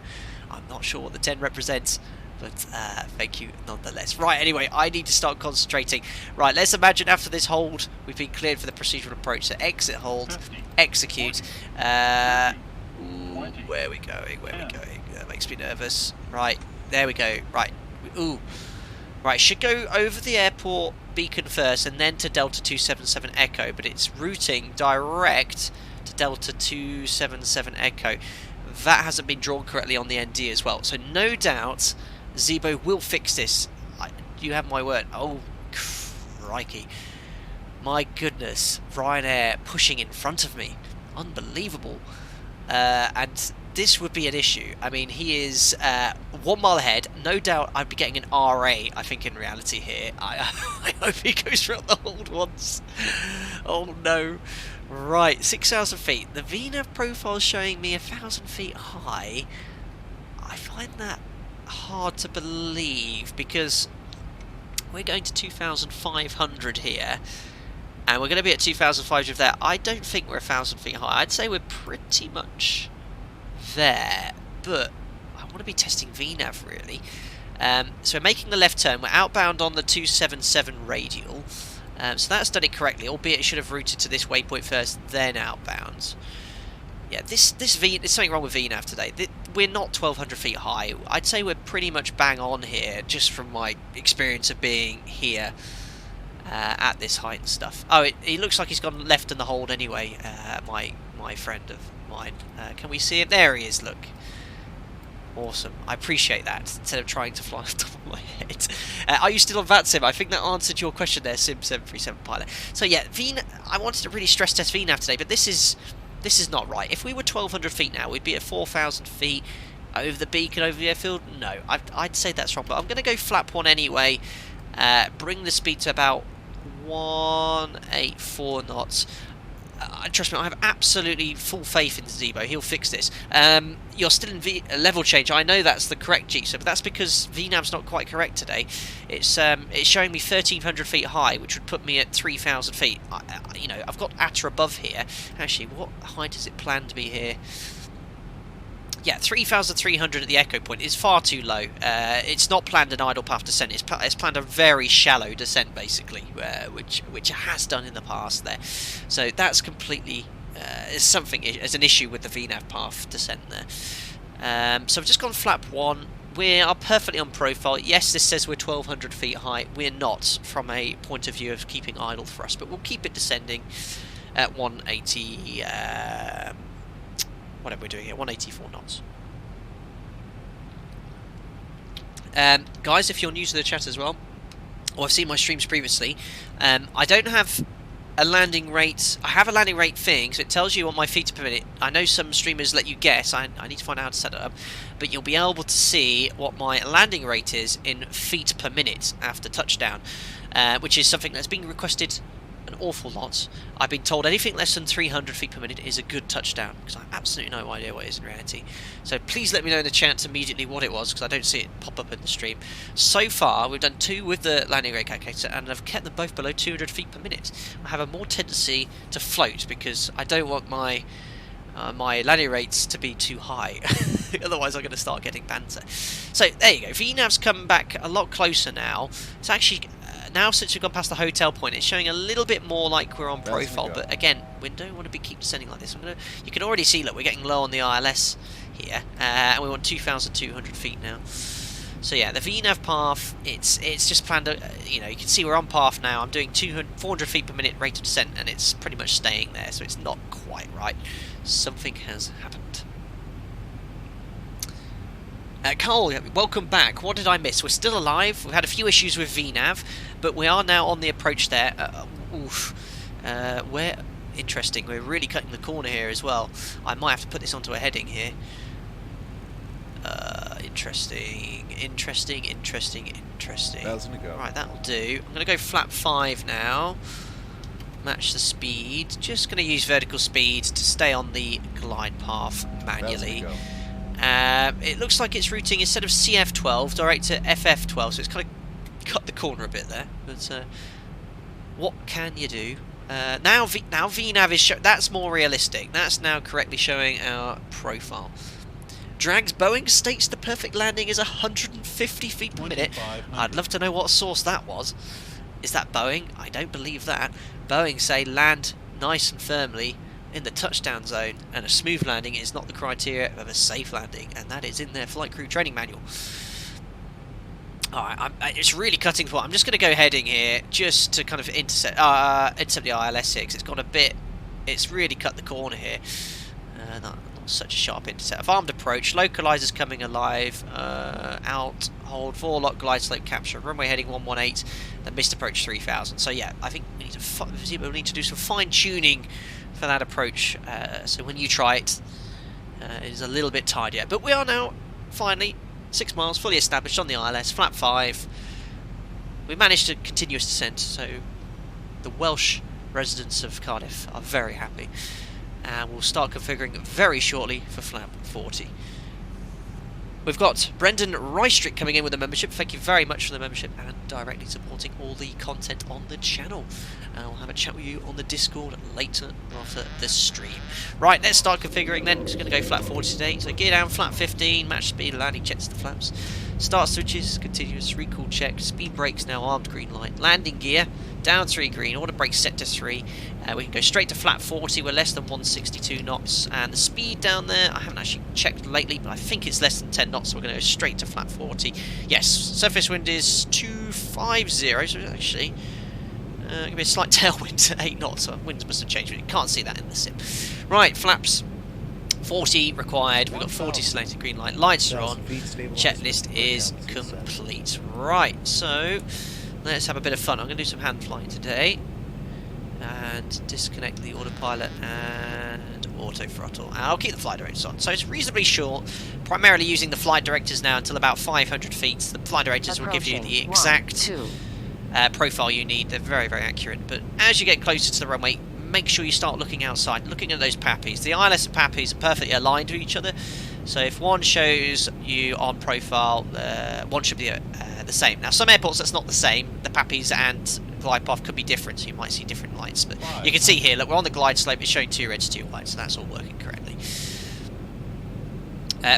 I'm not sure what the 10 represents, but thank you nonetheless. Right, anyway, I need to start concentrating. Right, let's imagine after this hold, we've been cleared for the procedural approach. So exit hold,
50,
execute.
20,
Where are we going? Where are we going? That makes me nervous. Right, there we go. Right, ooh. Right, should go over the airport beacon first and then to Delta 277 Echo, but it's routing direct to Delta 277 Echo. That hasn't been drawn correctly on the ND as well. So no doubt ZIBO will fix this. You have my word. Oh, crikey. My goodness. Ryanair pushing in front of me. Unbelievable. And this would be an issue. I mean, he is 1 mile ahead. No doubt I'd be getting an RA, I think, in reality here. I hope he goes through the hold once. Oh, no. Right, 6,000 feet. The VNAV profile is showing me 1,000 feet high. I find that hard to believe because we're going to 2,500 here. And we're going to be at 2,500 there. I don't think we're 1,000 feet high. I'd say we're pretty much there. But I want to be testing VNAV, really. So we're making the left turn. We're outbound on the 277 radial. So that's done it correctly, albeit it should have routed to this waypoint first, then outbound. Yeah, there's something wrong with VNAV today. We're not 1,200 feet high. I'd say we're pretty much bang on here, just from my experience of being here. At this height and stuff. Oh, it looks like he's gone left in the hold anyway, my friend of mine. Can we see him? There he is, look. Awesome. I appreciate that, instead of trying to fly on top of my head. Are you still on VATSIM? I think that answered your question there, Sim737 pilot. So yeah, I wanted to really stress test VNAV today, but this is not right. If we were 1,200 feet now, we'd be at 4,000 feet over the beacon, over the airfield. No, I'd say that's wrong, but I'm going to go flap 1 anyway. Bring the speed to about 184 knots. Trust me, I have absolutely full faith in ZIBO. He'll fix this. You're still in level change. I know that's the correct GSO, but that's because VNAV's not quite correct today. It's showing me 1,300 feet high, which would put me at 3,000 feet. You know, I've got ATA above here. Actually, what height is it planned to be here? Yeah, 3,300 at the echo point is far too low. It's not planned an idle path descent. It's planned a very shallow descent, basically, which it has done in the past there. So that's completely is an issue with the VNAV path descent there. So I've just gone flap 1. We are perfectly on profile. Yes, this says we're 1,200 feet high. We're not, from a point of view of keeping idle thrust, but we'll keep it descending at 180. Whatever we're doing here, 184 knots. Guys, if you're new to the chat as well, or have seen my streams previously, I don't have a landing rate. I have a landing rate thing, so it tells you what my feet per minute. I know some streamers let you guess. I need to find out how to set it up, but you'll be able to see what my landing rate is in feet per minute after touchdown, which is something that's being requested an awful lot. I've been told anything less than 300 feet per minute is a good touchdown, because I have absolutely no idea what it is in reality. So please let me know in the chat immediately what it was, because I don't see it pop up in the stream. So far, we've done 2 with the landing rate calculator, and I've kept them both below 200 feet per minute. I have a more tendency to float, because I don't want my landing rates to be too high. Otherwise I'm going to start getting banter. So there you go, VNAV's come back a lot closer now. It's actually now, since we've gone past the hotel point, it's showing a little bit more like we're on profile, but again, we don't want to keep descending like this. You can already see, look, we're getting low on the ILS here, and we want 2,200 feet now. So yeah, the VNAV path, it's just planned, you know, you can see we're on path now. I'm doing 400 feet per minute rate of descent, and it's pretty much staying there, so it's not quite right. Something has happened. Cole, welcome back. What did I miss? We're still alive. We've had a few issues with VNAV, but we are now on the approach there. We're interesting. We're really cutting the corner here as well. I might have to put this onto a heading here. Interesting.
1,000 to go.
Right, that'll do. I'm going to go flap 5 now. Match the speed. Just going to use vertical speed to stay on the glide path manually.
1,000 to go.
It looks like it's routing instead of CF12 direct to FF12, so it's kind of cut the corner a bit there. But what can you do? Now VNAV is that's more realistic. That's now correctly showing our profile. Drags Boeing states the perfect landing is 150 feet per minute. I'd love to know what source that was. Is that Boeing? I don't believe that. Boeing say land nice and firmly in the touchdown zone, and a smooth landing is not the criteria of a safe landing, and that is in their flight crew training manual. Alright, it's really cutting for. I'm just going to go heading here just to kind of intercept the ILS6. It's got a bit. It's really cut the corner here. Not such a sharp intercept. Armed approach. Localizers coming alive. Out. Hold. 4 lock glide slope capture. Runway heading 118. Then missed approach 3000. So yeah, I think we need to do some fine tuning for that approach. So when you try it, it is a little bit tidier. But we are now finally 6 miles, fully established on the ILS, flap 5. We managed a continuous descent, so the Welsh residents of Cardiff are very happy. And we'll start configuring very shortly for flap 40. We've got Brendan Rystrick coming in with a membership. Thank you very much for the membership and directly supporting all the content on the channel. I'll have a chat with you on the Discord later after the stream. Right, let's start configuring then. Just going to go flat 40 today. So gear down, flat 15, match speed, landing checks the flaps. Start switches, continuous recall check, speed brakes now armed, green light. Landing gear, down 3 green, auto brakes set to 3. We can go straight to flat 40, we're less than 162 knots. And the speed down there, I haven't actually checked lately, but I think it's less than 10 knots, so we're going to go straight to flat 40. Yes, surface wind is 250, so it's actually going to be a slight tailwind at 8 knots, so winds must have changed, but you can't see that in the sim. Right, flaps 40 required, we've got 40 selected, green light, lights are on, checklist is complete. Right, so let's have a bit of fun. I'm going to do some hand flying today and disconnect the autopilot and auto throttle. I'll keep the flight directors on, so it's reasonably short, primarily using the flight directors now until about 500 feet. The flight directors will give you the exact profile you need. They're very, very accurate, but as you get closer to the runway, make sure you start looking outside, looking at those PAPIs. The ILS and PAPIs are perfectly aligned to each other, so if one shows you on profile, one should be the same. Now, some airports that's not the same. The PAPIs and glide path could be different, so you might see different lights, but you can see here, look, we're on the glide slope, it's showing 2 reds, 2 whites, so that's all working correctly.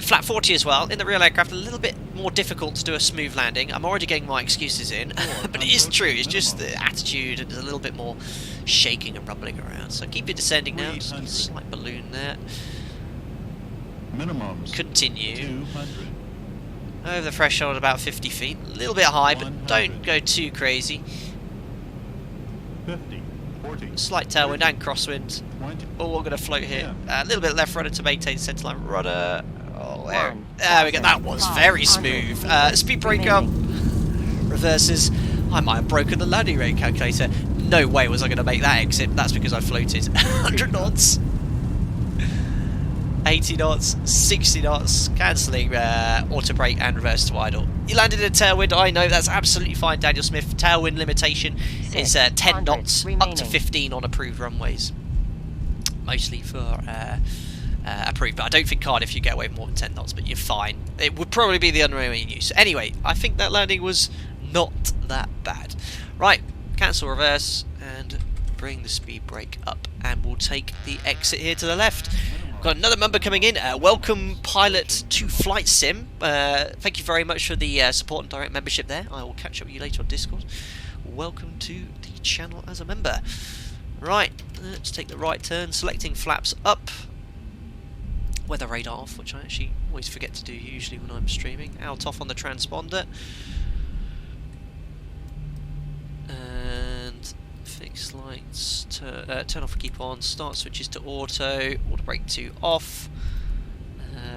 Flat 40 as well, in the real aircraft, a little bit more difficult to do a smooth landing. I'm already getting my excuses in, but it is true, it's just the attitude and there's a little bit more shaking and rumbling around. So keep it descending now, just a slight balloon there.
Minimums.
Continue.
200.
Over the threshold about 50 feet, a little bit high, but don't go too crazy.
50. 40.
Slight tailwind and crosswind.
20.
Oh, we're going to float here. A little bit left rudder to maintain centerline rudder. Oh, there we go. That was very smooth. Speed brake up. Reverses. I might have broken the landing rate calculator. No way was I going to make that exit. That's because I floated. 100 knots. 80 knots. 60 knots. Cancelling auto brake and reverse to idle. You landed in a tailwind. I know, that's absolutely fine, Daniel Smith. Tailwind limitation is 10 knots, up to 15 on approved runways. Mostly for approved, but I don't think Cardiff you get away with more than 10 knots, but you're fine. It would probably be the runway in use. Anyway, I think that landing was not that bad. Right, cancel reverse and bring the speed brake up, and we'll take the exit here to the left. Got another member coming in. Welcome, pilot to Flight Sim. Thank you very much for the support and direct membership there. I will catch up with you later on Discord. Welcome to the channel as a member. Right, let's take the right turn, selecting flaps up. Weather radar off, which I actually always forget to do usually when I'm streaming. Out off on the transponder. And fix lights, turn off and keep on, start switches to auto brake to off.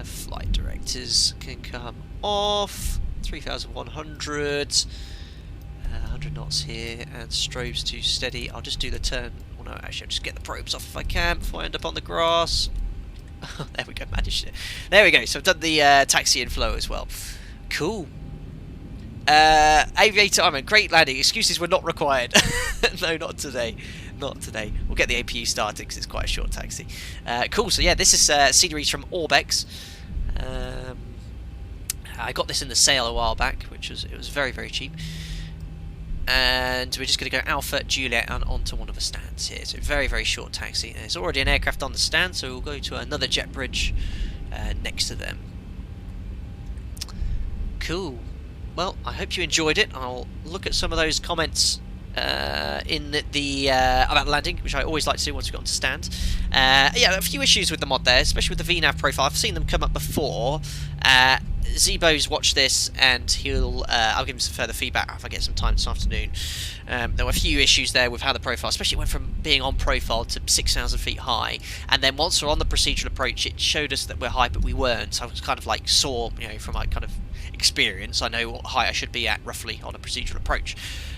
Flight directors can come off. 3,100. 100 knots here, and strobes to steady. I'll just do the turn. Oh no, actually I'll just get the probes off if I can before I end up on the grass. There we go, managed it. There we go, so I've done the taxi and flow as well. Cool. Aviator, I'm a great landing. Excuses were not required. No, not today. Not today. We'll get the APU started because it's quite a short taxi. Cool, so yeah, this is sceneries from Orbex. I got this in the sale a while back, it was very, very cheap. And we're just going to go Alpha, Juliet, and onto one of the stands here. So very, very short taxi. There's already an aircraft on the stand, so we'll go to another jet bridge next to them. Cool. Well, I hope you enjoyed it. I'll look at some of those comments in the about landing, which I always like to do once we've got to stand. Yeah, a few issues with the mod there, especially with the VNAV profile. I've seen them come up before. ZIBO's watched this, and I'll give him some further feedback if I get some time this afternoon. There were a few issues there with how the profile, especially went from being on profile to 6,000 feet high, and then once we're on the procedural approach, it showed us that we're high, but we weren't. So I was kind of like saw, from my kind of experience, I know what height I should be at roughly on a procedural approach,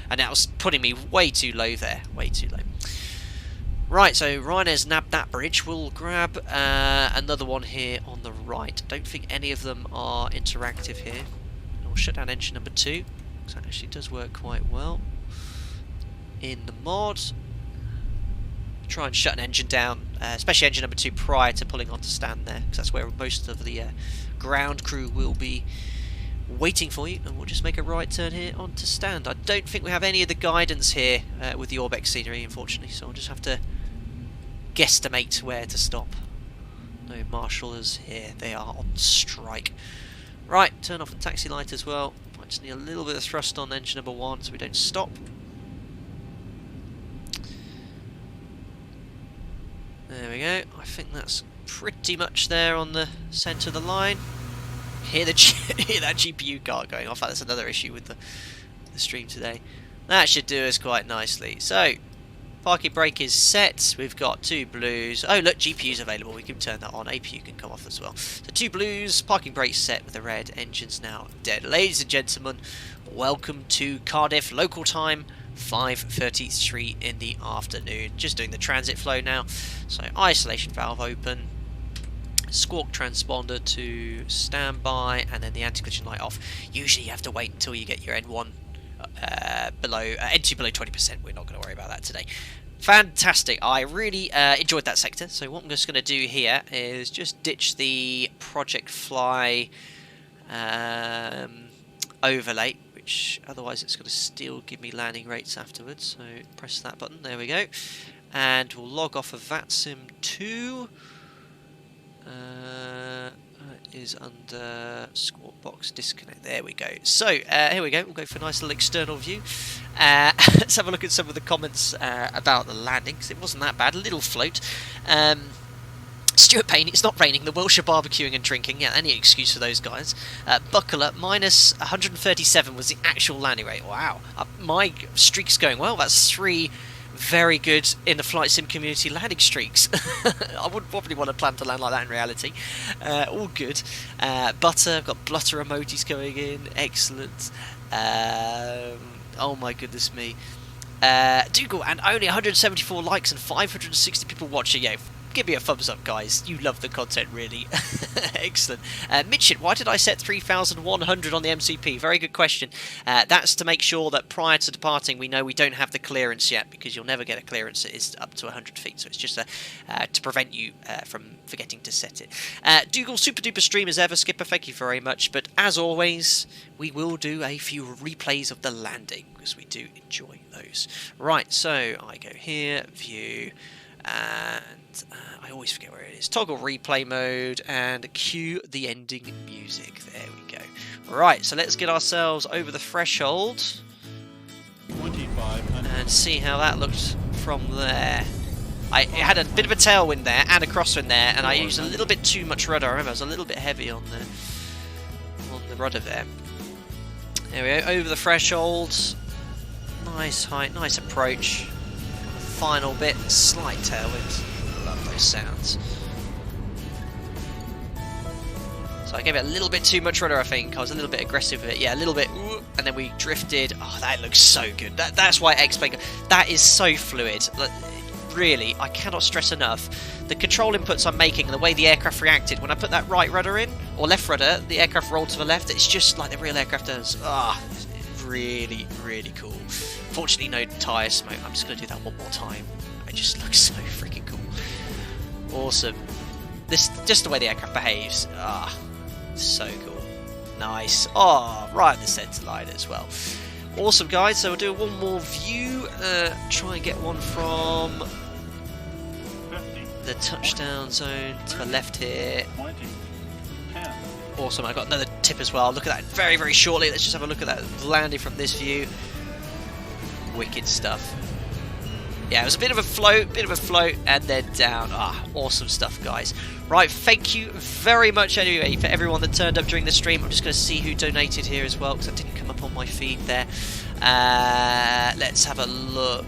and that was putting me way too low there, way too low. Right, so Ryan's nabbed that bridge. We'll grab another one here on the right. Don't think any of them are interactive here. We'll shut down engine number 2, because that actually does work quite well in the mod. Try and shut an engine down, especially engine number 2, prior to pulling onto stand there, because that's where most of the ground crew will be waiting for you, and we'll just make a right turn here onto stand. I don't think we have any of the guidance here with the Orbex scenery, unfortunately, so I'll just have to guesstimate where to stop. No marshallers here, they are on strike. Right, turn off the taxi light as well. I just need a little bit of thrust on engine number 1 so we don't stop. There we go, I think that's pretty much there on the centre of the line. Hear that GPU card going off. That's another issue with the stream today. That should do us quite nicely. So, parking brake is set. We've got 2 blues. Oh, look, GPU's available. We can turn that on. APU can come off as well. So 2 blues, parking brake set with the red. Engines now dead. Ladies and gentlemen, welcome to Cardiff. Local time, 5:33 in the afternoon. Just doing the transit flow now. So, isolation valve open. Squawk transponder to standby, and then the anti-collision light off. Usually you have to wait until you get your N1 N2 below 20%. We're not going to worry about that today. Fantastic. I really enjoyed that sector. So what I'm just going to do here is just ditch the Project Fly overlay, which otherwise it's going to still give me landing rates afterwards. So press that button. There we go. And we'll log off of VATSIM 2. Is under Squawk Box disconnect. There we go. So here we go. We'll go for a nice little external view. Let's have a look at some of the comments about the landing, because it wasn't that bad. A little float. Stuart Payne, it's not raining. The Welsh are barbecuing and drinking. Yeah, any excuse for those guys. Buckler, minus 137 was the actual landing rate. Wow. My streak's going well. That's 3 very good in the flight sim community landing streaks. I would probably want to plan to land like that in reality. All good. Butter, I've got Blutter emojis going in. Excellent. Oh my goodness me. Dougal, and only 174 likes and 560 people watching. Yeah, give me a thumbs up, guys. You love the content, really. Excellent. Mitchell, why did I set 3,100 on the MCP? Very good question. That's to make sure that prior to departing, we know we don't have the clearance yet, because you'll never get a clearance that is up to 100 feet. So it's just to prevent you from forgetting to set it. Dougal, super duper stream as ever. Skipper, thank you very much. But as always, we will do a few replays of the landing, because we do enjoy those. Right, so I go here, view, and I always forget where it is. Toggle replay mode and cue the ending music. There we go. Right, so let's get ourselves over the threshold
2,500.
and see how that looked from there. It had a bit of a tailwind there and a crosswind there, and I used a little bit too much rudder. I remember I was a little bit heavy on the rudder there. There we go, over the threshold. Nice height, nice approach. Final bit, slight tailwind. Love those sounds. So So I gave it a little bit too much rudder, I think. I was a little bit aggressive with it. Yeah, a little bit. And then we drifted. Oh, that looks so good. That's why X-Plane... That is so fluid. Really, I cannot stress enough. The control inputs I'm making and the way the aircraft reacted. When I put that right rudder in, or left rudder, the aircraft rolled to the left. It's just like the real aircraft does. Ah, really, really cool. Fortunately, no tyre smoke. I'm just going to do that one more time. It just looks so freaking cool. Awesome. This, just the way the aircraft behaves. Ah, so cool. Nice. Oh, right in the centre line as well. Awesome, guys. So we'll do one more view. Try and get one from the touchdown zone to the left here.
20, 10.
Awesome. I got another tip as well. Look at that very, very shortly. Let's just have a look at that landing from this view. Wicked stuff. Yeah, it was a bit of a float, and then down. Ah, awesome stuff, guys. Right, thank you very much anyway for everyone that turned up during the stream. I'm just going to see who donated here as well, because that didn't come up on my feed there. Let's have a look.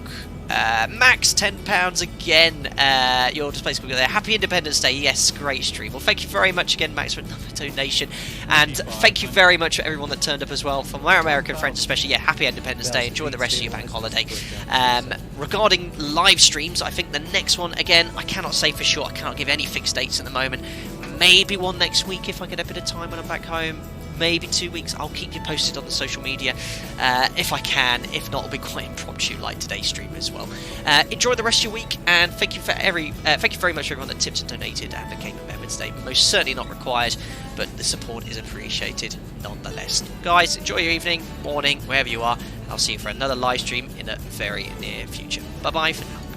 Max, £10 again. You're just basically there. Happy Independence Day. Yes, great stream. Well, thank you very much again, Max, for another donation. And thank you very much for everyone that turned up as well. For my American friends especially, yeah, happy Independence Day. Enjoy the rest of your bank holiday. Regarding live streams, I think the next one, again, I cannot say for sure. I cannot give any fixed dates at the moment. Maybe one next week if I get a bit of time when I'm back home. Maybe 2 weeks. I'll keep you posted on the social media if I can. If not, it'll be quite impromptu like today's stream as well. Enjoy the rest of your week, and thank you very much to everyone that tipped and donated and became a member today. Most certainly not required, but the support is appreciated nonetheless. Guys, enjoy your evening, morning, wherever you are. I'll see you for another live stream in a very near future. Bye bye for now.